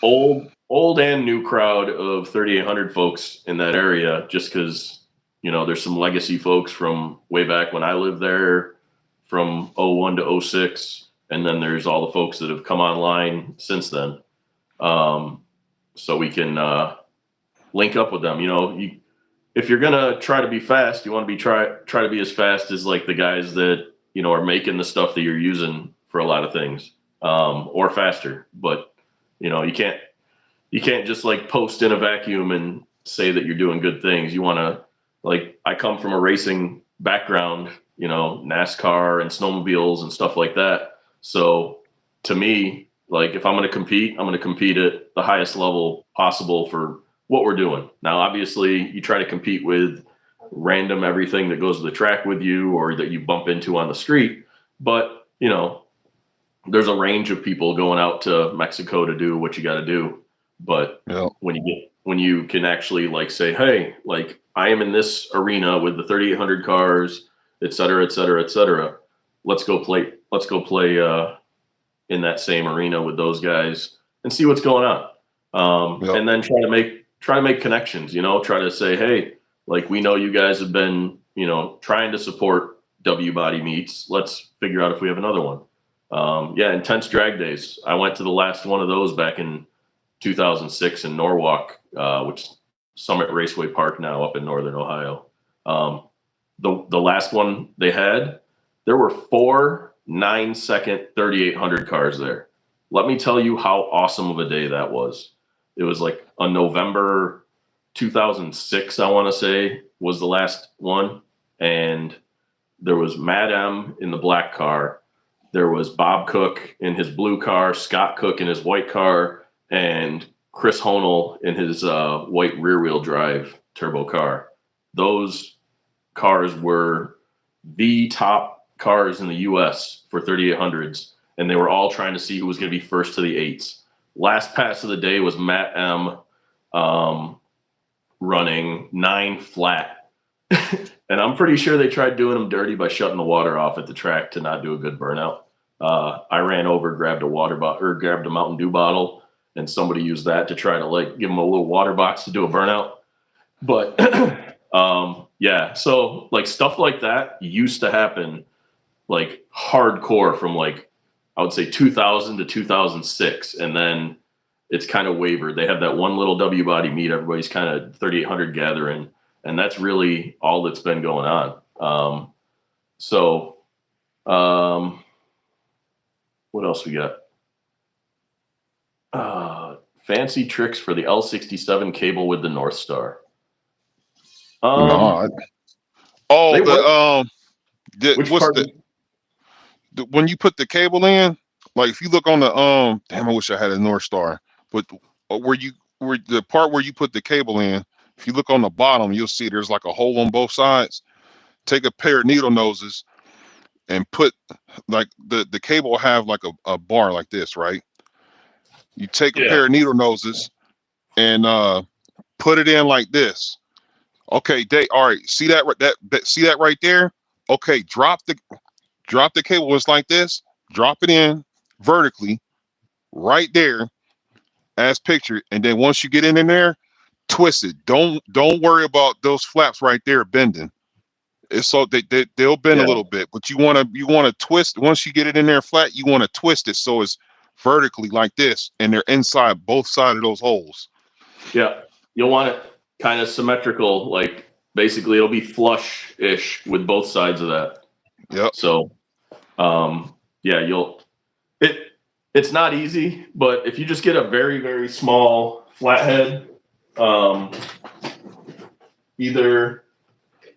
old and new crowd of 3800 folks in that area, just because there's some legacy folks from way back when I lived there, from '01 to '06, and then there's all the folks that have come online since then. So we can link up with them. If you're gonna try to be fast, you want to be try to be as fast as like the guys that are making the stuff that you're using for a lot of things, or faster. But you can't just like post in a vacuum and say that you're doing good things. You want to, like, I come from a racing background, NASCAR and snowmobiles and stuff like that. So to me, like, if I'm going to compete at the highest level possible for what we're doing. Now, obviously, you try to compete with random everything that goes to the track with you or that you bump into on the street. But, there's a range of people going out to Mexico to do what you got to do. But Yeah. when you can actually like say, hey, like I am in this arena with the 3,800 cars, et cetera, et cetera, et cetera. Let's go play. Let's go play in that same arena with those guys and see what's going on. Yep. And then try to make connections. You know, try to say, hey, like we know you guys have been, you know, trying to support W body meets. Let's figure out if we have another one. Yeah, intense drag days. I went to the last one of those back in 2006 in Norwalk, which Summit Raceway Park now up in Northern Ohio. Um, the last one they had, there were 4 9-second 3,800 cars there. Let me tell you how awesome of a day that was. It was like a November 2006, I want to say, was the last one, and there was Mad M in the black car. There was Bob Cook in his blue car, Scott Cook in his white car, and Chris Honel in his white rear-wheel drive turbo car. Those cars were the top cars in the U.S. for 3,800s, and they were all trying to see who was going to be first to the eights. Last pass of the day was Matt M. Running 9 flat. And I'm pretty sure they tried doing them dirty by shutting the water off at the track to not do a good burnout. I ran over, grabbed a water bottle or grabbed a Mountain Dew bottle, and somebody used that to try to like give them a little water box to do a burnout. But yeah, so like stuff like that used to happen like hardcore from like I would say 2000 to 2006, and then it's kind of wavered. They have that one little W body meet, everybody's kind of 3,800 gathering, and that's really all that's been going on. So what else we got? Fancy tricks for the L67 cable with the North Star. No. Oh, They work. Which what's part? when you put the cable in? Like if you look on the damn, I wish I had a North Star, but where the part where you put the cable in, if you look on the bottom, you'll see there's like a hole on both sides. Take a pair of needle noses and put like the cable will have like a bar like this, right? You take a Yeah, pair of needle noses and put it in like this. Okay, all right. See that see that right there? Okay, drop the cable. It's like this. Drop it in vertically right there as pictured, and then once you get in there, twist it. Don't worry about those flaps right there bending. It's so they'll bend a yeah, little bit, but you wanna twist once you get it in there flat. You want to twist it so it's vertically like this, and they're inside both sides of those holes. yeah. You'll want it kind of symmetrical, like basically it'll be flush-ish with both sides of that. Yep. So, yeah, it it's not easy, but if you just get a very very small flathead, um, either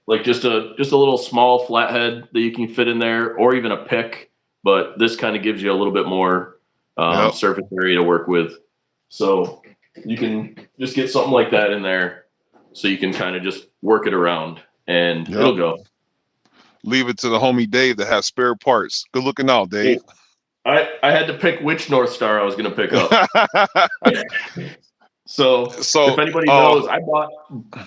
like just a little small flathead that you can fit in there, or even a pick. But this kind of gives you a little bit more Yep. surface area to work with, so you can just get something like that in there, so you can kind of just work it around, and Yep. it'll go. Leave it to the homie Dave that has spare parts. Good looking out, Dave. I had to pick which North Star I was going to pick up. So So, if anybody knows,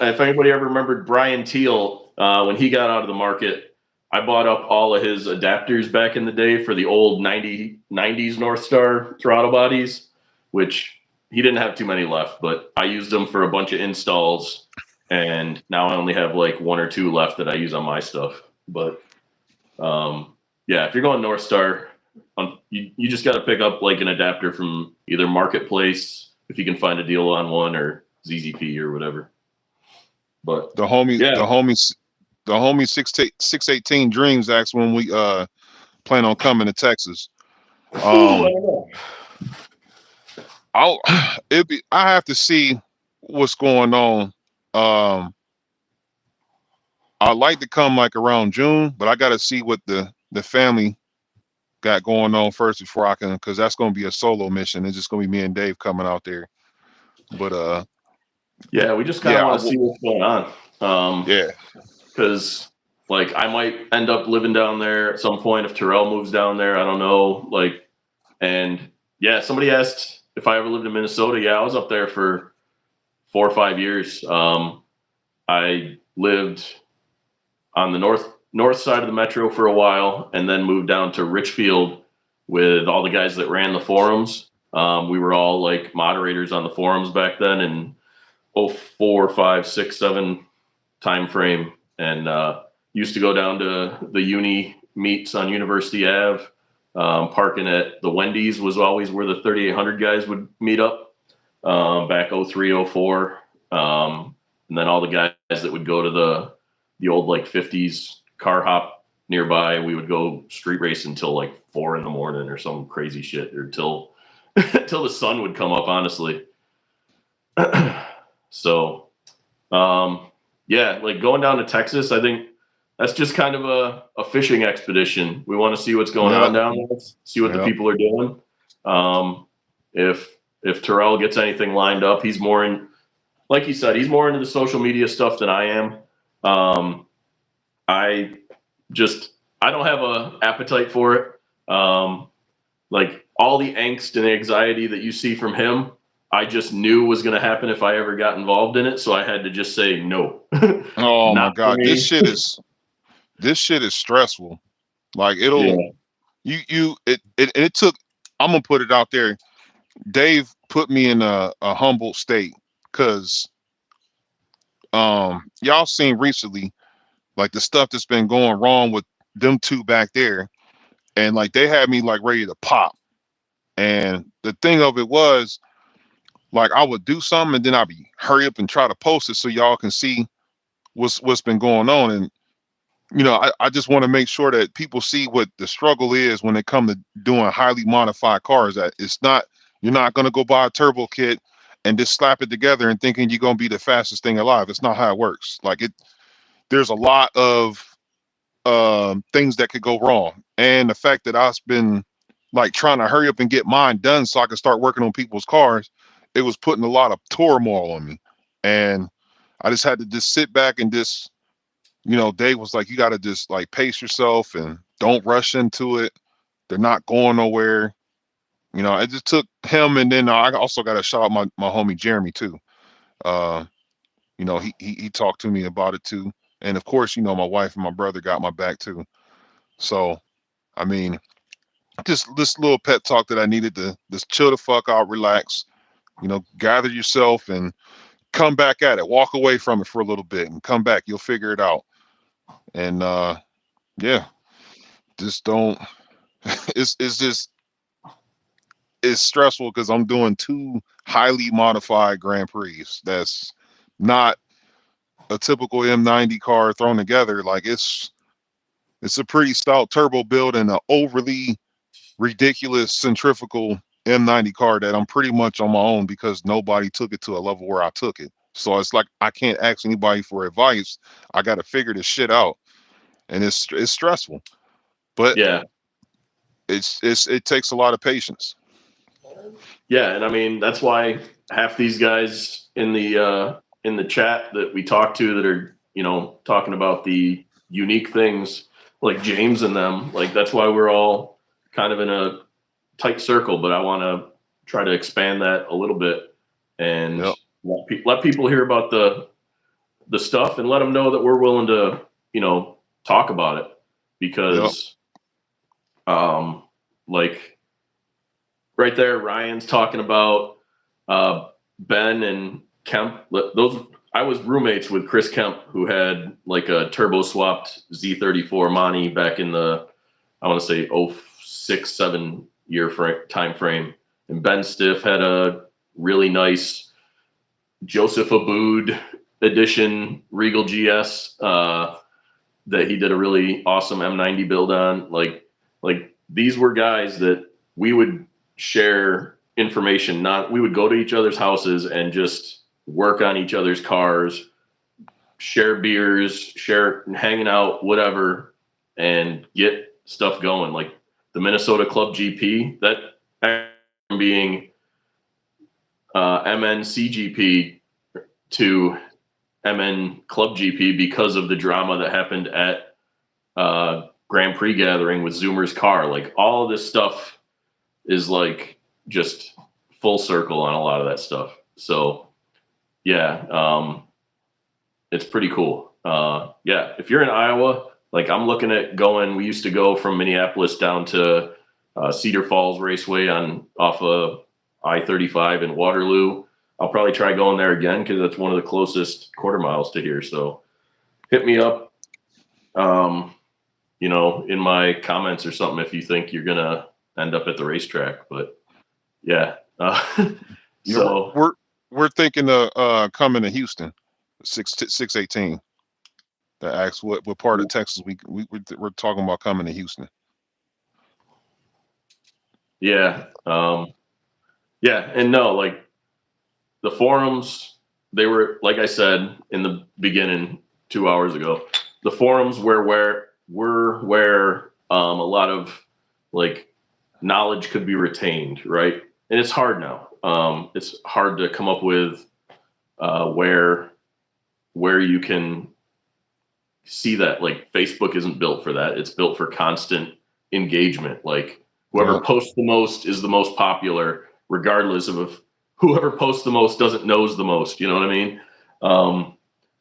if anybody ever remembered Brian Teal, when he got out of the market, I bought up all of his adapters back in the day for the old 90s North Star throttle bodies, which he didn't have too many left, but I used them for a bunch of installs. And now I only have like 1 or 2 left that I use on my stuff. But yeah, if you're going North Star, you just got to pick up like an adapter from either Marketplace, if you can find a deal on one, or ZZP or whatever. But the homie, yeah, the homie 618 Dreams asked when we plan on coming to Texas. ooh, I Um, don't know. I'll I have to see what's going on. Um, I'd like to come like around June, but I got to see what the family got going on first before I can, because that's going to be a solo mission. It's just going to be me and Dave coming out there. But Yeah, we just kind of yeah, want to see what's going on. yeah, Because like I might end up living down there at some point if Terrell moves down there. I don't know. Like And yeah, somebody asked if I ever lived in Minnesota. Yeah, I was up there for 4 or 5 years. I lived on the north side of the metro for a while, and then moved down to Richfield with all the guys that ran the forums. We were all like moderators on the forums back then in 04, 5, 6, 7 time frame, and used to go down to the uni meets on University Ave. Parking at the Wendy's was always where the 3800 guys would meet up back 03, 04. And then all the guys that would go to the old like 50s car hop nearby, we would go street race until like 4 in the morning or some crazy shit, or till until the sun would come up, honestly. So yeah, like going down to Texas, I think that's just kind of a fishing expedition. We want to see what's going Yeah, on down there, see what the yeah, people are doing. Um, if Terrell gets anything lined up, he's more in, like he said, he's more into the social media stuff than I am. Um, I just I don't have a appetite for it. Like all the angst and anxiety that you see from him, I just knew was going to happen if I ever got involved in it. So I had to just say no, oh my not for God, me. this shit is stressful. Like it'll Yeah, it took. I'm gonna put it out there. Dave put me in a humble state because y'all seen recently like the stuff that's been going wrong with them two back there, and like they had me like ready to pop. And the thing of it was like I would do something and then I'd be hurry up and try to post it so y'all can see what's been going on. And I just want to make sure that people see what the struggle is when it comes to doing highly modified cars. That it's not you're not gonna go buy a turbo kit and just slap it together and thinking you're gonna be the fastest thing alive. It's not how it works. Like there's a lot of things that could go wrong, and the fact that I've been like trying to hurry up and get mine done so I can start working on people's cars, it was putting a lot of turmoil on me, and I just had to just sit back and just Dave was like, you got to just like pace yourself and don't rush into it. They're not going nowhere. It just took him, and then I also got to shout out my homie Jeremy too. Uh, he talked to me about it too, and of course, my wife and my brother got my back too. So, I mean, just this little pet talk that I needed to just chill the fuck out, relax, gather yourself and come back at it. Walk away from it for a little bit and come back. You'll figure it out. And yeah, just don't. It's just it's stressful because I'm doing two highly modified Grand Prix. That's not a typical M90 car thrown together. Like it's a pretty stout turbo build and an overly ridiculous centrifugal M90 car that I'm pretty much on my own because nobody took it to a level where I took it. So it's like I can't ask anybody for advice. I got to figure this shit out, and it's stressful, but yeah, it takes a lot of patience. yeah. And I mean that's why half these guys in the chat that we talk to that are talking about the unique things, like James and them, like that's why we're all kind of in a tight circle. But I want to try to expand that a little bit and Yep, let people hear about the stuff and let them know that we're willing to talk about it, yep, because um like right there Ryan's talking about Ben and Kemp. Those I was roommates with Chris Kemp, who had like a turbo swapped Z34 Monty back in the, I want to say, 06, 7 year time frame. And Ben Stiff had a really nice Joseph Aboud edition Regal GS that he did a really awesome M90 build on. Like these were guys that we would share information. Not we would go to each other's houses and just work on each other's cars, share beers, share hanging out, whatever, and get stuff going. Like the Minnesota Club GP, that being MNCGP to MN Club GP because of the drama that happened at Grand Prix gathering with Zoomer's car. Like all of this stuff is like just full circle on a lot of that stuff. So yeah, it's pretty cool. Yeah, if you're in Iowa, like I'm looking at going. We used to go from Minneapolis down to Cedar Falls Raceway on off of I-35 in Waterloo. I'll probably try going there again because that's one of the closest quarter miles to here. So hit me up, um, in my comments or something if you think you're gonna end up at the racetrack. But yeah, You know, so we're thinking of coming to Houston, 618. That asks what part of Texas we're talking about coming to Houston. yeah, yeah, and no, like the forums, they were like I said in the beginning 2 hours ago. The forums where a lot of like knowledge could be retained, right? And it's hard now. It's hard to come up with where you can see that. Like Facebook isn't built for that. It's built for constant engagement. Like whoever Yeah. posts the most is the most popular, regardless of if whoever posts the most doesn't knows the most. You know what I mean?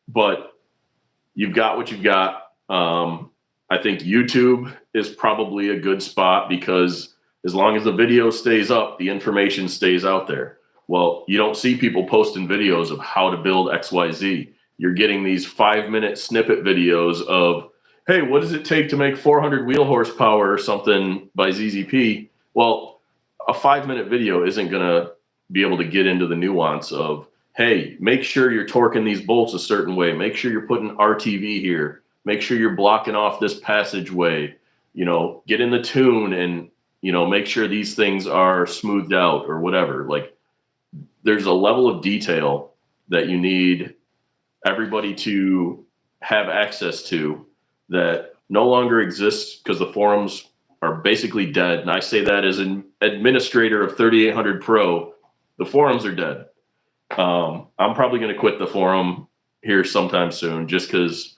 But you've got what you've got. I think YouTube is probably a good spot because as long as the video stays up, the information stays out there. Well, you don't see people posting videos of how to build XYZ. You're getting these 5-minute snippet videos of, hey, what does it take to make 400 wheel horsepower or something by ZZP? Well, a 5-minute video isn't going to be able to get into the nuance of, hey, make sure you're torquing these bolts a certain way. Make sure you're putting RTV here. Make sure you're blocking off this passageway. Get in the tune and, make sure these things are smoothed out or whatever. Like there's a level of detail that you need everybody to have access to that no longer exists because the forums are basically dead. And I say that as an administrator of 3800 Pro, the forums are dead. I'm probably going to quit the forum here sometime soon just because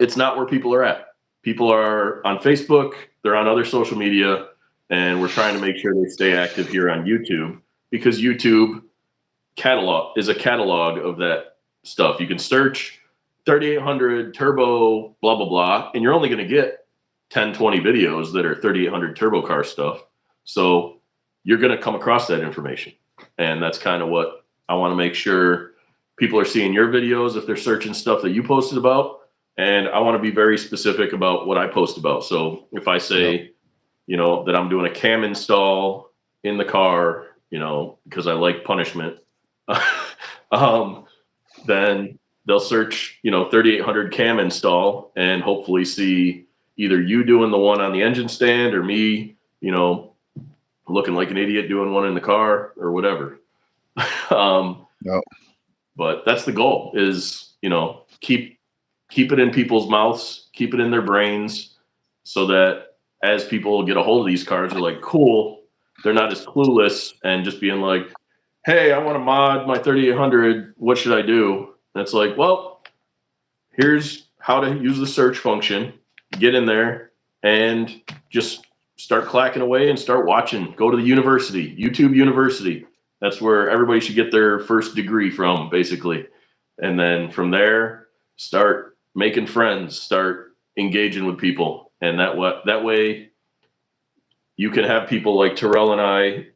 it's not where people are at. People are on Facebook, they're on other social media, and we're trying to make sure they stay active here on YouTube because YouTube is a catalog of that stuff. You can search 3800 turbo, blah, blah, blah, and you're only going to get 10, 20 videos that are 3800 turbo car stuff. So you're going to come across that information. And that's kind of what I want to make sure people are seeing your videos if they're searching stuff that you posted about. And I want to be very specific about what I post about. So if I Yep. say, that I'm doing a cam install in the car, because I like punishment, then they'll search, 3800 cam install and hopefully see either you doing the one on the engine stand or me, looking like an idiot doing one in the car or whatever. Yep. But that's the goal is, keep it in people's mouths, keep it in their brains so that as people get a hold of these cars, they're like, cool. They're not as clueless and just being like, hey, I want to mod my 3800. What should I do? And it's like, well, here's how to use the search function. Get in there and just start clacking away and start watching. Go to the university, YouTube University. That's where everybody should get their first degree from, basically. And then from there, start making friends, start engaging with people. And that way you can have people like Terrell and I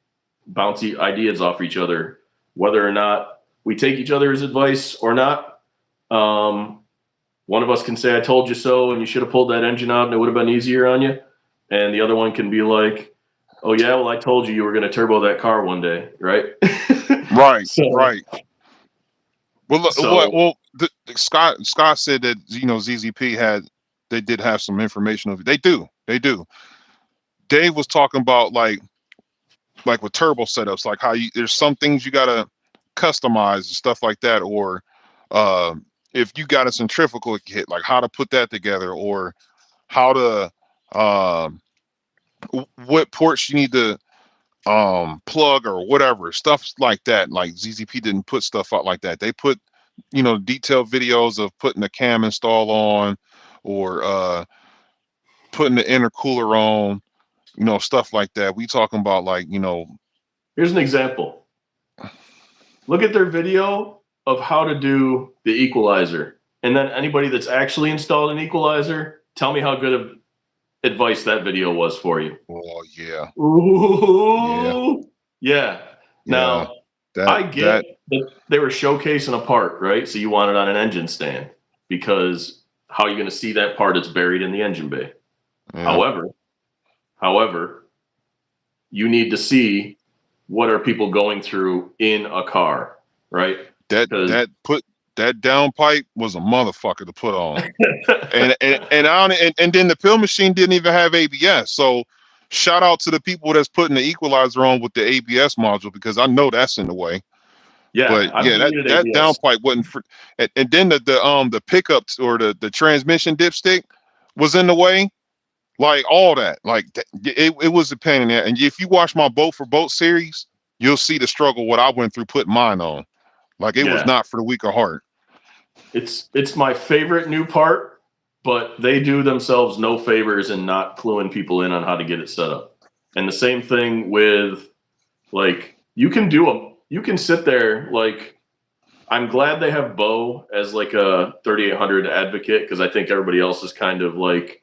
bounce ideas off each other, whether or not we take each other's advice or not. One of us can say, I told you so, and you should have pulled that engine out and it would have been easier on you. And the other one can be like, oh, yeah, well, I told you were going to turbo that car one day, right? Right. so, Right. Well, look, so Scott said that ZZP they did have some information of it. They do. They do. Dave was talking about like with turbo setups, like how there's some things you gotta customize and stuff like that, or uh, if you got a centrifugal kit, like how to put that together, or how to what ports you need to plug or whatever stuff like that. Like ZZP didn't put stuff out like that. They put detailed videos of putting the cam install on, or putting the intercooler on. stuff like that. We talking about like, Here's an example. Look at their video of how to do the equalizer. And then anybody that's actually installed an equalizer, tell me how good of advice that video was for you. oh yeah, yeah, Ooh, yeah. yeah. Now, That I get that that they were showcasing a part, right? So you want it on an engine stand because how are you going to see that part? It's buried in the engine bay. yeah. However, however, you need to see what are people going through in a car, right? That Because that put that downpipe was a motherfucker to put on. And then the pill machine didn't even have ABS. So shout out to the people that's putting the equalizer on with the ABS module because I know that's in the way. yeah, But I've yeah, that deleted that ABS. downpipe wasn't for, and then the pickups or the transmission dipstick was in the way. Like all that, like it was a pain in the ass. And if you watch my boat for boat series, you'll see the struggle what I went through putting mine on. Like it was Yeah, not for the weak of heart. it's my favorite new part, but they do themselves no favors in not cluing people in on how to get it set up. And the same thing with like you can sit there like I'm glad they have Bo as like a 3800 advocate because I think everybody else is kind of like,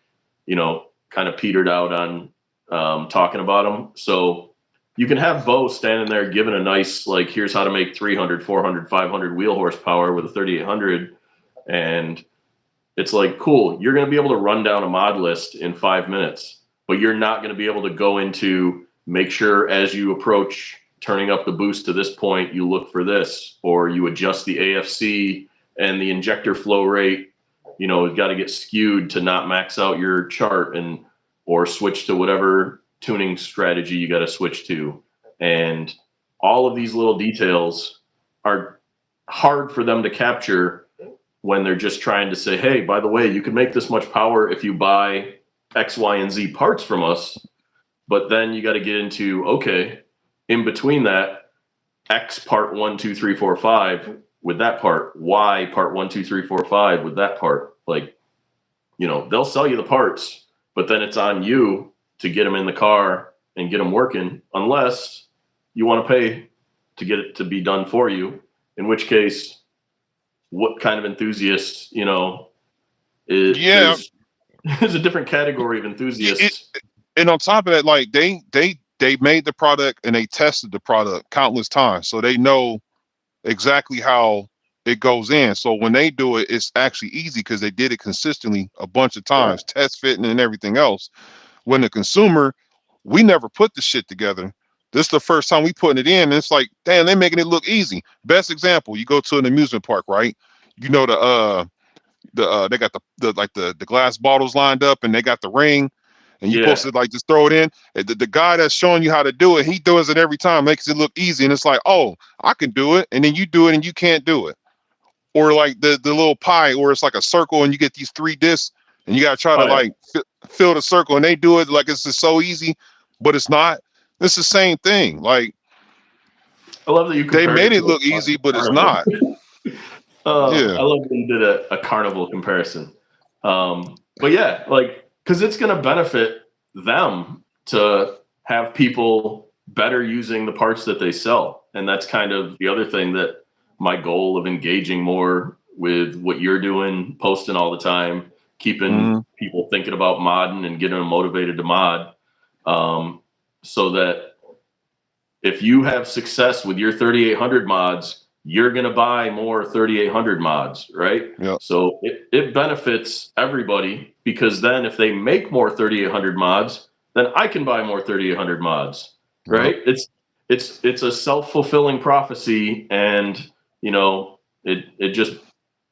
kind of petered out on talking about them. So you can have Bo standing there giving a nice, like, here's how to make 300, 400, 500 wheel horsepower with a 3800. And it's like, cool, you're going to be able to run down a mod list in 5 minutes, but you're not going to be able to go into make sure as you approach turning up the boost to this point, you look for this, or you adjust the AFC and the injector flow rate. It's got to get skewed to not max out your chart and or switch to whatever tuning strategy you got to switch to. And all of these little details are hard for them to capture when they're just trying to say, hey, by the way, you can make this much power if you buy X, Y, and Z parts from us. But then you got to get into, okay, in between that, X part 1, 2, 3, 4, 5 with that part, Y part 1, 2, 3, 4, 5 with that part. Like, they'll sell you the parts, but then it's on you to get them in the car and get them working, unless you want to pay to get it to be done for you, in which case, what kind of enthusiast, Yeah, there's there's a different category of it, enthusiasts. and on top of that, like they made the product and they tested the product countless times, so they know exactly how it goes in. So when they do it, it's actually easy because they did it consistently a bunch of Yeah. times, test fitting and everything else. When the consumer, we never put the shit together. This is the first time we putting it in, and it's like, damn, they're making it look easy. Best example, you go to an amusement park, right? You know they got the glass bottles lined up and they got the ring and you supposed Yeah. to like just throw it in. And the guy that's showing you how to do it, he does it every time, makes it look easy. And it's like, oh, I can do it. And then you do it and you can't do it. Or like the little pie, or it's like a circle and you get these three discs and you got to try to Oh yeah. like fill the circle and they do it like it's just so easy, but it's not. It's the same thing. Like I love that you they compared made it it to look a easy, but it's carnival. not. Yeah. I love that you did a carnival comparison. But yeah, like, because it's going to benefit them to have people better using the parts that they sell. And that's kind of the other thing that my goal of engaging more with what you're doing, posting all the time, keeping Mm-hmm. people thinking about modding and getting them motivated to mod, so that if you have success with your 3800 mods, you're going to buy more 3800 mods, right? Yep. So it benefits everybody because then if they make more 3800 mods, then I can buy more 3800 mods, Yep. right? It's a self-fulfilling prophecy, and it just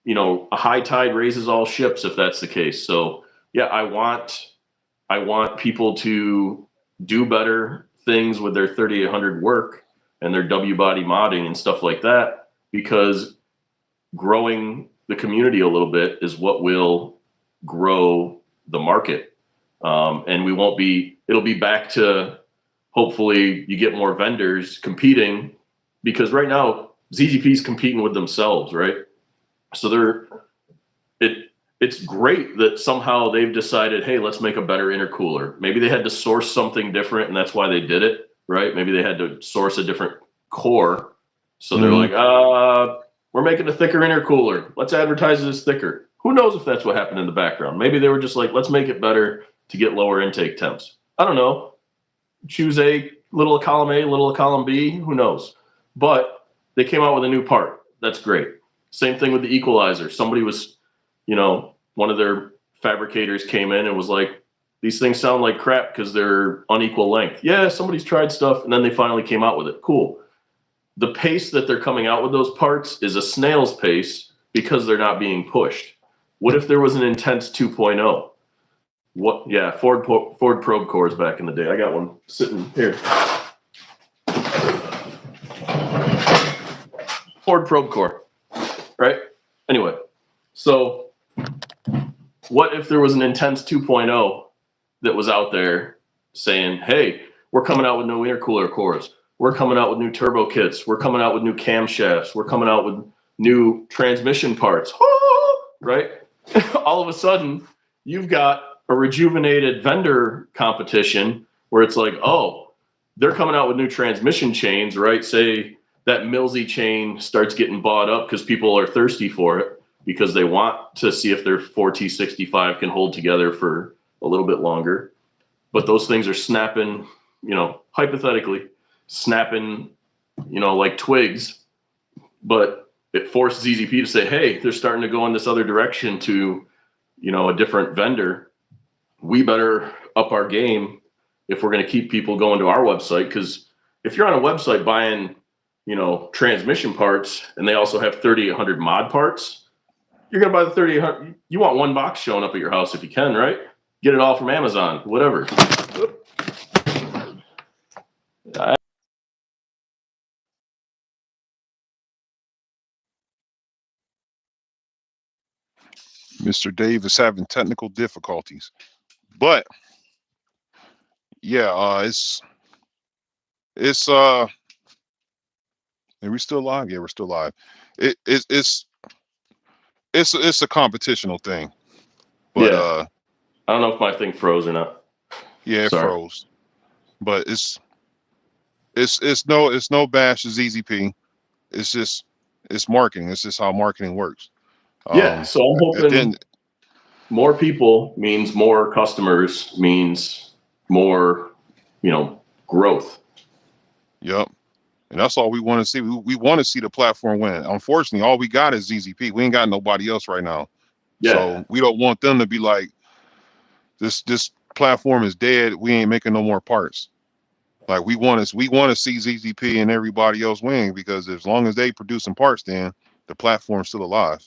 a high tide raises all ships if that's the case. So yeah, I want people to do better things with their 3800 work and their W body modding and stuff like that, because growing the community a little bit is what will grow the market. And it'll be back to hopefully you get more vendors competing, because right now ZZP is competing with themselves, right? So it it's great that somehow they've decided, hey, let's make a better intercooler. Maybe they had to source something different, and that's why they did it, right? Maybe they had to source a different core. So they're like, we're making a thicker intercooler. Let's advertise it as thicker. Who knows if that's what happened in the background? Maybe they were just like, let's make it better to get lower intake temps. I don't know. Choose a little column A, little column B. Who knows? But they came out with a new part. That's great. Same thing with the equalizer. Somebody was, one of their fabricators came in and was like, these things sound like crap because they're unequal length. Yeah, somebody's tried stuff, and then they finally came out with it. Cool. The pace that they're coming out with those parts is a snail's pace because they're not being pushed. What if there was an Intense 2.0? What? Yeah, Ford probe cores back in the day. I got one sitting here. Ford probe core, right? Anyway, so what if there was an Intense 2.0 that was out there saying, hey, we're coming out with new intercooler cores. We're coming out with new turbo kits. We're coming out with new camshafts. We're coming out with new transmission parts, right? All of a sudden, you've got a rejuvenated vendor competition where it's like, oh, they're coming out with new transmission chains, right? Say that Millsy chain starts getting bought up because people are thirsty for it because they want to see if their 4T65 can hold together for a little bit longer. But those things are snapping, hypothetically, snapping, like twigs. But it forced ZZP to say, hey, they're starting to go in this other direction to, a different vendor. We better up our game if we're going to keep people going to our website. Because if you're on a website buying, transmission parts, and they also have 3800 mod parts, you're going to buy the 3800. You want one box showing up at your house if you can, right? Get it all from Amazon, whatever. Mr. Dave is having technical difficulties, but yeah, it's are we still live? Yeah, we're still live. It's a competitional thing, but Yeah. I don't know if my thing froze or not. yeah, it Sorry. froze. But it's no bash to ZZP. It's just it's marketing. It's just how marketing works. Yeah. So I'm At the hoping end, more people means more customers means more, growth. yep. And that's all we want to see. We want to see the platform win. Unfortunately, all we got is ZZP. We ain't got nobody else right now. Yeah. So we don't want them to be like, this platform is dead. We ain't making no more parts. Like we want to see ZZP and everybody else win because as long as they producing parts, then the platform's still alive.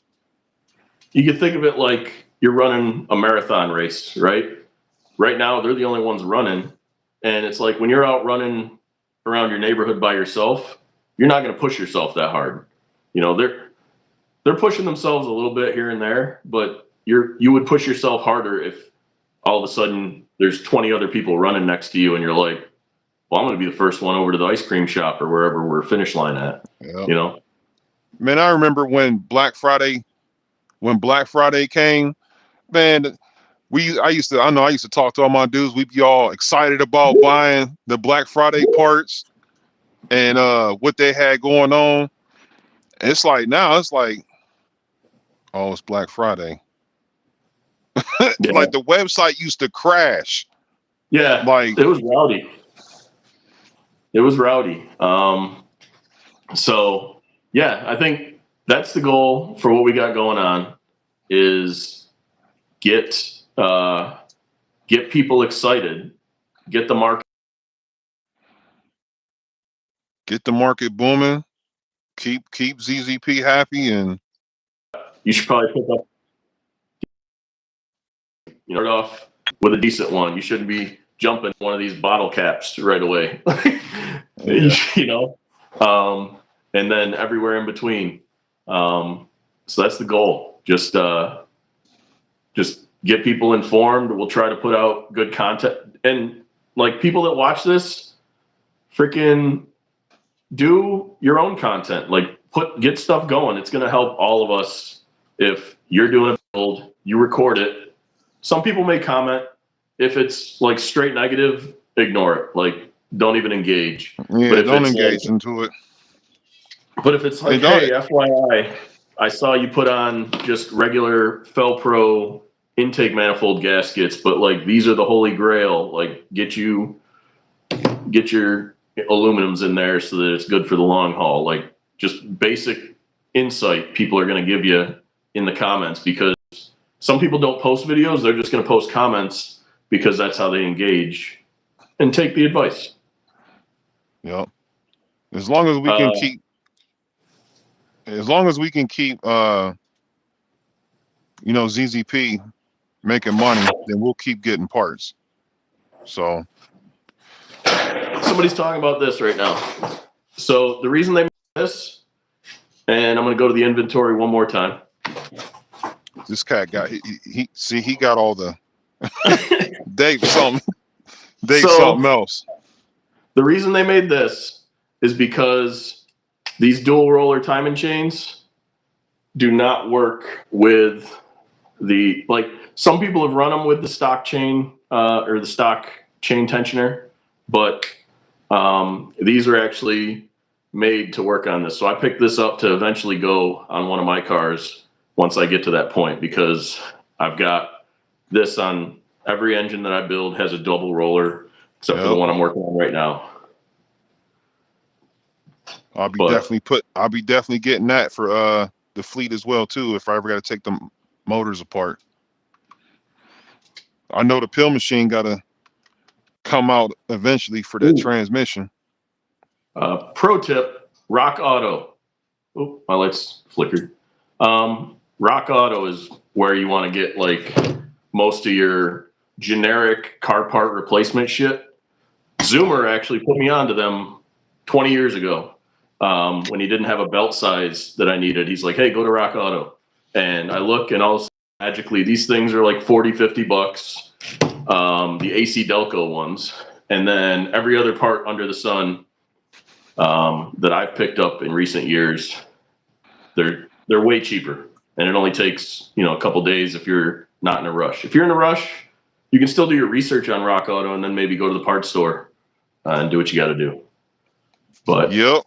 You can think of it like you're running a marathon race, right? Right now, they're the only ones running. And it's like when you're out running around your neighborhood by yourself, you're not going to push yourself that hard. They're pushing themselves a little bit here and there, but you would push yourself harder if all of a sudden there's 20 other people running next to you and you're like, well, I'm going to be the first one over to the ice cream shop or wherever we're finish line at, Yep. Man, I remember when Black Friday came, man, I used to talk to all my dudes. We'd be all excited about buying the Black Friday parts and what they had going on. And it's like now it's like, oh, it's Black Friday. Yeah. Like the website used to crash. Yeah. Like, It was rowdy. It was rowdy. So yeah, I think that's the goal for what we got going on is get get people excited, get the market. get the market booming, keep ZZP happy, and You should probably pick up, start off with a decent one. You shouldn't be jumping one of these bottle caps right away. yeah, And then everywhere in between. So that's the goal. Just get people informed. We'll try to put out good content. And like people that watch this, freaking do your own content. Like get stuff going. It's going to help all of us. If you're doing a build, you record it. Some people may comment. If it's like straight negative, ignore it. Like, don't even engage. Yeah, But if don't it's engage like, into it. like, And don't. hey, FYI, I saw you put on just regular Felpro intake manifold gaskets, but like these are the holy grail. Like, get your aluminums in there so that it's good for the long haul. Like, just basic insight people are going to give you in the comments, because some people don't post videos. They're just going to post comments because that's how they engage, and take the advice. Yep. As long as we can keep, ZZP making money, then we'll keep getting parts. So Somebody's talking about this right now. So the reason they made this, and I'm going to go to the inventory one more time. this cat got he got all the Dave something something else. The reason they made this is because these dual roller timing chains do not work with the, like, some people have run them with the stock chain or the stock chain tensioner, but these are actually made to work on this. So I picked this up to eventually go on one of my cars once I get to that point, because I've got this on every engine that I build has a double roller, except for the one I'm working on right now. I'll be definitely getting that for the fleet as well too, if I ever got to take the motors apart. I know the pill machine got to come out eventually for that transmission. Pro tip: Rock Auto. Oh, my lights flickered. Rock Auto is where you want to get like most of your generic car part replacement shit. Zoomer actually put me onto them 20 years ago when he didn't have a belt size that I needed. He's like, hey, go to Rock Auto. And I look, and all of a sudden, magically, these things are like 40, 50 bucks. The AC Delco ones. And then every other part under the sun that I've picked up in recent years, they're way cheaper. And it only takes, a couple days if you're not in a rush. If you're in a rush, you can still do your research on Rock Auto and then maybe go to the parts store and do what you got to do. But yep.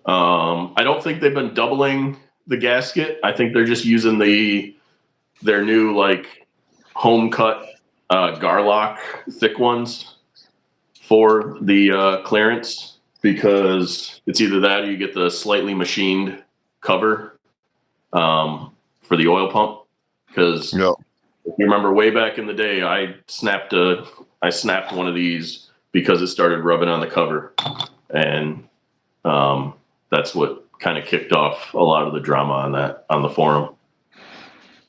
I don't think they've been doubling the gasket. I think they're just using their new like home cut Garlock thick ones for the clearance, because it's either that or you get the slightly machined cover for the oil pump. Because Yep. if you remember way back in the day, I snapped one of these because it started rubbing on the cover, and that's what kind of kicked off a lot of the drama on the forum.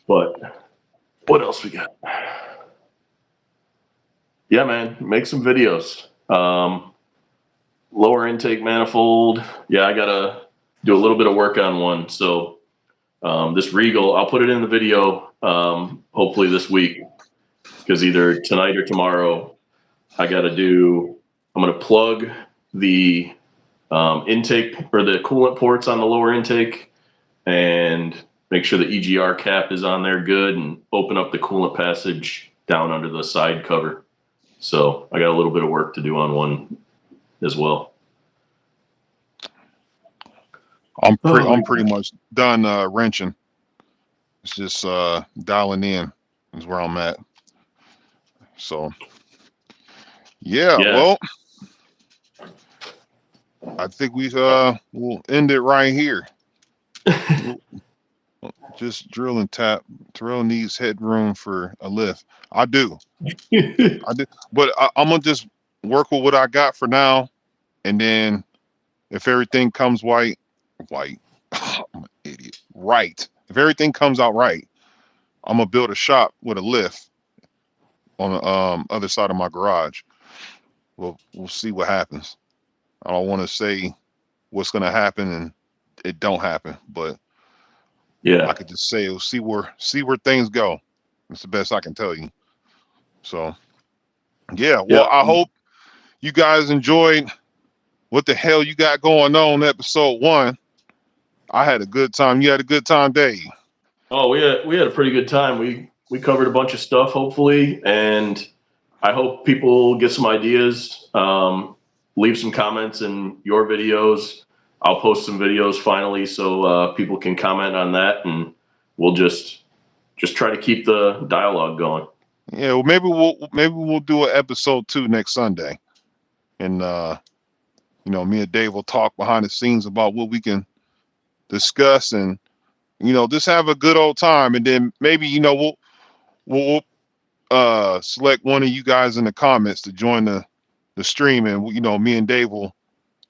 But what else we got? Yeah, man, make some videos. Lower intake manifold. Yeah, I gotta do a little bit of work on one. So this Regal, I'll put it in the video hopefully this week, because either tonight or tomorrow I'm gonna plug the intake or the coolant ports on the lower intake and make sure the EGR cap is on there good, and open up the coolant passage down under the side cover. So I got a little bit of work to do on one as well. I'm pretty much done wrenching. It's just dialing in is where I'm at. So yeah. Well, I think we'll end it right here. Just drill and tap. Terrell needs headroom for a lift. I do. But I'm gonna just work with what I got for now, and then if everything comes white, I'm an idiot. Right. If everything comes out right, I'm gonna build a shop with a lift on the other side of my garage. We'll see what happens. I don't want to say what's gonna happen and it don't happen, but yeah, I could just say we'll see where things go. That's the best I can tell you. So yeah, well, I hope you guys enjoyed what the hell you got going on episode 1. I had a good time. You had a good time, Dave. Oh, we had a pretty good time. We covered a bunch of stuff, hopefully, and I hope people get some ideas. Leave some comments in your videos. I'll post some videos finally, so people can comment on that, and we'll just try to keep the dialogue going. Yeah, well, maybe we'll do an episode 2 next Sunday, and me and Dave will talk behind the scenes about what we can discuss, and just have a good old time, and then maybe we'll select one of you guys in the comments to join the stream, and me and Dave will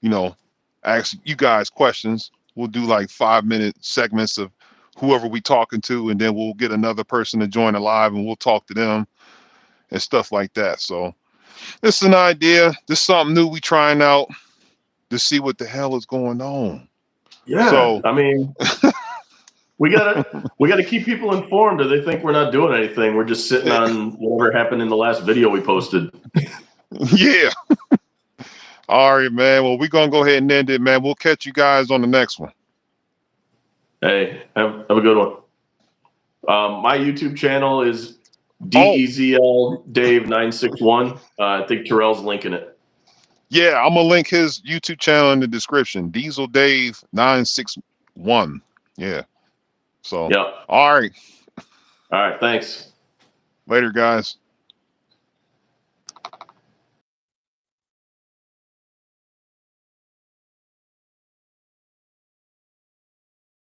you know ask you guys questions. We'll do like 5-minute segments of whoever we talking to, and then we'll get another person to join the live, and we'll talk to them and stuff like that. So it's an idea. This is something new we trying out to see what the hell is going on. Yeah, So I mean, we gotta keep people informed, or they think we're not doing anything. We're just sitting on whatever happened in the last video we posted. yeah. All right, man. Well, we're gonna go ahead and end it, man. We'll catch you guys on the next one. Hey, have a good one. My YouTube channel is Oh, DEZL Dave 961. I think Terrell's linking it. yeah, I'm gonna link his YouTube channel in the description. Dezldave 961. Yeah. So Yep. all right. All right. Thanks. Later, guys.